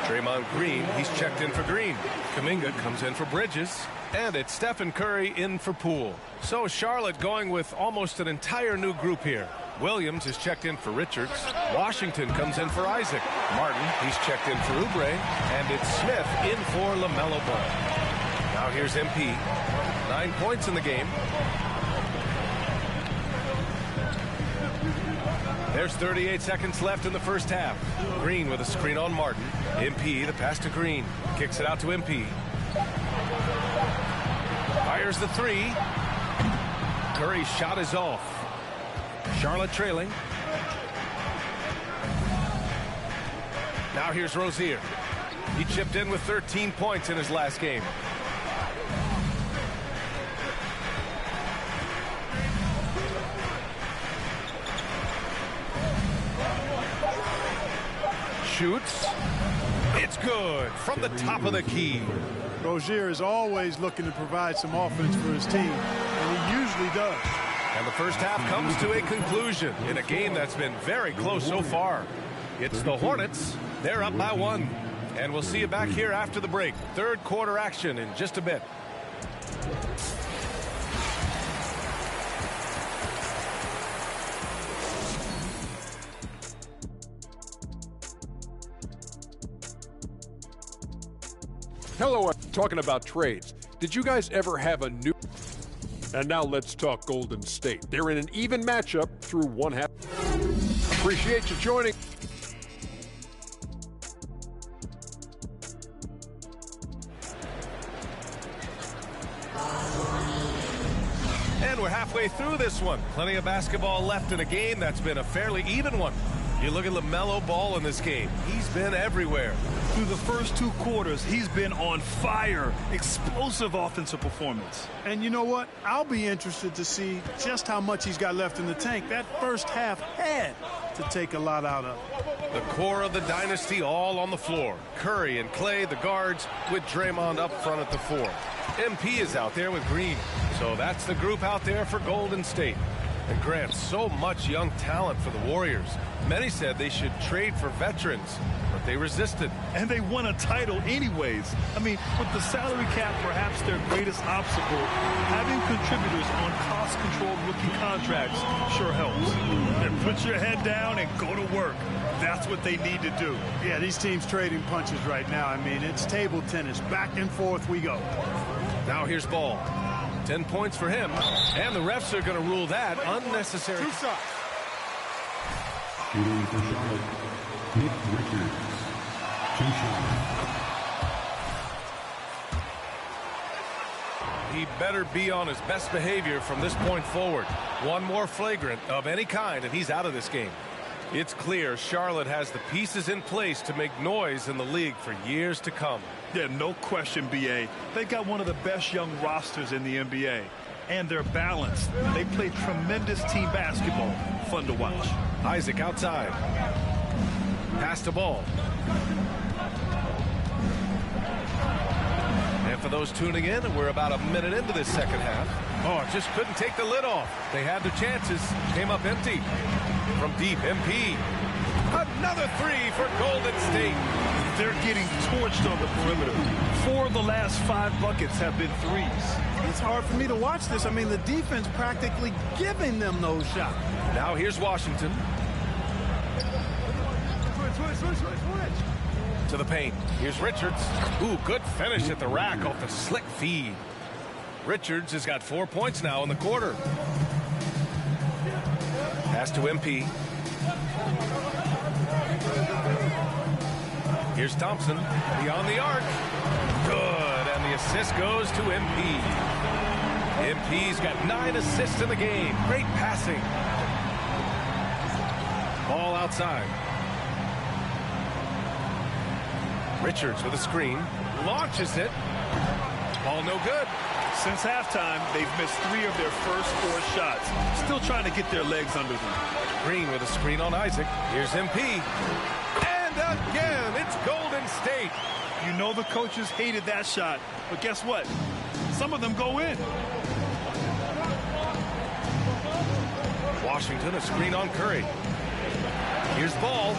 Draymond Green, he's checked in for Green. Kuminga comes in for Bridges. And it's Stephen Curry in for Poole. So Charlotte going with almost an entire new group here. Williams is checked in for Richards. Washington comes in for Isaac. Martin, he's checked in for Oubre. And it's Smith in for LaMelo Ball. Now here's MP. 9 points in the game. There's 38 seconds left in the first half. Green with a screen on Martin. MP, the pass to Green. Kicks it out to MP. Fires the three. Curry's shot is off. Charlotte trailing. Now here's Rozier. He chipped in with 13 points in his last game. Shoots. It's good from the top of the key.
Rozier is always looking to provide some offense for his team, and he usually does.
And the first half comes to a conclusion in a game that's been very close so far. It's the Hornets. They're up by 1. And we'll see you back here after the break. Third quarter action in just a bit.
Hello, talking about trades. Did you guys ever have a new... And now let's talk Golden State. They're in an even matchup through one half. Appreciate you joining.
And we're halfway through this one. Plenty of basketball left in a game that's been a fairly even one. You look at LaMelo Ball in this game. He's been everywhere.
Through the first 2 quarters, he's been on fire. Explosive offensive performance.
And you know what? I'll be interested to see just how much he's got left in the tank. That first half had to take a lot out of.
The core of the dynasty all on the floor. Curry and Clay, the guards, with Draymond up front at the 4. MP is out there with Green. So that's the group out there for Golden State. And Grant, so much young talent for the Warriors. Many said they should trade for veterans, but they resisted.
And they won a title anyways. I mean, with the salary cap perhaps their greatest obstacle, having contributors on cost-controlled rookie contracts sure helps. And put your head down and go to work. That's what they need to do.
Yeah, these teams trading punches right now. I mean, it's table tennis. Back and forth we go.
Now here's Ball. 10 points for him. And the refs are going to rule that unnecessary.
2 shots.
Shooting for Charlotte, Nick Richards. 2 shots.
He better be on his best behavior from this point forward. One more flagrant of any kind, and he's out of this game. It's clear Charlotte has the pieces in place to make noise in the league for years to come.
Yeah, no question, B.A. They've got one of the best young rosters in the NBA. And they're balanced. They play tremendous team basketball. Fun to watch.
Isaac outside. Pass the ball. And for those tuning in, we're about a minute into this second half. Oh, just couldn't take the lid off. They had their chances. Came up empty. From deep, MP. Another 3 for Golden State.
They're getting torched on the perimeter. 4 of the last 5 buckets have been threes.
It's hard for me to watch this. I mean, the defense practically giving them those shots.
Now here's Washington.
Switch.
To the paint. Here's Richards. Ooh, good finish at the rack off the slick feed. Richards has got 4 points now in the quarter. Pass to MP. Here's Thompson. Beyond the arc. Good. And the assist goes to MP. MP's got 9 assists in the game. Great passing. Ball outside. Richards with a screen. Launches it. Ball no good.
Since halftime, they've missed 3 of their first 4 shots. Still trying to get their legs under them.
Green with a screen on Isaac. Here's MP. And again, it's Golden State.
You know the coaches hated that shot, but guess what? Some of them go in.
Washington, a screen on Curry. Here's Ball.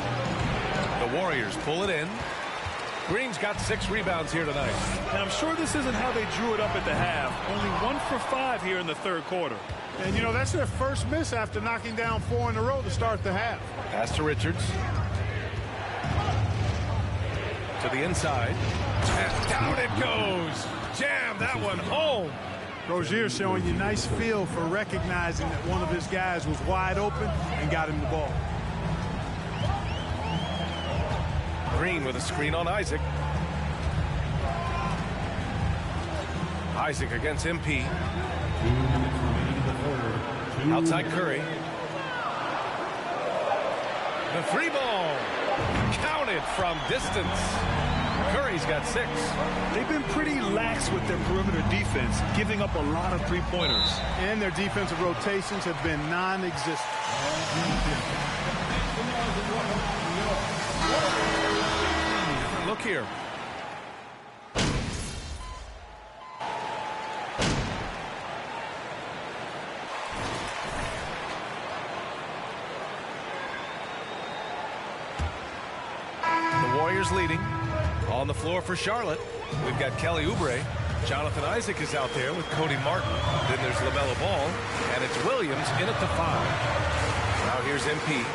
The Warriors pull it in. Green's got 6 rebounds here tonight.
And I'm sure this isn't how they drew it up at the half. Only 1 for 5 here in the third quarter.
And, you know, that's their first miss after knocking down 4 in a row to start the half.
Pass to Richards. To the inside. And down it goes. Jam that one home.
Rozier showing you nice feel for recognizing that one of his guys was wide open and got him the ball.
Green with a screen on Isaac. Isaac against MP. Outside Curry. The 3 ball. Counted from distance. Curry's got 6.
They've been pretty lax with their perimeter defense, giving up a lot of 3-pointers.
And their defensive rotations have been non-existent.
Look here. The Warriors leading. On the floor for Charlotte, we've got Kelly Oubre. Jonathan Isaac is out there with Cody Martin. Then there's LaMelo Ball. And it's Williams in at the 5. Now here's MP.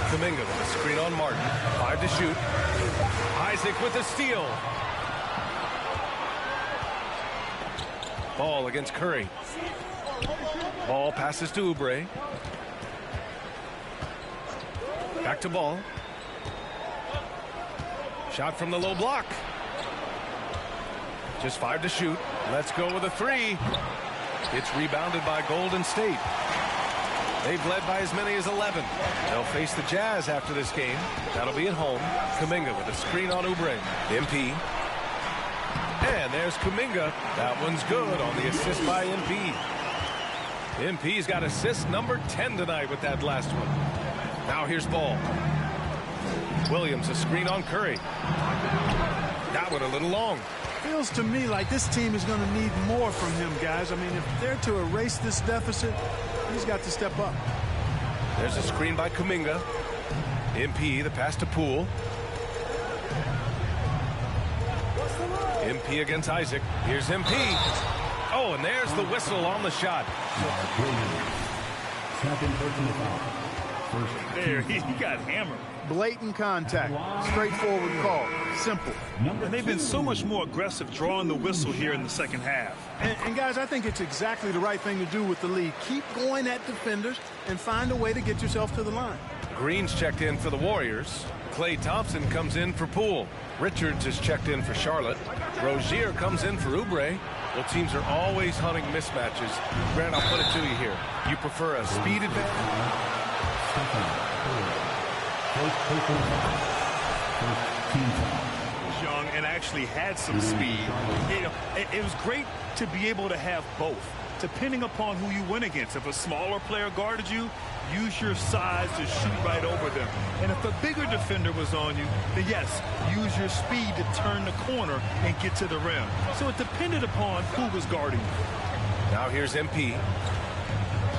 Kuminga with a screen on Martin. 5 to shoot. Isaac with a steal. Ball against Curry. Ball passes to Oubre. Back to Ball. Shot from the low block. Just 5 to shoot. Let's go with a 3. It's rebounded by Golden State. They've led by as many as 11. They'll face the Jazz after this game. That'll be at home. Kuminga with a screen on Oubre. MP. And there's Kuminga. That one's good on the assist by MP. MP's got assist number 10 tonight with that last one. Now here's Ball. Williams a screen on Curry. That one a little long.
Feels to me like this team is going to need more from him, guys. I mean, if they're to erase this deficit, he's got to step up.
There's a screen by Kuminga. MP, the pass to Poole. MP against Isaac. Here's MP. Oh, and there's the whistle on the shot.
There, he got hammered.
Blatant contact. Straightforward call. Simple.
And they've been so much more aggressive drawing the whistle here in the second half.
And guys, I think it's exactly the right thing to do with the lead. Keep going at defenders and find a way to get yourself to the line.
Green's checked in for the Warriors. Klay Thompson comes in for Poole. Richards is checked in for Charlotte. Rozier comes in for Oubre. Well, teams are always hunting mismatches. Grant, I'll put it to you here. You prefer a speed advantage?
Young and actually had some speed. It was great to be able to have both, depending upon who you went against. If a smaller player guarded you, use your size to shoot right over them. And if a bigger defender was on you, then yes, use your speed to turn the corner and get to the rim. So it depended upon who was guarding you.
Now here's MP.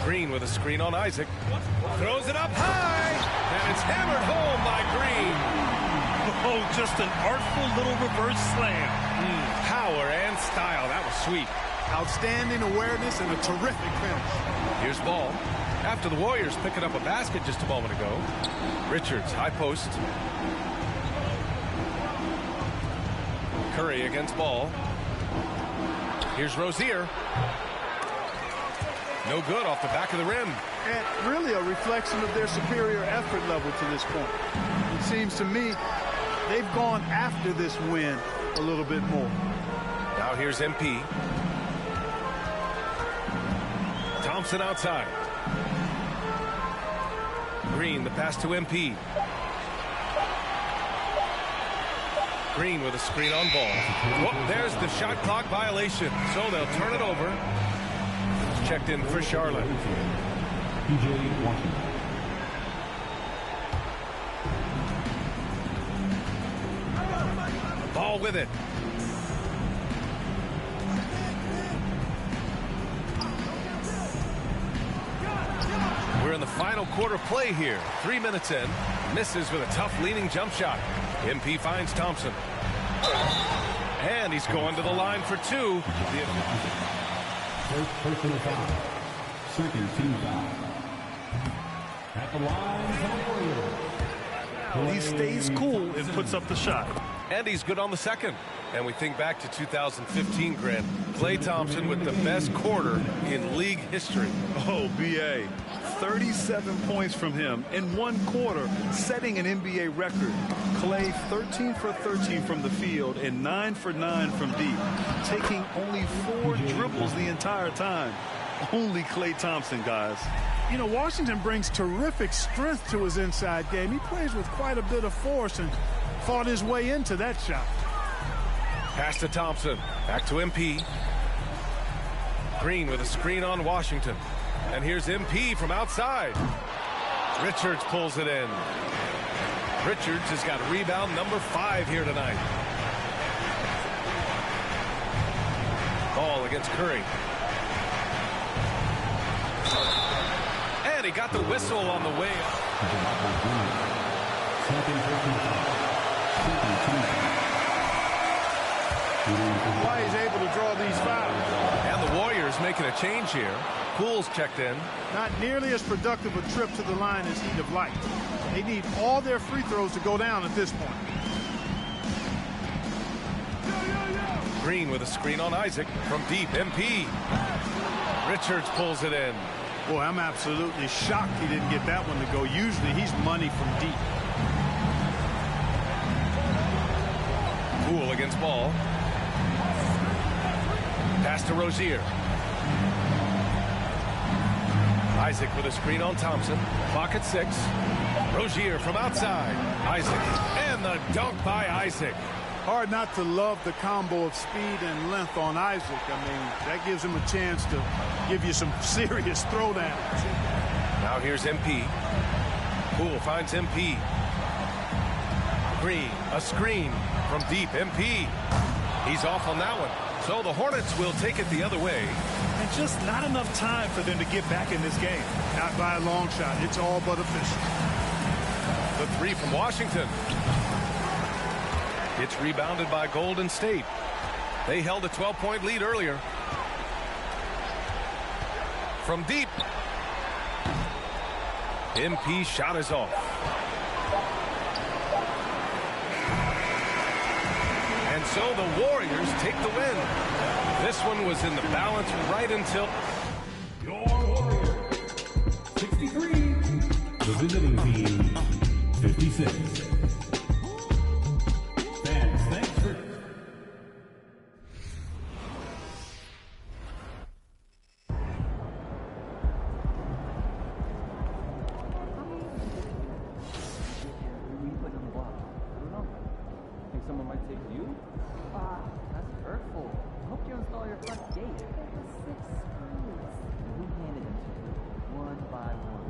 Green with a screen on Isaac. Throws it up high, and it's hammered home by Green.
Oh, just an artful little reverse slam.
Power and style. That was sweet.
Outstanding awareness and a terrific finish.
Here's Ball. After the Warriors picking up a basket just a moment ago. Richards, high post. Curry against Ball. Here's Rozier. No good off the back of the rim.
And really a reflection of their superior effort level to this point. It seems to me they've gone after this win a little bit more.
Now here's MP. Thompson outside. Green, the pass to MP. Green with a screen on Ball. Oh, there's the shot clock violation. So they'll turn it over. Checked in for Charlotte.
PJ Washington.
Ball with it. We're in the final quarter play here. 3 minutes in. Misses with a tough leaning jump shot. MP finds Thompson. And he's going to the line for two.
First personal foul. Second team foul. At the line for the Warriors.
He stays cool and puts up the shot.
And he's good on the second. And we think back to 2015, Grant. Klay Thompson with the best quarter in league history.
Oh, B.A. 37 points from him in one quarter, setting an NBA record. Klay 13 for 13 from the field and 9 for 9 from deep, taking only 4 dribbles the entire time. Only Klay Thompson, guys.
You know, Washington brings terrific strength to his inside game. He plays with quite a bit of force and fought his way into that shot.
Pass to Thompson. Back to MP. Green with a screen on Washington. And here's MP from outside. Richards pulls it in. Richards has got rebound number 5 here tonight. Ball against Curry. And he got the whistle on the way up.
Why he's able to draw these fouls.
And the Warriors making a change here. Poole's checked in.
Not nearly as productive a trip to the line as he'd have liked. They need all their free throws to go down at this point.
Green with a screen on Isaac from deep. MP. Richards pulls it in.
Boy, I'm absolutely shocked he didn't get that one to go. Usually he's money from deep.
Poole against Ball. Pass to Rozier. Isaac with a screen on Thompson. Clock at 6. Rozier from outside. Isaac. And the dunk by Isaac.
Hard not to love the combo of speed and length on Isaac. I mean, that gives him a chance to give you some serious throwdowns.
Now here's MP. Poole finds MP. Green, a screen from deep. MP. He's off on that one. So the Hornets will take it the other way.
And just not enough time for them to get back in this game.
Not by a long shot. It's all but official.
The 3 from Washington. It's rebounded by Golden State. They held a 12-point lead earlier. From deep. MP shot is off. And so the Warriors take the win. This one was in the balance right until...
Your Warriors, 63. The visiting team, 56. Fans, thanks for...
Think someone might take you? That's hurtful. I hope you install your front gate.
There were 6 screws.
Who handed them to you? One by one.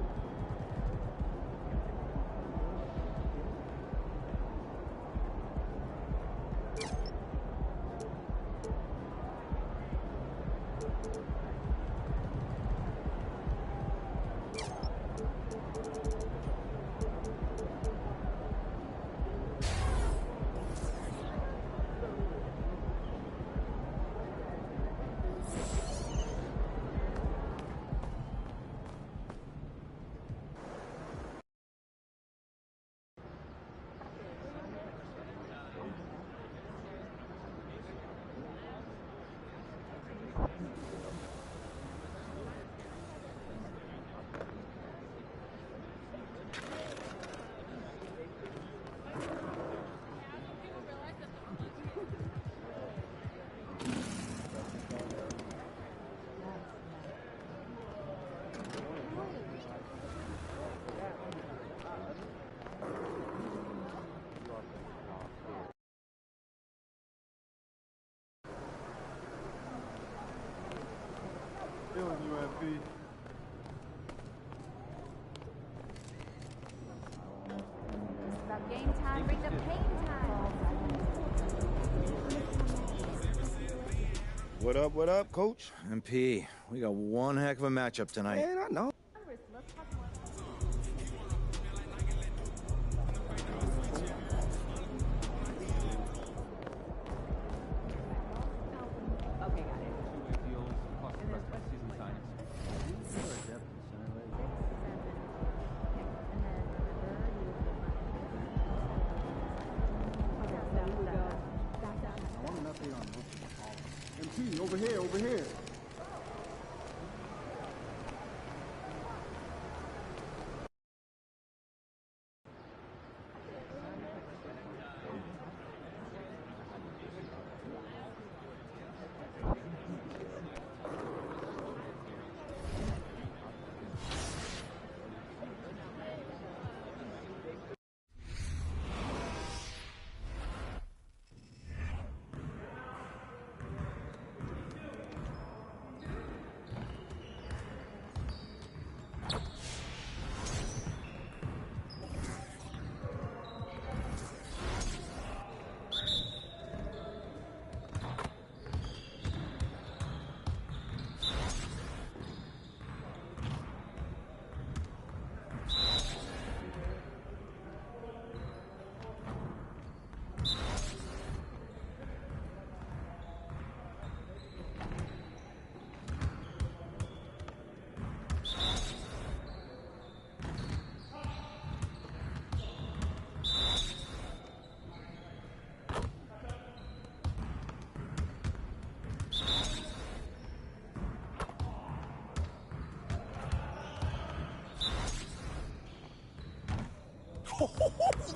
MP.
It's about game time. Bring the pain time.
What up, Coach? MP, we got one heck of a matchup tonight.
Man, I know.
Okay, got it. Deals plus the rest of the season signings.
I want an update on MP, over here, over here.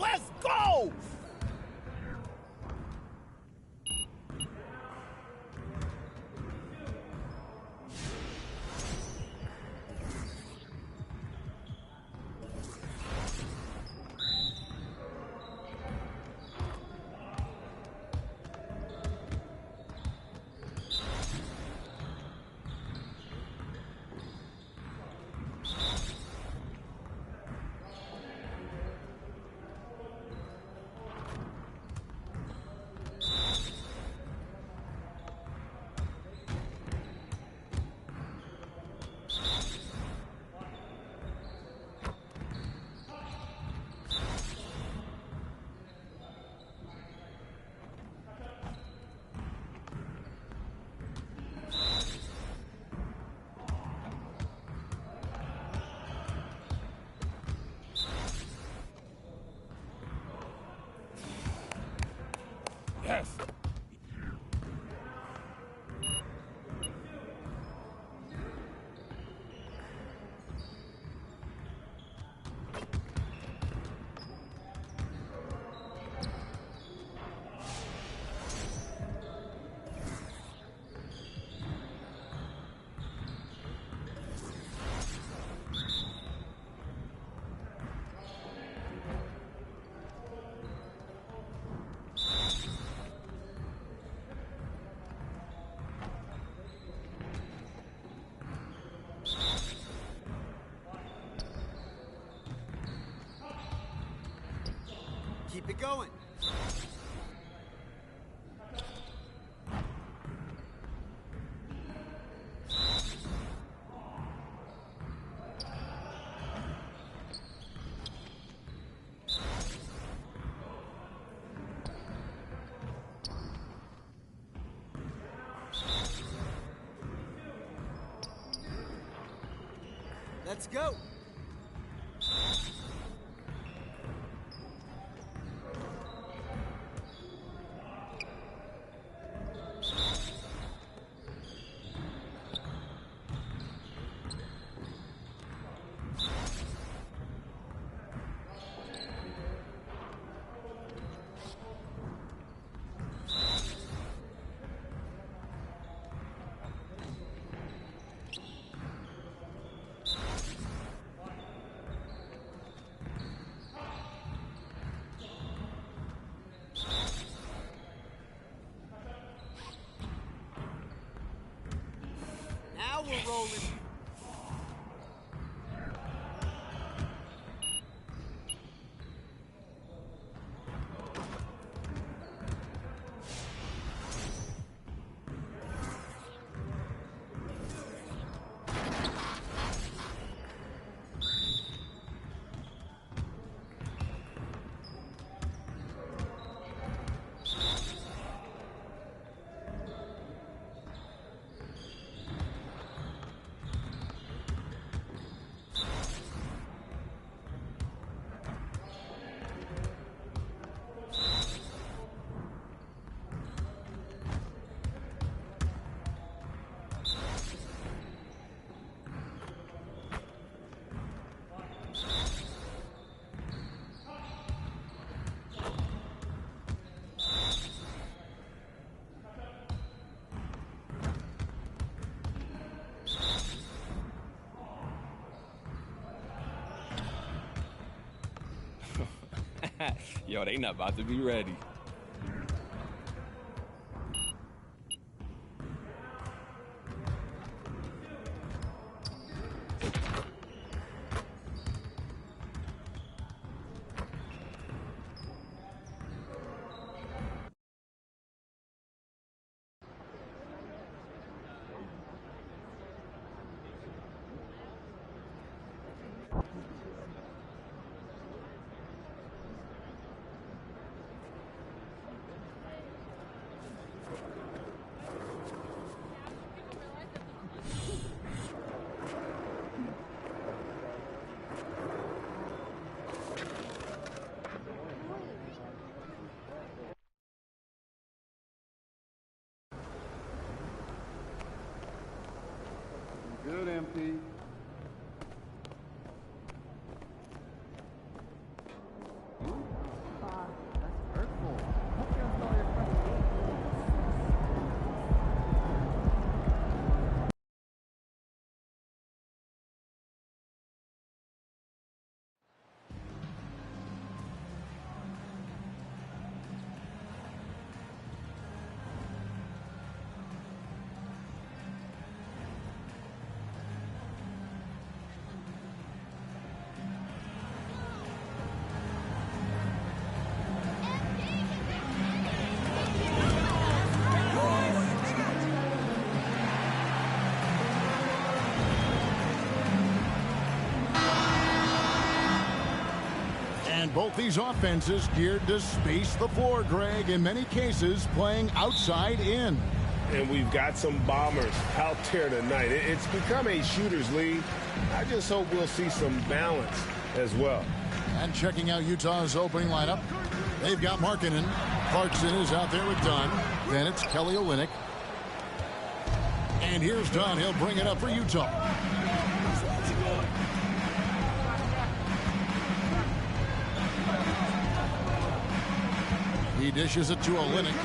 Let's go! Yes.
Keep it going. Let's go.
Yo, they not about to be ready.
Good, MP.
That's hurtful. Hope you install your front gate.
And both these offenses geared to space the floor, Greg, in many cases playing outside in.
And we've got some bombers out there tonight. It's become a shooter's league. I just hope we'll see some balance as well.
And checking out Utah's opening lineup, they've got Markkanen. Clarkson is out there with Dunn. Then it's Kelly Olynyk. And here's Dunn. He'll bring it up for Utah. He dishes it to Olynyk.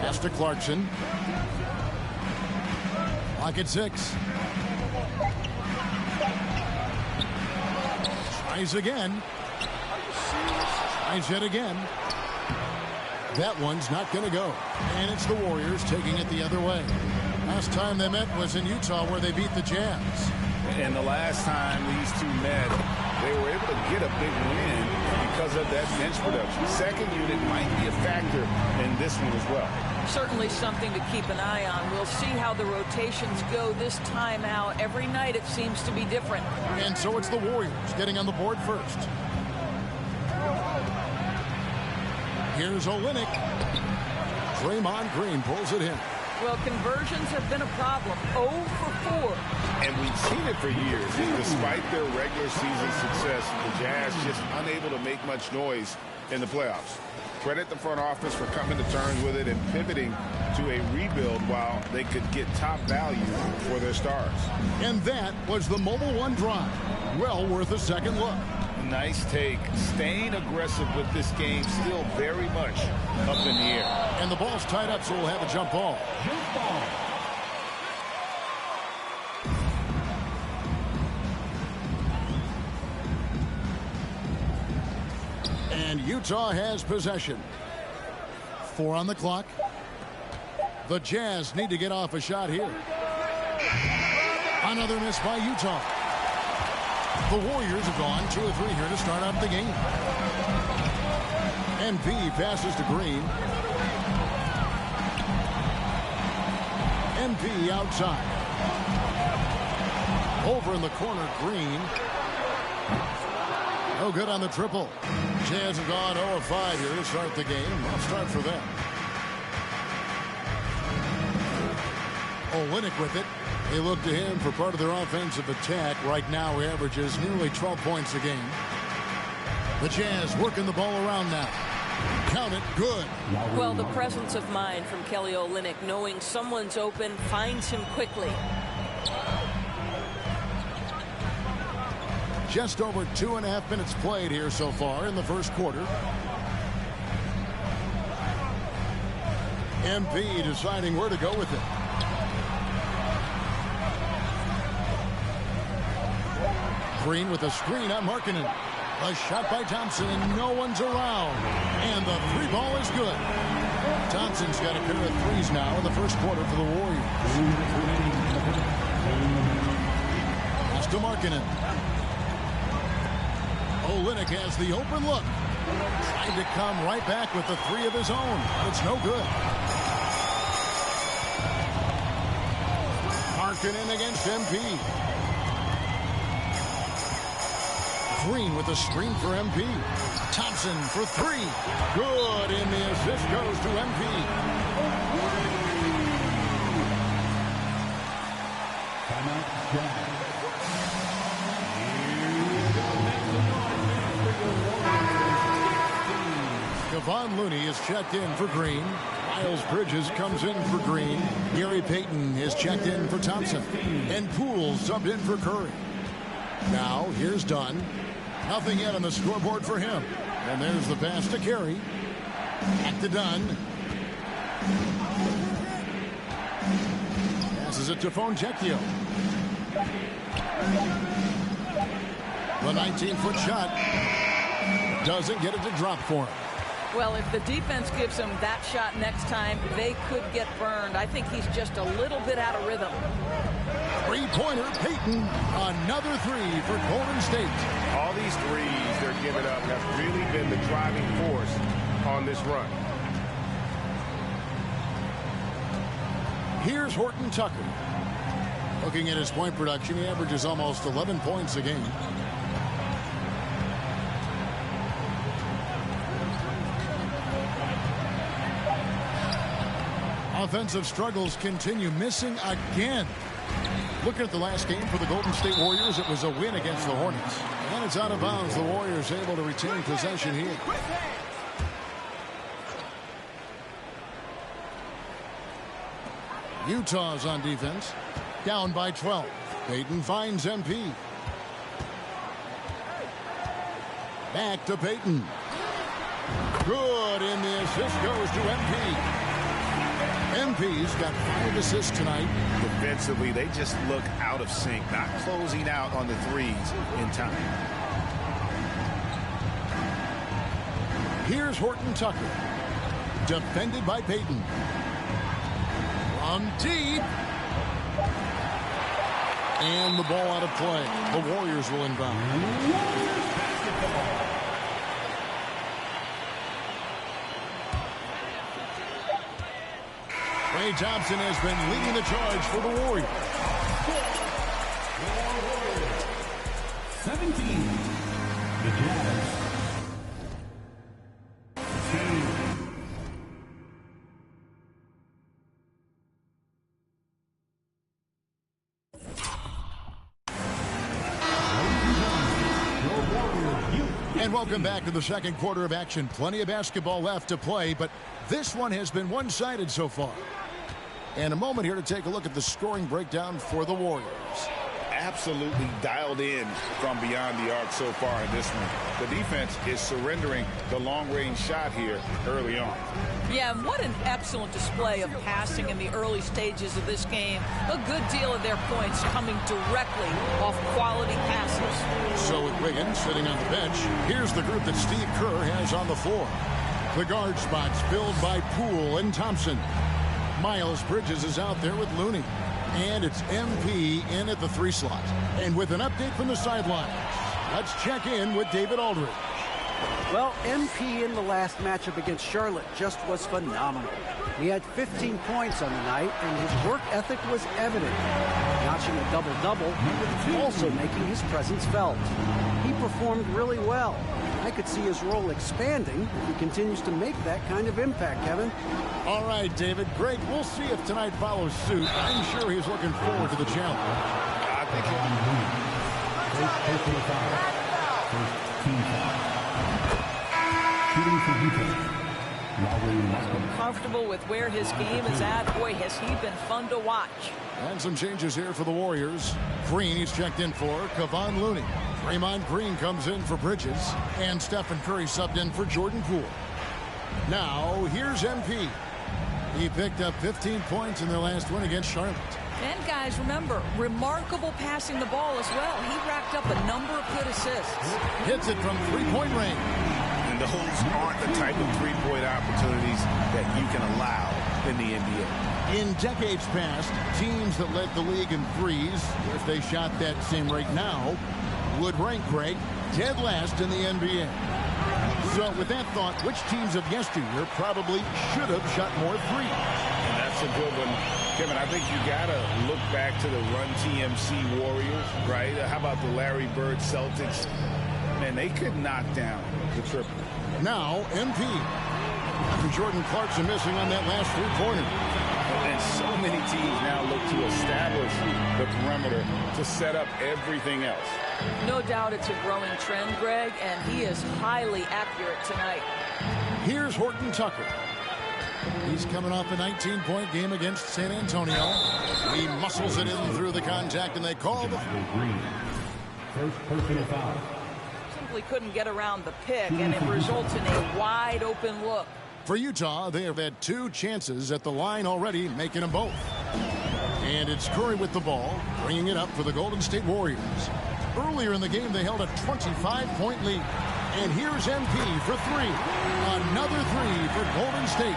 Pass to Clarkson. Lock at 6. Tries again. Tries it again. That one's not going to go. And it's the Warriors taking it the other way. Last time they met was in Utah where they beat the Jazz.
And the last time these two met, they were able to get a big win because of that bench production. Second unit might be a factor in this one as well.
Certainly something to keep an eye on. We'll see how the rotations go this time out. Every night it seems to be different.
And so it's the Warriors getting on the board first. Here's Olynyk. Draymond Green pulls it in.
Well, conversions have been a problem. 0 for 4.
And we've seen it for years. And despite their regular season success, the Jazz just unable to make much noise in the playoffs. Credit the front office for coming to terms with it and pivoting to a rebuild while they could get top value for their stars.
And that was the Mobile One drive. Well worth a second look.
Nice take. Staying aggressive with this game, still very much up in the air.
And the ball's tied up, so we'll have a jump ball.
Jump ball.
And Utah has possession. 4 on the clock. The Jazz need to get off a shot here. Another miss by Utah. The Warriors have gone 2 of 3 here to start out the game. MP passes to Green. MP outside. Over in the corner, Green. No good on the triple. Jazz have gone 0 of 5 here to start the game. Rough start for them. Olynyk with it. They look to him for part of their offensive attack. Right now, he averages nearly 12 points a game. The Jazz working the ball around now. Count it, good.
Well, the presence of mind from Kelly Olynyk, knowing someone's open, finds him quickly.
Just over 2.5 minutes played here so far in the first quarter. MP deciding where to go with it. Green with a screen on Markkanen. A shot by Thompson, and no one's around. And the three ball is good. Thompson's got a pair of threes now in the first quarter for the Warriors. Pass to Markkanen. Olynyk has the open look. Tried to come right back with the three of his own. It's no good. Markkanen against MP. Green with a screen for MP. Thompson for three. Good, and the assist goes to MP. Kevon Looney is checked in for Green. Miles Bridges comes in for Green. Gary Payton is checked in for Thompson. And Poole subbed in for Curry. Now, here's Dunn. Nothing yet on the scoreboard for him. And there's the pass to Carey. Back to Dunn. Passes it to Fontecchio. The 19-foot shot doesn't get it to drop for him.
Well, if the defense gives him that shot next time, they could get burned. I think he's just a little bit out of rhythm.
Three-pointer, Payton. Another three for Golden State.
All these threes they're giving up have really been the driving force on this run.
Here's Horton Tucker. Looking at his point production, he averages almost 11 points a game. Offensive struggles continue, missing again. Looking at the last game for the Golden State Warriors, it was a win against the Hornets. And it's out of bounds. The Warriors able to retain possession here. Utah's on defense. Down by 12. Payton finds MP. Back to Payton. Good, and the assist goes to MP. MP's got 5 assists tonight.
Defensively, they just look out of sync, not closing out on the threes in time.
Here's Horton Tucker. Defended by Payton. From deep. And the ball out of play. The Warriors will inbound. Klay Thompson has been leading the charge for the Warriors.
17. The Jazz.
And welcome back to the second quarter of action. Plenty of basketball left to play, but this one has been one-sided so far. And a moment here to take a look at the scoring breakdown for the Warriors.
Absolutely dialed in from beyond the arc so far in this one. The defense is surrendering the long-range shot here early on.
Yeah, what an excellent display of passing in the early stages of this game. A good deal of their points coming directly off quality passes.
So with Wiggins sitting on the bench, here's the group that Steve Kerr has on the floor. The guard spots filled by Poole and Thompson. Miles Bridges is out there with Looney. And it's MP in at the 3 slot. And with an update from the sidelines, let's check in with David Aldridge.
Well, MP in the last matchup against Charlotte just was phenomenal. He had 15 points on the night, and his work ethic was evident. Notching a double-double, also making his presence felt. He performed really well. I could see his role expanding if he continues to make that kind of impact, Kevin.
All right, David. Great. We'll see if tonight follows suit. I'm sure he's looking forward to the challenge.
I think
Comfortable with where his game is at. Boy, has he been fun to watch.
And some changes here for the Warriors. Green he's checked in for Kevon Looney. Draymond Green comes in for Bridges. And Stephen Curry subbed in for Jordan Poole. Now, here's MP. He picked up 15 points in their last win against Charlotte.
And guys, remember, remarkable passing the ball as well. He racked up a number of good assists.
Hits it from three-point range.
And those aren't the type of three-point opportunities that you can allow in the NBA.
In decades past, teams that led the league in threes, if they shot that same rate now, would rank, Greg, dead last in the NBA. So with that thought, which teams of yesteryear probably should have shot more threes?
And that's a good one. Kevin, I think you got to look back to the Run TMC Warriors, right? How about the Larry Bird Celtics? Man, they could knock down the triple.
Now, MP. After Jordan Clarkson missing on that last three-pointer.
And so many teams now look to establish the perimeter to set up everything else.
No doubt it's a growing trend, Greg, and he is highly accurate tonight.
Here's Horton Tucker. He's coming off a 19-point game against San Antonio. He muscles it in through the contact, and they call the
first personal foul.
Simply couldn't get around the pick, and it results in a wide-open look.
For Utah, they have had 2 chances at the line already, making them both. And it's Curry with the ball, bringing it up for the Golden State Warriors. Earlier in the game, they held a 25-point lead. And here's MP for 3. Another 3 for Golden State.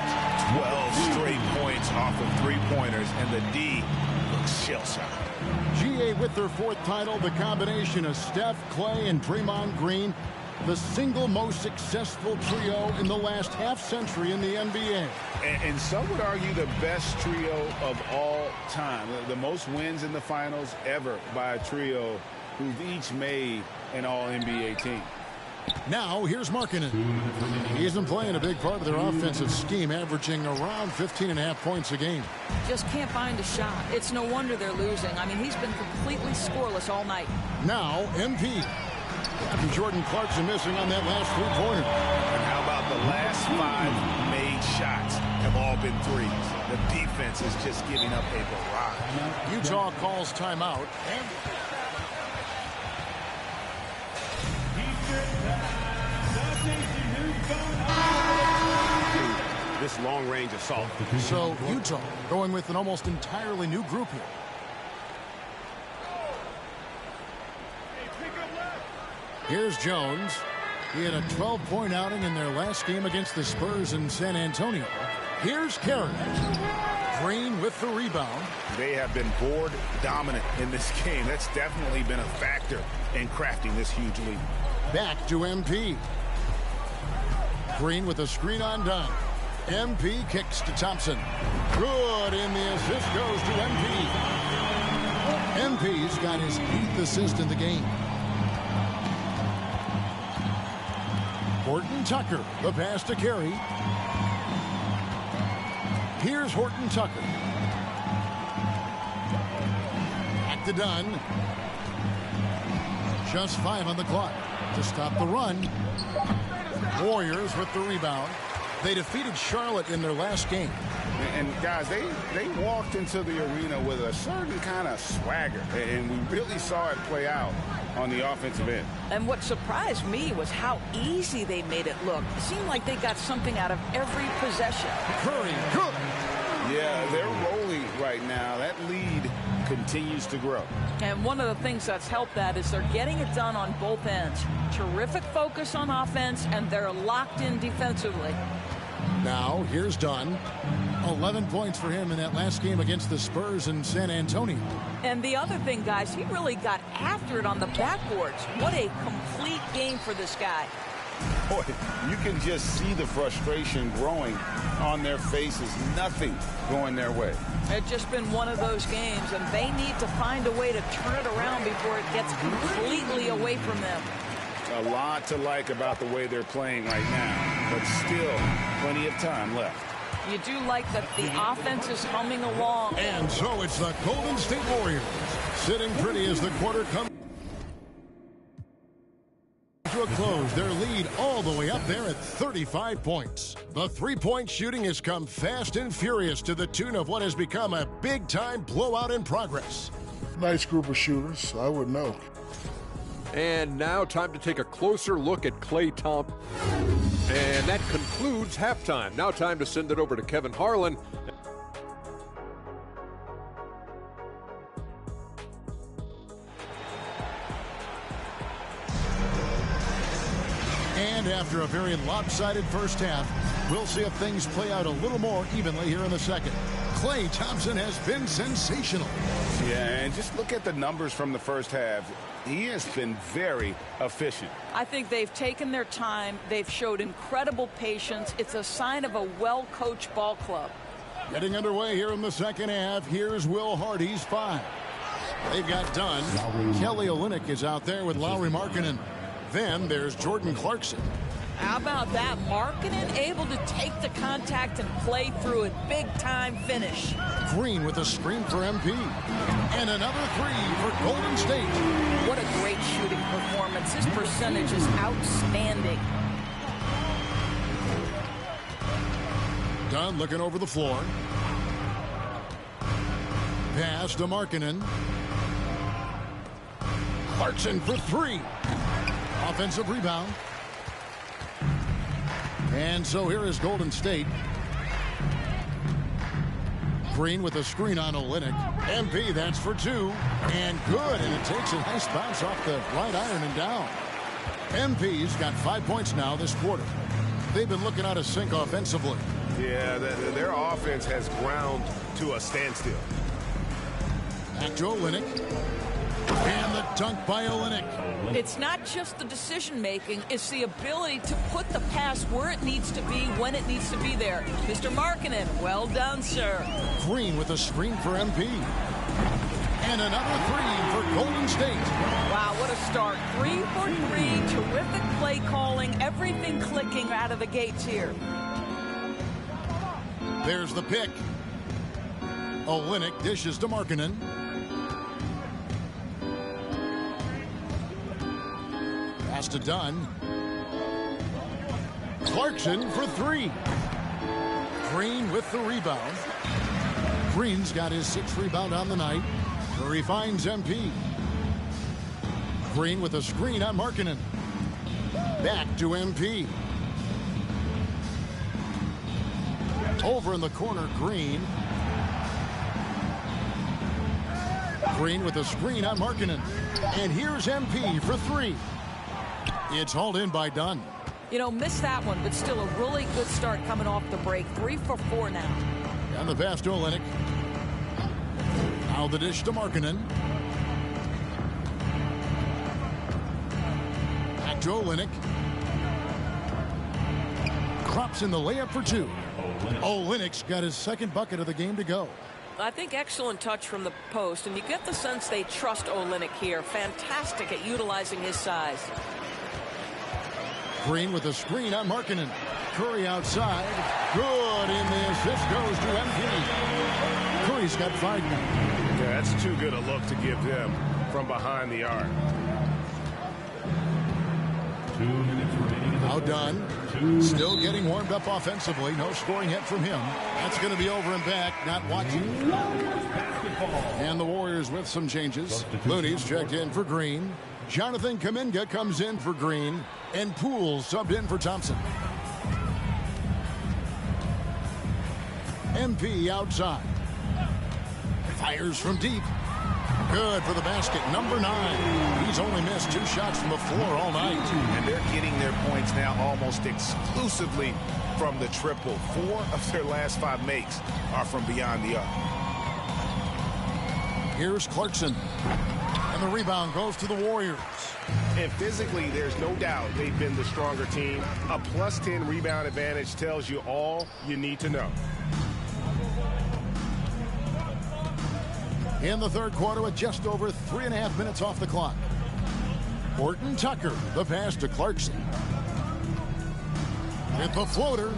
12 straight points off of three-pointers, and the D looks shell-shocked.
GA with their 4th title, the combination of Steph, Clay, and Draymond Green, the single most successful trio in the last half-century in the NBA.
And some would argue the best trio of all time. The most wins in the finals ever by a trio who've each made an all-NBA team.
Now, here's Markkanen. He isn't playing a big part of their offensive scheme, averaging around 15.5 points a game.
Just can't find a shot. It's no wonder they're losing. I mean, he's been completely scoreless all night.
Now, MP. After Jordan Clarkson missing on that last three-pointer.
And how about the last 5 made shots have all been threes? The defense is just giving up a barrage.
Utah calls timeout.
This long-range assault.
So Utah going with an almost entirely new group here. Here's Jones. He had a 12-point outing in their last game against the Spurs in San Antonio. Here's Carey. Green with the rebound.
They have been board dominant in this game. That's definitely been a factor in crafting this huge lead.
Back to MP. Green with a screen on Dunn. MP kicks to Thompson. Good, and the assist goes to MP. MP's got his 8th assist in the game. Horton Tucker, the pass to Carey. Here's Horton Tucker. Back to Dunn. Just 5 on the clock to stop the run. Warriors with the rebound. They defeated Charlotte in their last game.
And guys, they walked into the arena with a certain kind of swagger, and we really saw it play out on the offensive end.
And what surprised me was how easy they made it look. It seemed like they got something out of every possession.
Curry, good.
Yeah, they're rolling right now. That lead continues to grow.
And one of the things that's helped that is they're getting it done on both ends. Terrific focus on offense, and they're locked in defensively.
Now, here's Dunn. 11 points for him in that last game against the Spurs in San Antonio.
And the other thing, guys, he really got after it on the backboards. What a complete game for this guy.
Boy, you can just see the frustration growing on their faces. Nothing going their way.
It's just been one of those games, and they need to find a way to turn it around before it gets completely away from them.
A lot to like about the way they're playing right now, but still plenty of time left.
You do like that the offense is humming along.
And so it's the Golden State Warriors sitting pretty as the quarter comes to a close. Their lead all the way up there at 35 points. The three-point shooting has come fast and furious to the tune of what has become a big-time blowout in progress.
Nice group of shooters, I would know.
And now time to take a closer look at Klay Thompson. And that concludes halftime. Now time to send it over to Kevin Harlan.
And after a very lopsided first half, we'll see if things play out a little more evenly here in the second. Klay Thompson has been sensational.
Yeah, and just look at the numbers from the first half. He has been very efficient.
I think they've taken their time. They've showed incredible patience. It's a sign of a well-coached ball club.
Getting underway here in the second half. Here's Will Hardy's 5. They've got Dunn. Kelly Olynyk is out there with Lauri Markkanen. Then there's Jordan Clarkson.
How about that? Markkanen able to take the contact and play through it. Big-time finish.
Green with a screen for MP. And another 3 for Golden State.
What a great shooting performance. His percentage is outstanding.
Dunn looking over the floor. Pass to Markkanen. Clarkson for 3. Offensive rebound. And so here is Golden State. Green with a screen on Olynyk. MP, that's for 2. And good. And it takes a nice bounce off the right iron and down. MP's got 5 points now this quarter. They've been looking out of sync offensively.
Yeah, their offense has ground to a standstill.
Back to Olynyk. And the dunk by Olynyk.
It's not just the decision-making, it's the ability to put the pass where it needs to be, when it needs to be there. Mr. Markkanen, well done, sir.
Green with a screen for MP. And another 3 for Golden State.
Wow, what a start. 3 for 3, terrific play calling, everything clicking out of the gates here.
There's the pick. Olynyk dishes to Markkanen. Pass to Dunn. Clarkson for 3. Green with the rebound. Green's got his 6th rebound on the night. Curry finds MP. Green with a screen on Markkanen. Back to MP. Over in the corner, Green. Green with a screen on Markkanen. And here's MP for 3. It's hauled in by Dunn.
You know, missed that one, but still a really good start coming off the break. 3 for 4 now.
And the pass to Olynyk. Now the dish to Markkanen. Back to Olynyk. Drops in the layup for 2. Olynyk's got his 2nd bucket of the game to go.
I think excellent touch from the post, and you get the sense they trust Olynyk here. Fantastic at utilizing his size.
Green with a screen on Markkanen. Curry outside. Good, and the assist goes to MP. Curry's got 5 now.
Yeah, that's too good a look to give them from behind the arc.
2 minutes remaining.
Now Dunn. Still getting warmed up offensively. No scoring yet from him. That's going to be over and back. Not watching. And the Warriors with some changes. Looney's checked in for Green. Jonathan Kuminga comes in for Green. And Poole subbed in for Thompson. MP outside. Fires from deep. Good for the basket. Number 9. He's only missed 2 shots from the floor all night.
And they're getting their points now almost exclusively from the triple. 4 of their last 5 makes are from beyond the arc.
Here's Clarkson. And the rebound goes to the Warriors.
And physically, there's no doubt they've been the stronger team. A +10 rebound advantage tells you all you need to know.
In the 3rd quarter with just over 3.5 minutes off the clock. Horton Tucker, the pass to Clarkson. With the floater.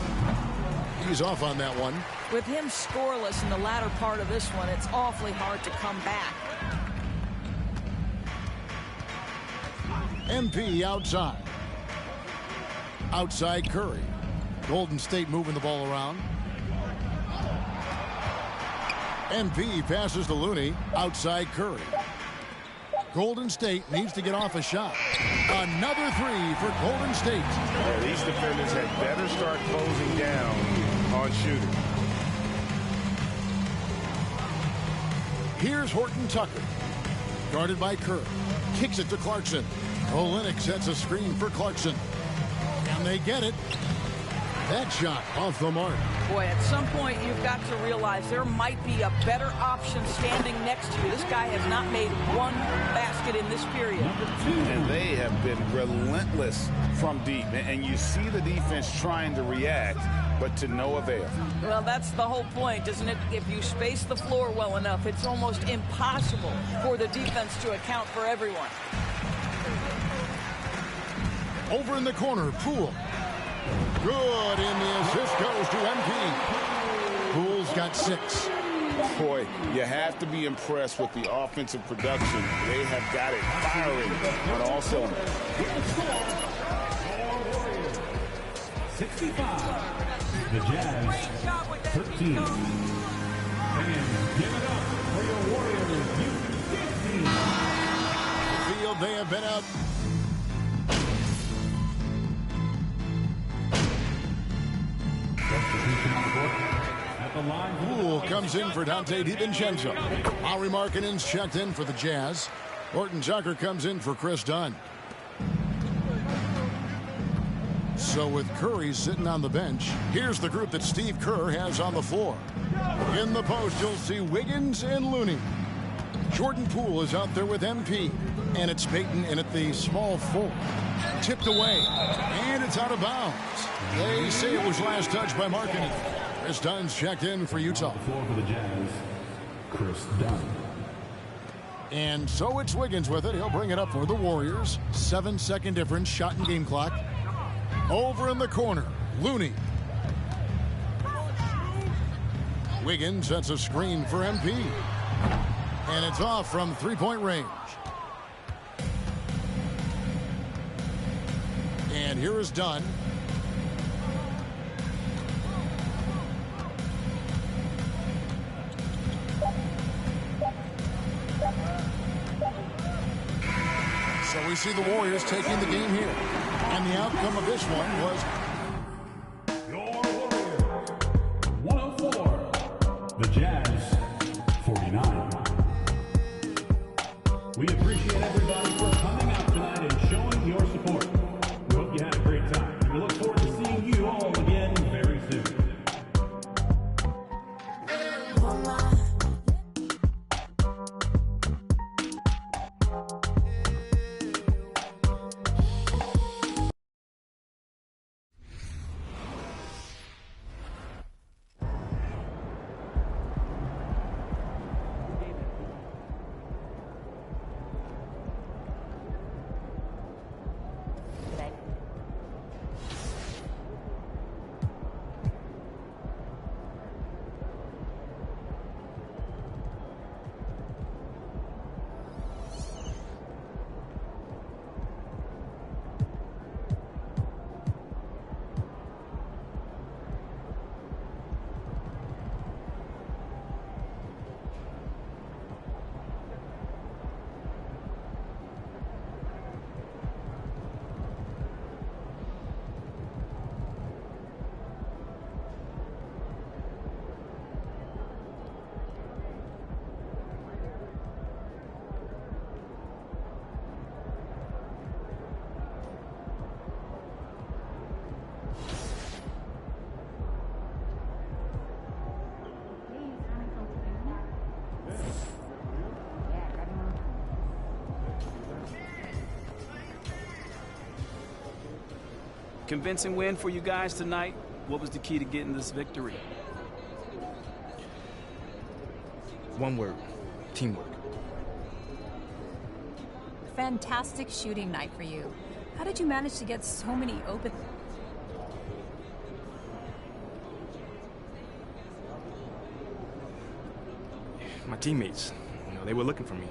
He's off on that one.
With him scoreless in the latter part of this one, it's awfully hard to come back.
MP outside. Outside Curry. Golden State moving the ball around. MP passes to Looney. Outside Curry. Golden State needs to get off a shot. Another 3 for Golden State.
Yeah, these defenders had better start closing down on shooting.
Here's Horton Tucker. Guarded by Curry. Kicks it to Clarkson. Olynyk sets a screen for Clarkson. And And they get it. That shot off the mark.
Boy, at some point you've got to realize there might be a better option standing next to you. This guy has not made one basket in this period.
And they have been relentless from deep. And you see the defense trying to react, but to no avail.
Well, that's the whole point, isn't it? If you space the floor well enough, it's almost impossible for the defense to account for everyone.
Over in the corner, Poole. Good, and the assist goes to MP. Poole's got 6.
Boy, you have to be impressed with the offensive production. They have got it firing on all cylinders.
65. The Jazz, 13. And give it up for your Warriors, U15.
The field, they have been out. Poole comes in for Dante DiVincenzo. Lauri Markkanen's checked in for the Jazz. Horton Tucker comes in for Chris Dunn. So with Curry sitting on the bench, here's the group that Steve Kerr has on the floor. In the post, you'll see Wiggins and Looney. Jordan Poole is out there with MP. And it's Payton in at the small forward. Tipped away. And it's out of bounds. They say it was last touched by Markkanen. Chris Dunn's checked in for Utah.
Floor for the Jazz, Chris Dunn.
And so it's Wiggins with it. He'll bring it up for the Warriors. 7-second difference, shot and game clock. Over in the corner, Looney. Wiggins sets a screen for MP. And it's off from three-point range. And here is Dunn. So we see the Warriors taking the game here. And the outcome of this one was
your Warriors, 104. The Jazz, 49. We appreciate everybody for coming out tonight and showing your support. We hope you had a great time. And we look forward to seeing you all again very soon.
Convincing win for you guys tonight. What was the key to getting this victory?
One word: teamwork.
Fantastic shooting night for you. How did you manage to get so many open?
My teammates, they were looking for me.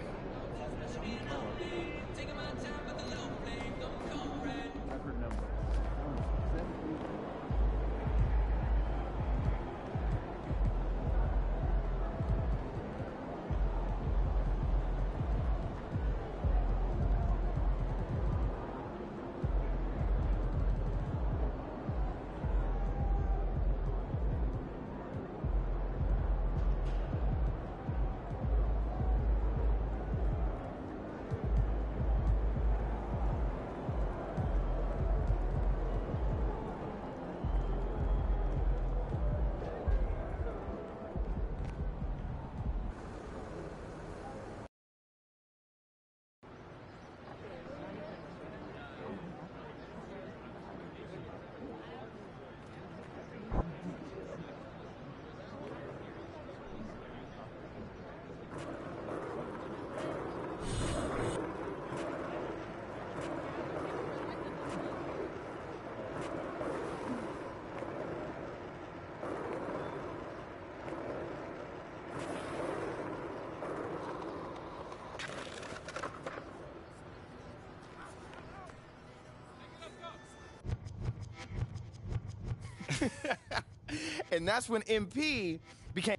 And that's when MP became...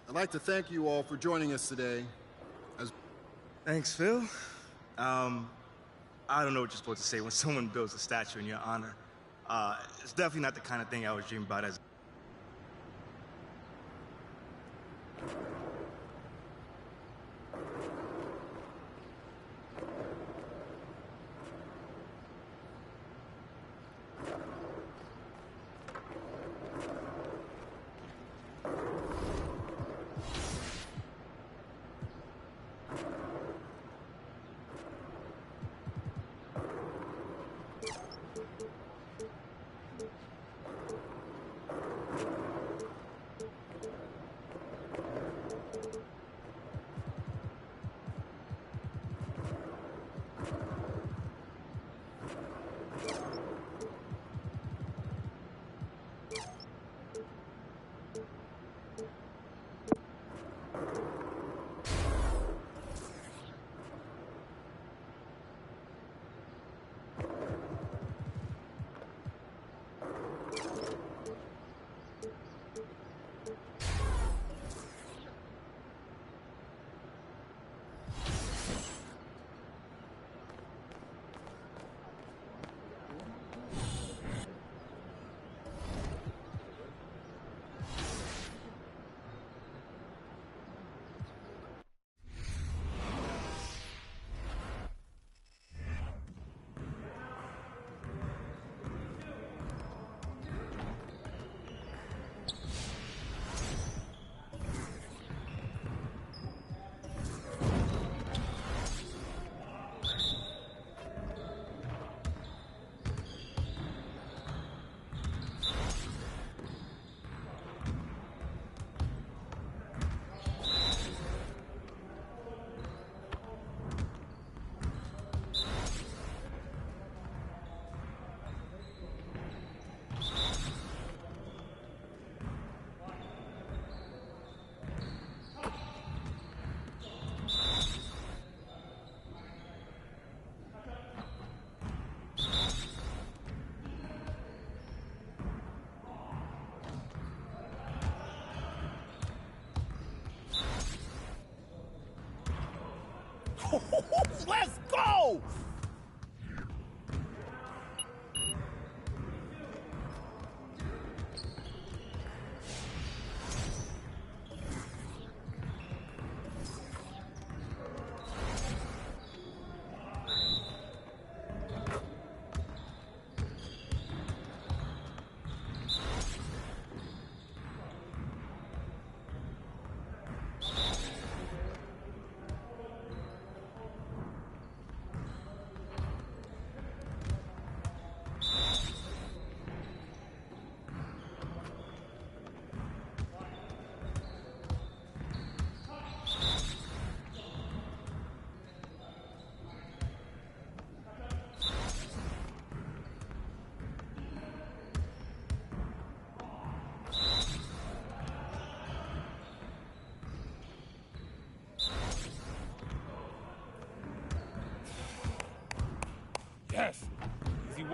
I'd like to thank you all for joining us today.
Thanks, Phil. I don't know what you're supposed to say when someone builds a statue in your honor. It's definitely not the kind of thing I was dreaming about as...
Let's go! Yes. Easy.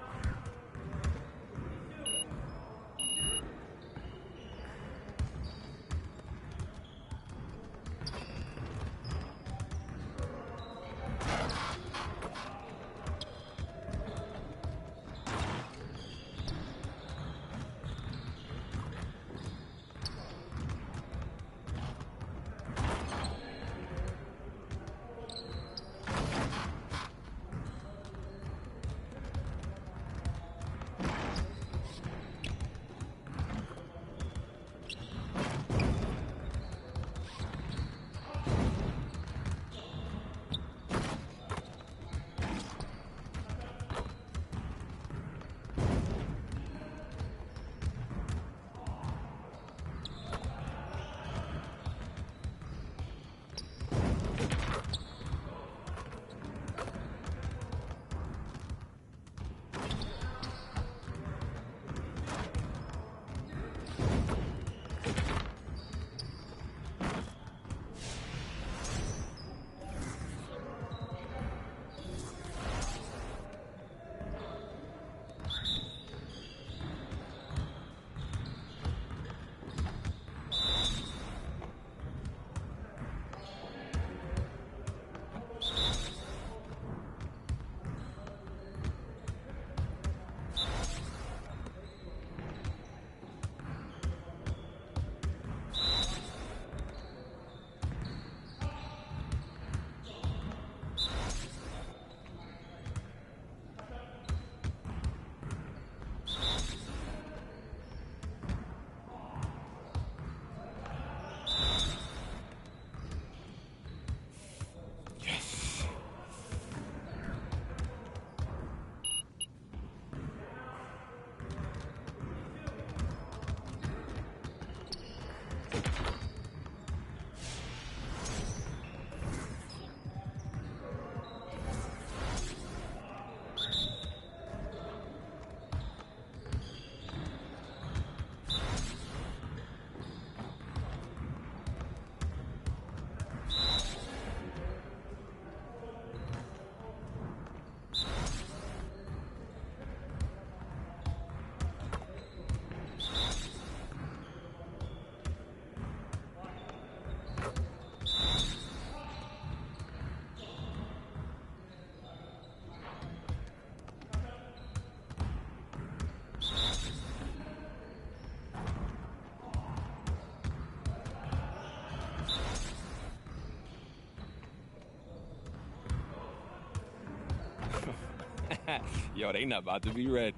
Yo, they not about to be ready.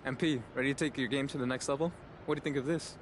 MP, ready to take your game to the next level? What do you think of this?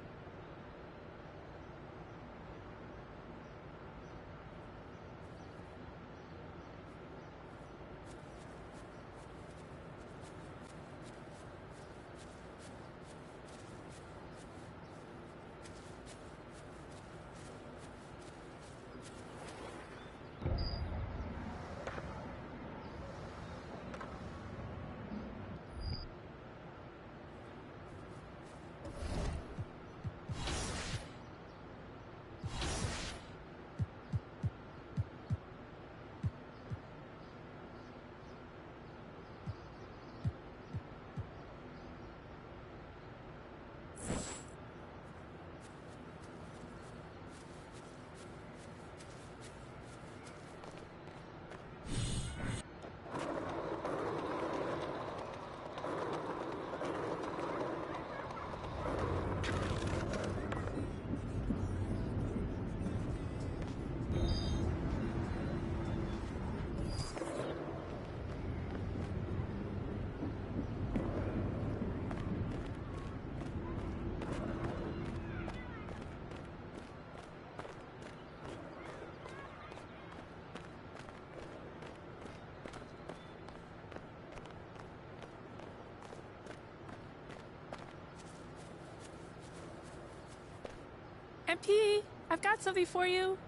MP, I've got something for you.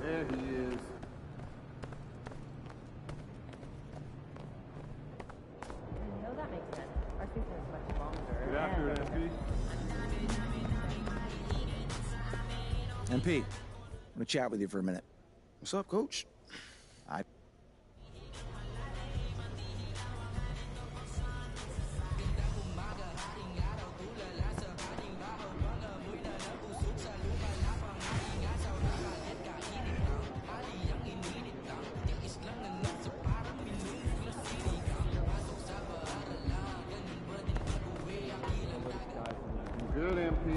There he is.
No, that makes sense. Our season is much longer.
Get after it, MP.
MP, I'm gonna chat with you for a minute. What's up, Coach?
Good, MP.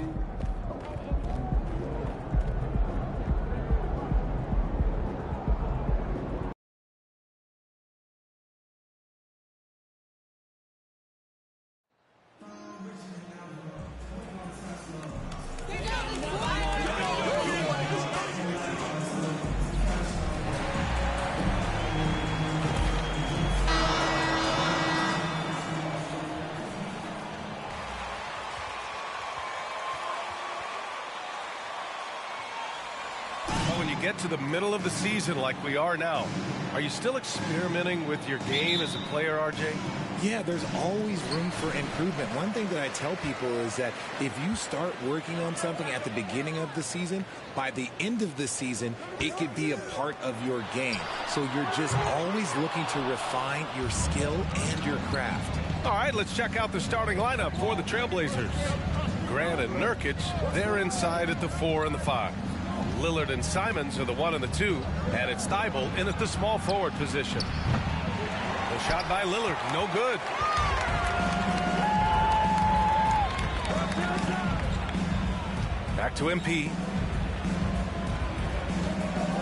When you get to the middle of the season like we are now, are you still experimenting with your game as a player, RJ?
Yeah, there's always room for improvement. One thing that I tell people is that if you start working on something at the beginning of the season, by the end of the season, it could be a part of your game. So you're just always looking to refine your skill and your craft.
All right, let's check out the starting lineup for the Trailblazers. Grant and Nurkic, they're inside at the 4 and the 5. Lillard and Simons are the 1 and the 2, and it's Thybulle in at the small forward position. The shot by Lillard, no good. Back to MP.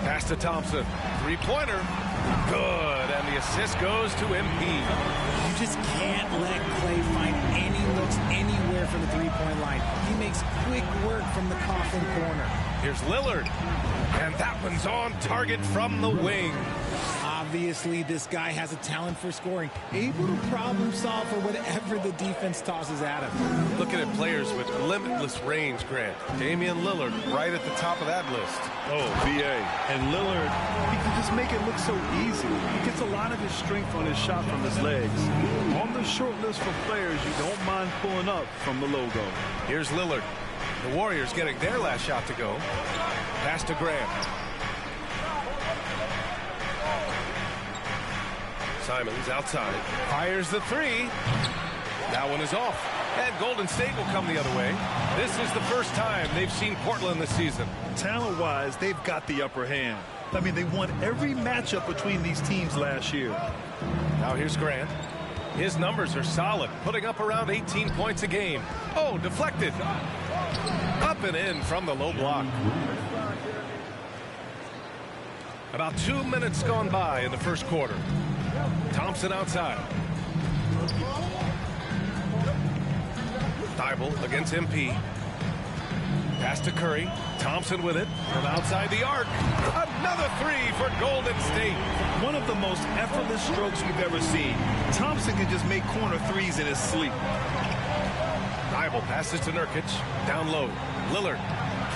Pass to Thompson. Three-pointer. Good, and the assist goes to MP.
You just can't let Clay find any looks anywhere from the three-point line. He makes quick work from the coffin corner.
Here's Lillard, and that one's on target from the wing.
Obviously, this guy has a talent for scoring, able to problem solve for whatever the defense tosses at him.
Looking at players with limitless range, Grant. Damian Lillard right at the top of that list.
Oh, VA. And Lillard, he can just make it look so easy. He gets a lot of his strength on his shot from his legs. On the short list for players you don't mind pulling up from the logo.
Here's Lillard. The Warriors getting their last shot to go. Pass to Grant. Simons outside. Fires the 3. That one is off. And Golden State will come the other way. This is the first time they've seen Portland this season.
Talent-wise, they've got the upper hand. I mean, they won every matchup between these teams last year.
Now here's Grant. His numbers are solid, putting up around 18 points a game. Oh, deflected. Up and in from the low block. About 2 minutes gone by in the first quarter. Thompson outside. Thybulle against MP. Pass to Curry. Thompson with it from outside the arc. Another 3 for Golden State.
One of the most effortless strokes we've ever seen. Thompson can just make corner threes in his sleep.
Thybulle passes to Nurkic. Down low. Lillard.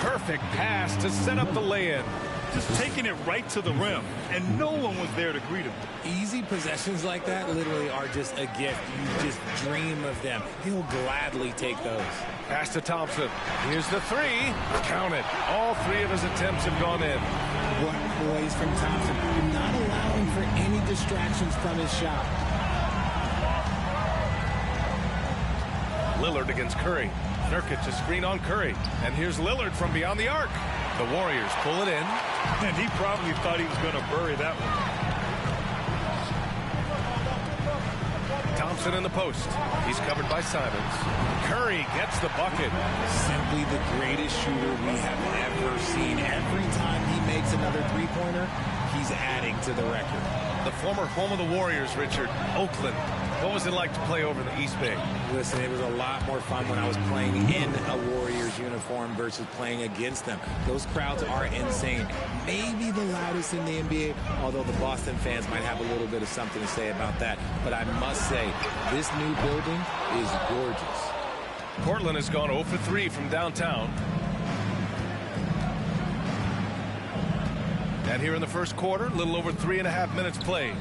Perfect pass to set up the lay-in.
Just taking it right to the rim, and no one was there to greet him.
Easy possessions like that literally are just a gift. You just dream of them. He'll gladly take those.
Pass to Thompson. Here's the 3. Count it. All 3 of his attempts have gone in.
What poise from Thompson. Not allowing for any distractions from his shot.
Lillard against Curry. Nurkic a screen on Curry. And here's Lillard from beyond the arc. The Warriors pull it in.
And he probably thought he was going to bury that one.
Thompson in the post. He's covered by Simons. Curry gets the bucket.
Simply the greatest shooter we have ever seen. Every time he makes another three-pointer, he's adding to the record.
The former home of the Warriors, Richard, Oakland. What was it like to play over in the East Bay?
Listen, it was a lot more fun when I was playing in a Warriors uniform versus playing against them. Those crowds are insane. Maybe the loudest in the NBA, although the Boston fans might have a little bit of something to say about that. But I must say, this new building is gorgeous.
Portland has gone 0 for 3 from downtown. And here in the first quarter, a little over 3.5 minutes played.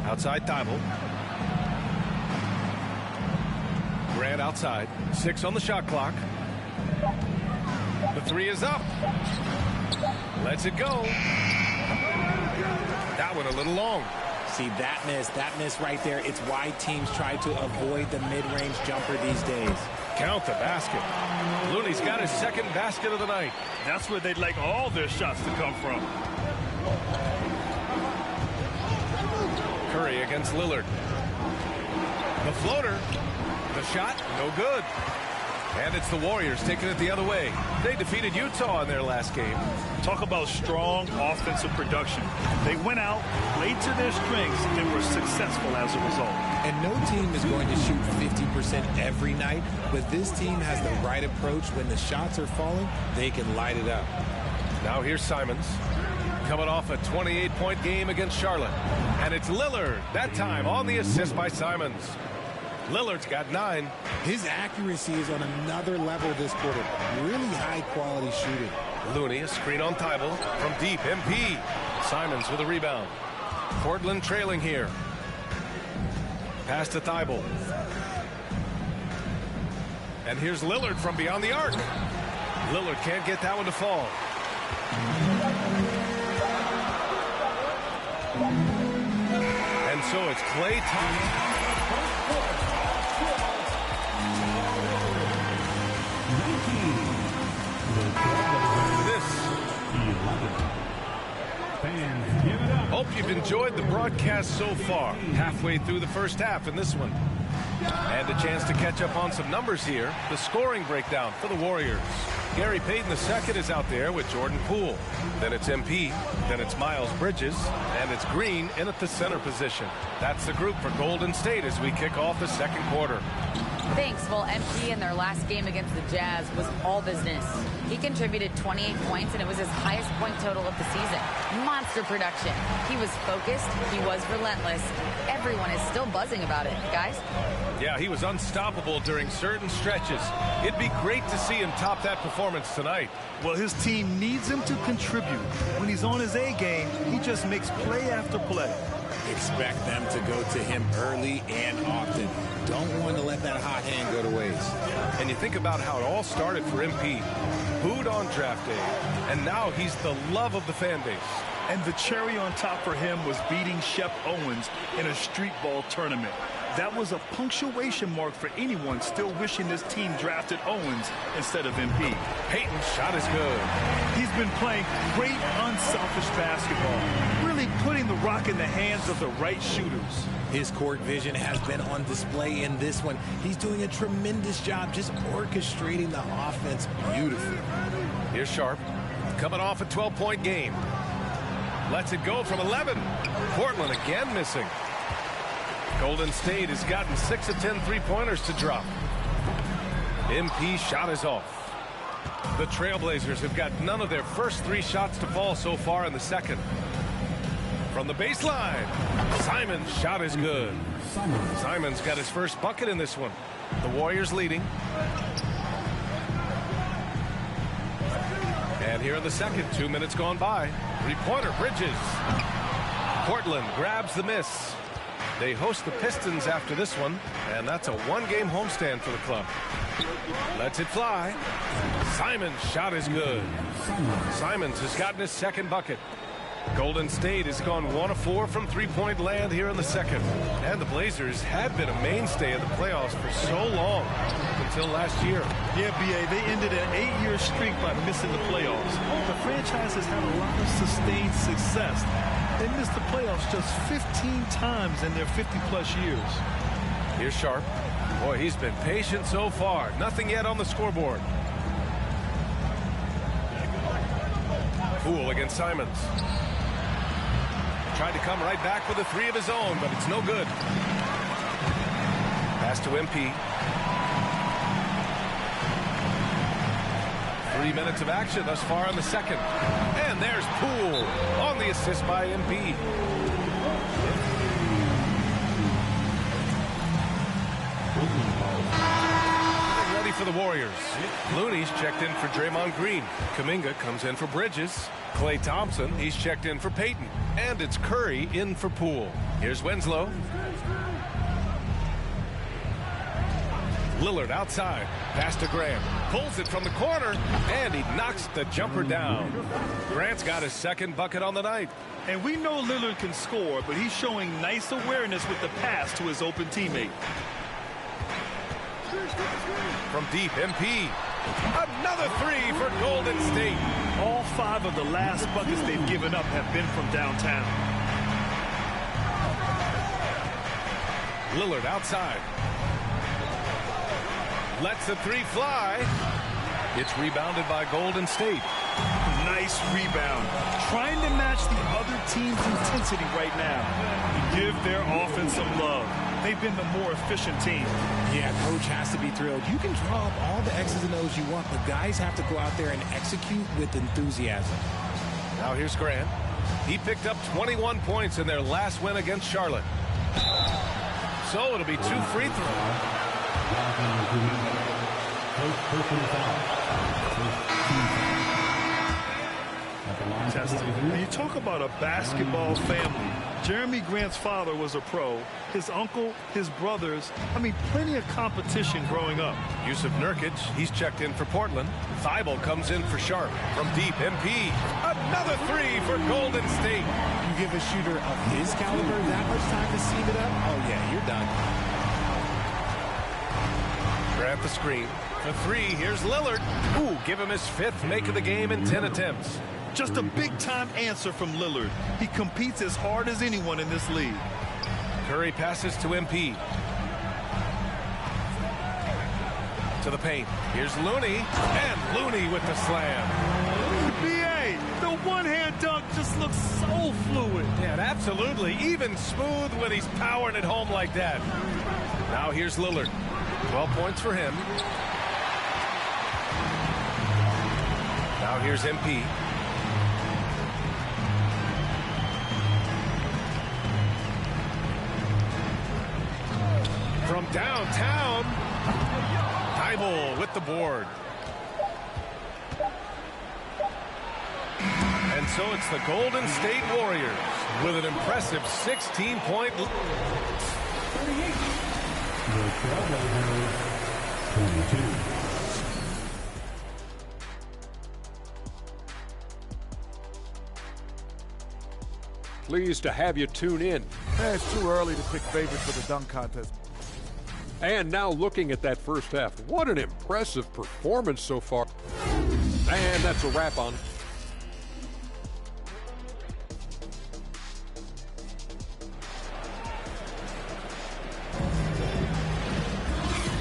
Outside Thibault. Grant outside. 6 on the shot clock. The 3 is up. Lets it go. That one a little long.
See, that miss right there. It's why teams try to avoid the mid-range jumper these days.
Count the basket. Looney's got his second basket of the night.
That's where they'd like all their shots to come from.
Curry against Lillard. The floater. The shot, no good. And it's the Warriors taking it the other way. They defeated Utah in their last game.
Talk about strong offensive production. They went out, played to their strengths, and were successful as a result.
And no team is going to shoot 50% every night, but this team has the right approach. When the shots are falling, they can light it up.
Now here's Simons, coming off a 28-point game against Charlotte. And it's Lillard, that time on the assist by Simons. Lillard's got 9.
His accuracy is on another level this quarter. Really high-quality shooting.
Looney, a screen on Thibault from deep. MP. Simons with a rebound. Portland trailing here. Pass to Thibault. And here's Lillard from beyond the arc. Lillard can't get that one to fall. And so it's Klay Thompson. Hope you've enjoyed the broadcast so far. Halfway through the first half in this one. And a chance to catch up on some numbers here. The scoring breakdown for the Warriors. Gary Payton II is out there with Jordan Poole. Then it's MP. Then it's Miles Bridges. And it's Green in at the center position. That's the group for Golden State as we kick off the second quarter.
Thanks. Well, MP in their last game against the Jazz was all business. He contributed 28 points, and it was his highest point total of the season. Monster production. He was focused. He was relentless. Everyone is still buzzing about it, guys.
Yeah, he was unstoppable during certain stretches. It'd be great to see him top that performance tonight.
Well, his team needs him to contribute. When he's on his A game, he just makes play after play.
Expect them to go to him early and often. Don't want to let that hot hand go to waste.
And you think about how it all started for MP. Booed on draft day, and now he's the love of the fan base.
And the cherry on top for him was beating Shep Owens in a street ball tournament. That was a punctuation mark for anyone still wishing this team drafted Owens instead of MP.
Payton's shot is good.
He's been playing great, unselfish basketball, really putting the rock in the hands of the right shooters.
His court vision has been on display in this one. He's doing a tremendous job just orchestrating the offense beautifully.
Here's Sharp, coming off a 12-point game. Lets it go from 11. Portland again missing. Golden State has gotten 6 of 10 three-pointers to drop. MP shot is off. The Trailblazers have got none of their first 3 shots to fall so far in the second. From the baseline, Simons' shot is good. Simons got his first bucket in this one. The Warriors leading. And here in the second, 2 minutes gone by. Three-pointer, Bridges. Portland grabs the miss. They host the Pistons after this one, and that's a 1-game homestand for the club. Lets it fly. Simons' shot is good. Simons has gotten his second bucket. Golden State has gone 1 of 4 from three-point land here in the second. And the Blazers had been a mainstay of the playoffs for so long, until last year.
Yeah, B.A., they ended an 8-year streak by missing the playoffs. The franchise has had a lot of sustained success, They missed the playoffs just 15 times in their 50-plus years.
Here's Sharp. Boy, he's been patient so far. Nothing yet on the scoreboard. Poole against Simons. Tried to come right back with a three of his own, but it's no good. Pass to MP. 3 minutes of action thus far in the second. And there's Poole on the assist by MP. Ready for the Warriors. Looney's checked in for Draymond Green. Kuminga comes in for Bridges. Klay Thompson, he's checked in for Payton. And it's Curry in for Poole. Here's Winslow. Lillard outside. Pass to Grant. Pulls it from the corner, and he knocks the jumper down. Grant's got his second bucket on the night.
And we know Lillard can score, but he's showing nice awareness with the pass to his open teammate.
From deep, MP. Another three for Golden State.
All 5 of the last buckets they've given up have been from downtown.
Lillard outside. Lets the three fly. It's rebounded by Golden State.
Nice rebound. Trying to match the other team's intensity right now. Give their offense some love. They've been the more efficient team.
Yeah, coach has to be thrilled. You can draw up all the X's and O's you want, but guys have to go out there and execute with enthusiasm.
Now here's Grant. He picked up 21 points in their last win against Charlotte. So it'll be 2 free throws.
When you talk about a basketball family, Jeremy Grant's father was a pro, his uncle, his brothers, plenty of competition growing up.
Yusuf Nurkic, he's checked in for Portland. Thibault comes in for Sharp. From deep, MP. Another three for Golden State.
You give a shooter of his caliber that much time to seam it up, oh yeah, you're done.
Grant the screen. For three, here's Lillard. Ooh, give him his 5th make of the game in 10 attempts.
Just a big-time answer from Lillard. He competes as hard as anyone in this league.
Curry passes to MP. To the paint. Here's Looney. And Looney with the slam.
B.A., the one-hand dunk just looks so fluid.
Yeah, absolutely. Even smooth when he's powering it home like that. Now here's Lillard. 12 points for him. Now here's MP. From downtown, Thibault with the board. And so it's the Golden State Warriors with an impressive 16-point lead.
The Trailblazers, 22.
Pleased to have you tune in.
It's too early to pick favorites for the dunk contest.
And now looking at that first half, what an impressive performance so far. And that's a wrap on.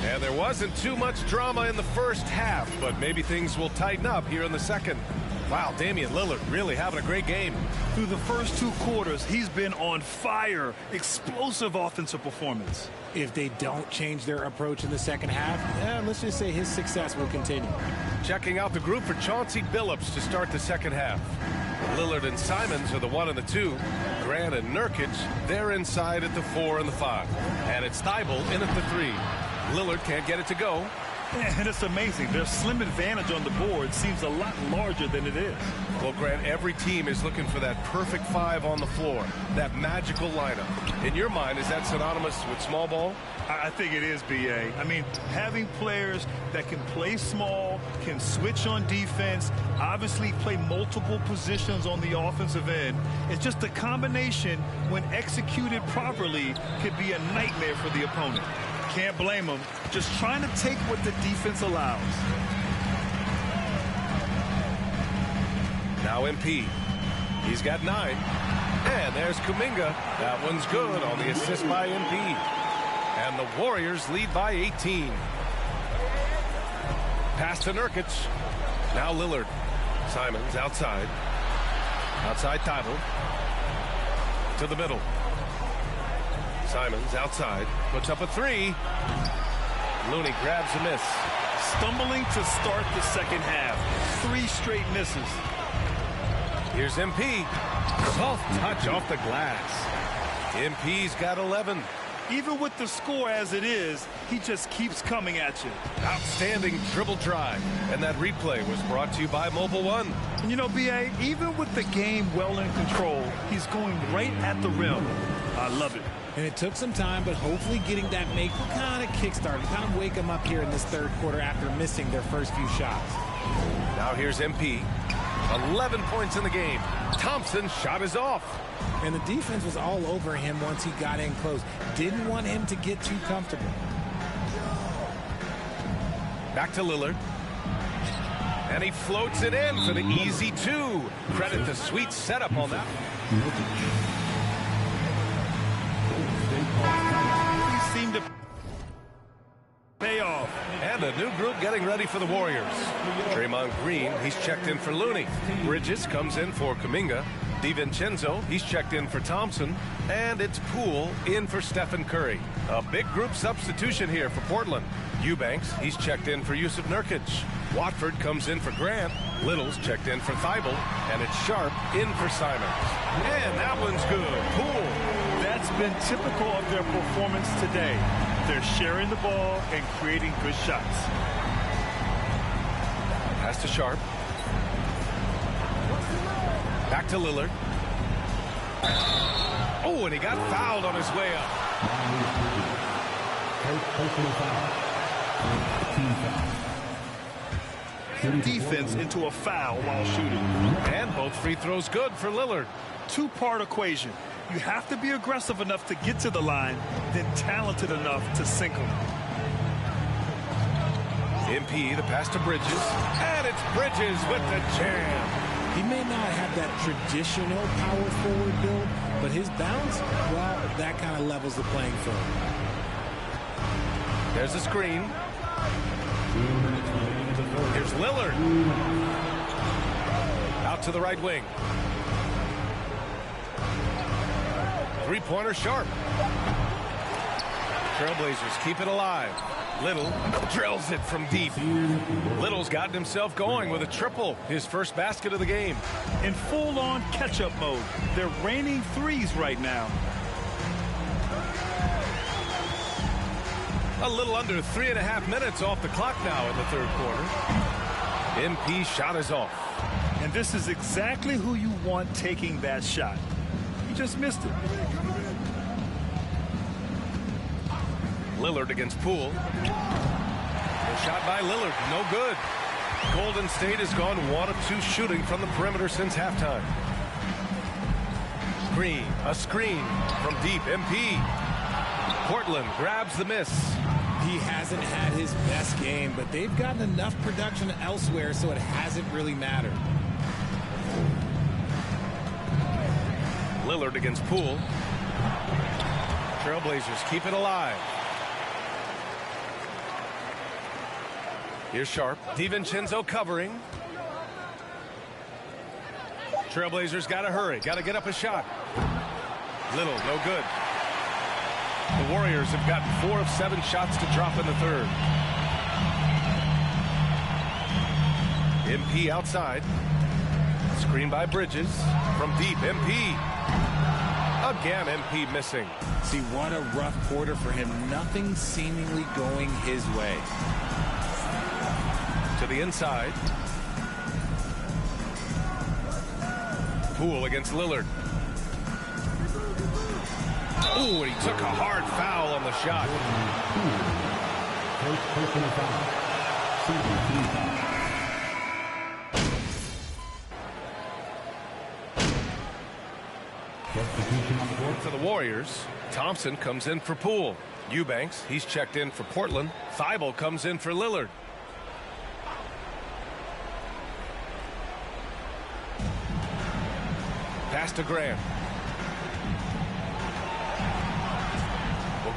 And there wasn't too much drama in the first half, but maybe things will tighten up here in the second. Wow, Damian Lillard really having a great game.
Through the first 2 quarters, he's been on fire. Explosive offensive performance.
If they don't change their approach in the second half, let's just say his success will continue.
Checking out the group for Chauncey Billups to start the second half. Lillard and Simons are the 1 and the 2. Grant and Nurkic, they're inside at the 4 and the 5. And it's Thibault in at the 3. Lillard can't get it to go.
And it's amazing. Their slim advantage on the board seems a lot larger than it is.
Well, Grant, every team is looking for that perfect 5 on the floor, that magical lineup. In your mind, is that synonymous with small ball?
I think it is, B.A. Having players that can play small, can switch on defense, obviously play multiple positions on the offensive end. It's just a combination, when executed properly, could be a nightmare for the opponent. Can't blame them. Just trying to take what the defense allows.
Now MP. He's got 9. And there's Kuminga. That one's good on the assist by MP. And the Warriors lead by 18. Pass to Nurkic. Now Lillard. Simons outside. Outside Thibault. To the middle. Simons outside. Puts up a three. Looney grabs a miss.
Stumbling to start the second half. 3 straight misses.
Here's MP. Soft touch off the glass. MP's got 11.
Even with the score as it is, he just keeps coming at you.
Outstanding dribble drive. And that replay was brought to you by Mobile One.
And you know, B.A., even with the game well in control, he's going right at the rim. I love it.
And it took some time, but hopefully getting that make will kind of kickstart, kind of wake them up here in this third quarter after missing their first few shots.
Now here's MP. 11 points in the game. Thompson's shot is off.
And the defense was all over him once he got in close. Didn't want him to get too comfortable.
Back to Lillard. And he floats it in for the easy 2. Credit the sweet setup on that.
He seemed to pay off.
And a new group getting ready for the Warriors. Draymond Green, he's checked in for Looney. Bridges comes in for Kuminga. DiVincenzo, he's checked in for Thompson. And it's Poole in for Stephen Curry. A big group substitution here for Portland. Eubanks, he's checked in for Yusuf Nurkic. Watford comes in for Grant. Little's checked in for Thibault. And it's Sharp in for Simons. And that one's good. Poole.
That's been typical of their performance today. They're sharing the ball and creating good shots.
Pass to Sharp. Back to Lillard. Oh, and he got fouled on his way up.
Defense into a foul while shooting.
And both free throws good for Lillard.
2-part equation. You have to be aggressive enough to get to the line, then talented enough to sink them.
MP, the pass to Bridges. And it's Bridges with the jam.
He may not have that traditional power forward build, but his bounce, well, that kind of levels the playing field.
There's a screen. Here's Lillard. Out to the right wing. Three-pointer Sharp. Trailblazers keep it alive. Little drills it from deep. Little's gotten himself going with a triple, his first basket of the game.
In full-on catch-up mode, they're raining threes right now.
A little under 3.5 minutes off the clock now in the third quarter. MP shot is off.
And this is exactly who you want taking that shot. He just missed it.
Lillard against Poole. A shot by Lillard, no good. Golden State has gone 1 of 2 shooting from the perimeter since halftime. Green, a screen from deep. MP. Portland grabs the miss.
He hasn't had his best game, but they've gotten enough production elsewhere, so it hasn't really mattered.
Lillard against Poole. Trailblazers keep it alive. Here's Sharp. DiVincenzo covering. Trailblazers got to hurry. Got to get up a shot. Little, no good. The Warriors have gotten 4 of 7 shots to drop in the third. MP outside. Screen by Bridges. From deep, MP. Again, MP missing.
See, what a rough quarter for him. Nothing seemingly going his way.
To the inside. Poole against Lillard. Oh, and he took a hard foul on the shot. For the Warriors, Thompson comes in for Poole. Eubanks, he's checked in for Portland. Thibault comes in for Lillard. Pass to Grant.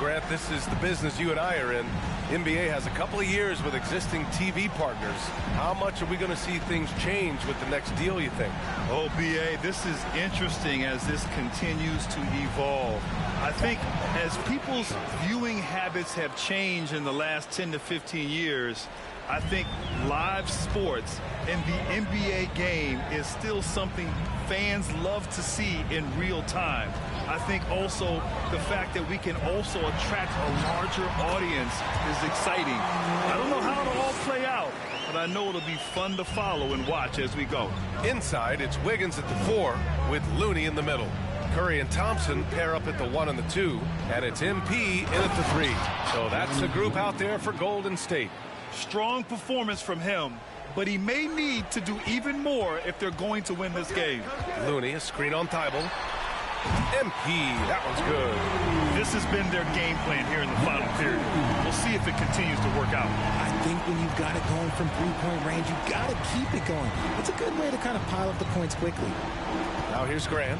Grant, this is the business you and I are in. NBA has a couple of years with existing TV partners. How much are we going to see things change with the next deal, you think?
Oh, BA, this is interesting as this continues to evolve. I think as people's viewing habits have changed in the last 10 to 15 years, I think live sports and the NBA game is still something fans love to see in real time. I think also the fact that we can also attract a larger audience is exciting. I don't know how it'll all play out, but I know it'll be fun to follow and watch as we go.
Inside, it's Wiggins at the 4 with Looney in the middle. Curry and Thompson pair up at the 1 and the 2, and it's MP in at the 3. So that's the group out there for Golden State.
Strong performance from him, but he may need to do even more if they're going to win this game.
Looney, a screen on Thibault. MP, that one's good.
This has been their game plan here in the final period. We'll see if it continues to work out.
I think when you've got it going from three-point range, you've got to keep it going. It's a good way to kind of pile up the points quickly.
Now here's Grant.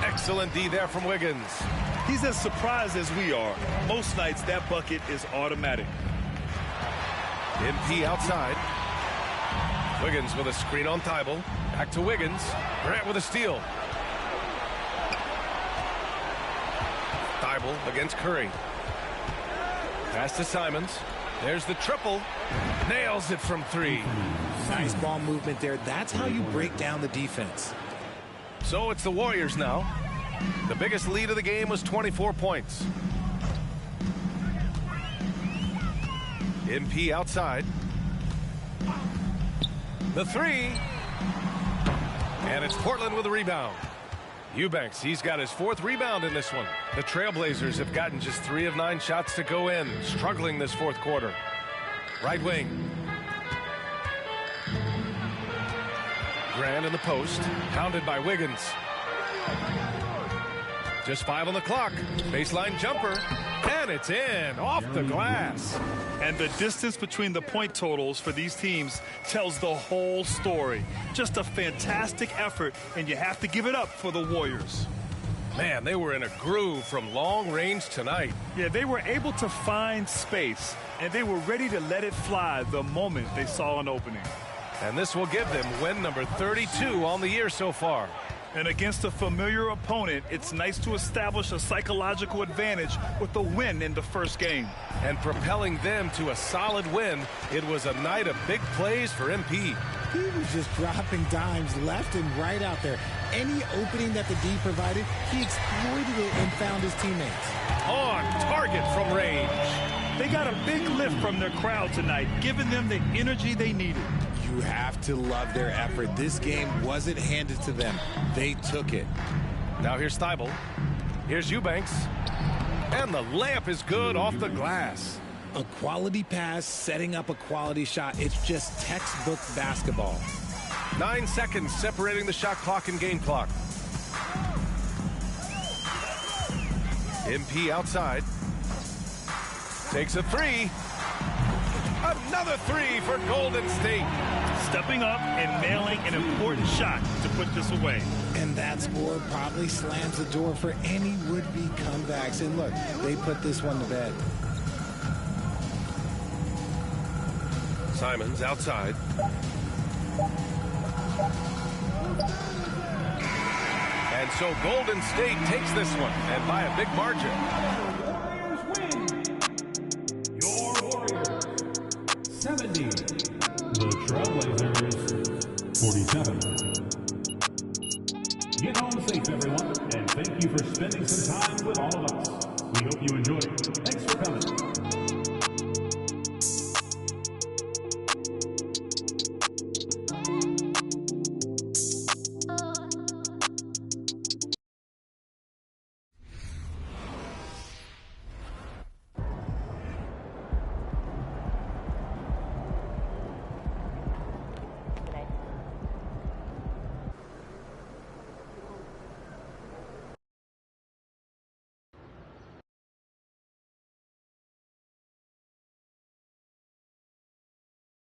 Excellent D there from Wiggins.
He's as surprised as we are. Most nights, that bucket is automatic.
MP outside. Wiggins with a screen on Thibault. Back to Wiggins. Grant with a steal. Thibault against Curry. Pass to Simons. There's the triple. Nails it from 3.
Nice ball movement there. That's how you break down the defense.
So it's the Warriors now. The biggest lead of the game was 24 points. MP outside. The 3. And it's Portland with a rebound. Eubanks, he's got his 4th rebound in this one. The Trailblazers have gotten just 3 of 9 shots to go in, struggling this 4th quarter. Right wing. Grant in the post, pounded by Wiggins. Just 5 on the clock. Baseline jumper, and it's in, off the glass.
And the distance between the point totals for these teams tells the whole story. Just a fantastic effort, and you have to give it up for the Warriors.
Man, they were in a groove from long range tonight.
Yeah, they were able to find space, and they were ready to let it fly the moment they saw an opening.
And this will give them win number 32 on the year so far.
And against a familiar opponent, it's nice to establish a psychological advantage with the win in the first game.
And propelling them to a solid win, it was a night of big plays for MP.
He was just dropping dimes left and right out there. Any opening that the D provided, he exploited it and found his teammates.
On target from range.
They got a big lift from their crowd tonight, giving them the energy they needed.
You have to love their effort. This game wasn't handed to them. They took it.
Now here's Thibault. Here's Eubanks. And the layup is good off the glass.
A quality pass, setting up a quality shot. It's just textbook basketball.
9 seconds separating the shot clock and game clock. MP outside. Takes a 3. Another 3 for Golden State.
Stepping up and nailing an important shot to put this away.
And that score probably slams the door for any would-be comebacks. And look, they put this one to bed.
Simons outside. And so Golden State takes this one, and by a big margin.
Your Warriors 70. The Trailblazers 47. Get home safe, everyone, and thank you for spending some time with all of us. We hope you enjoyed. Thanks for coming.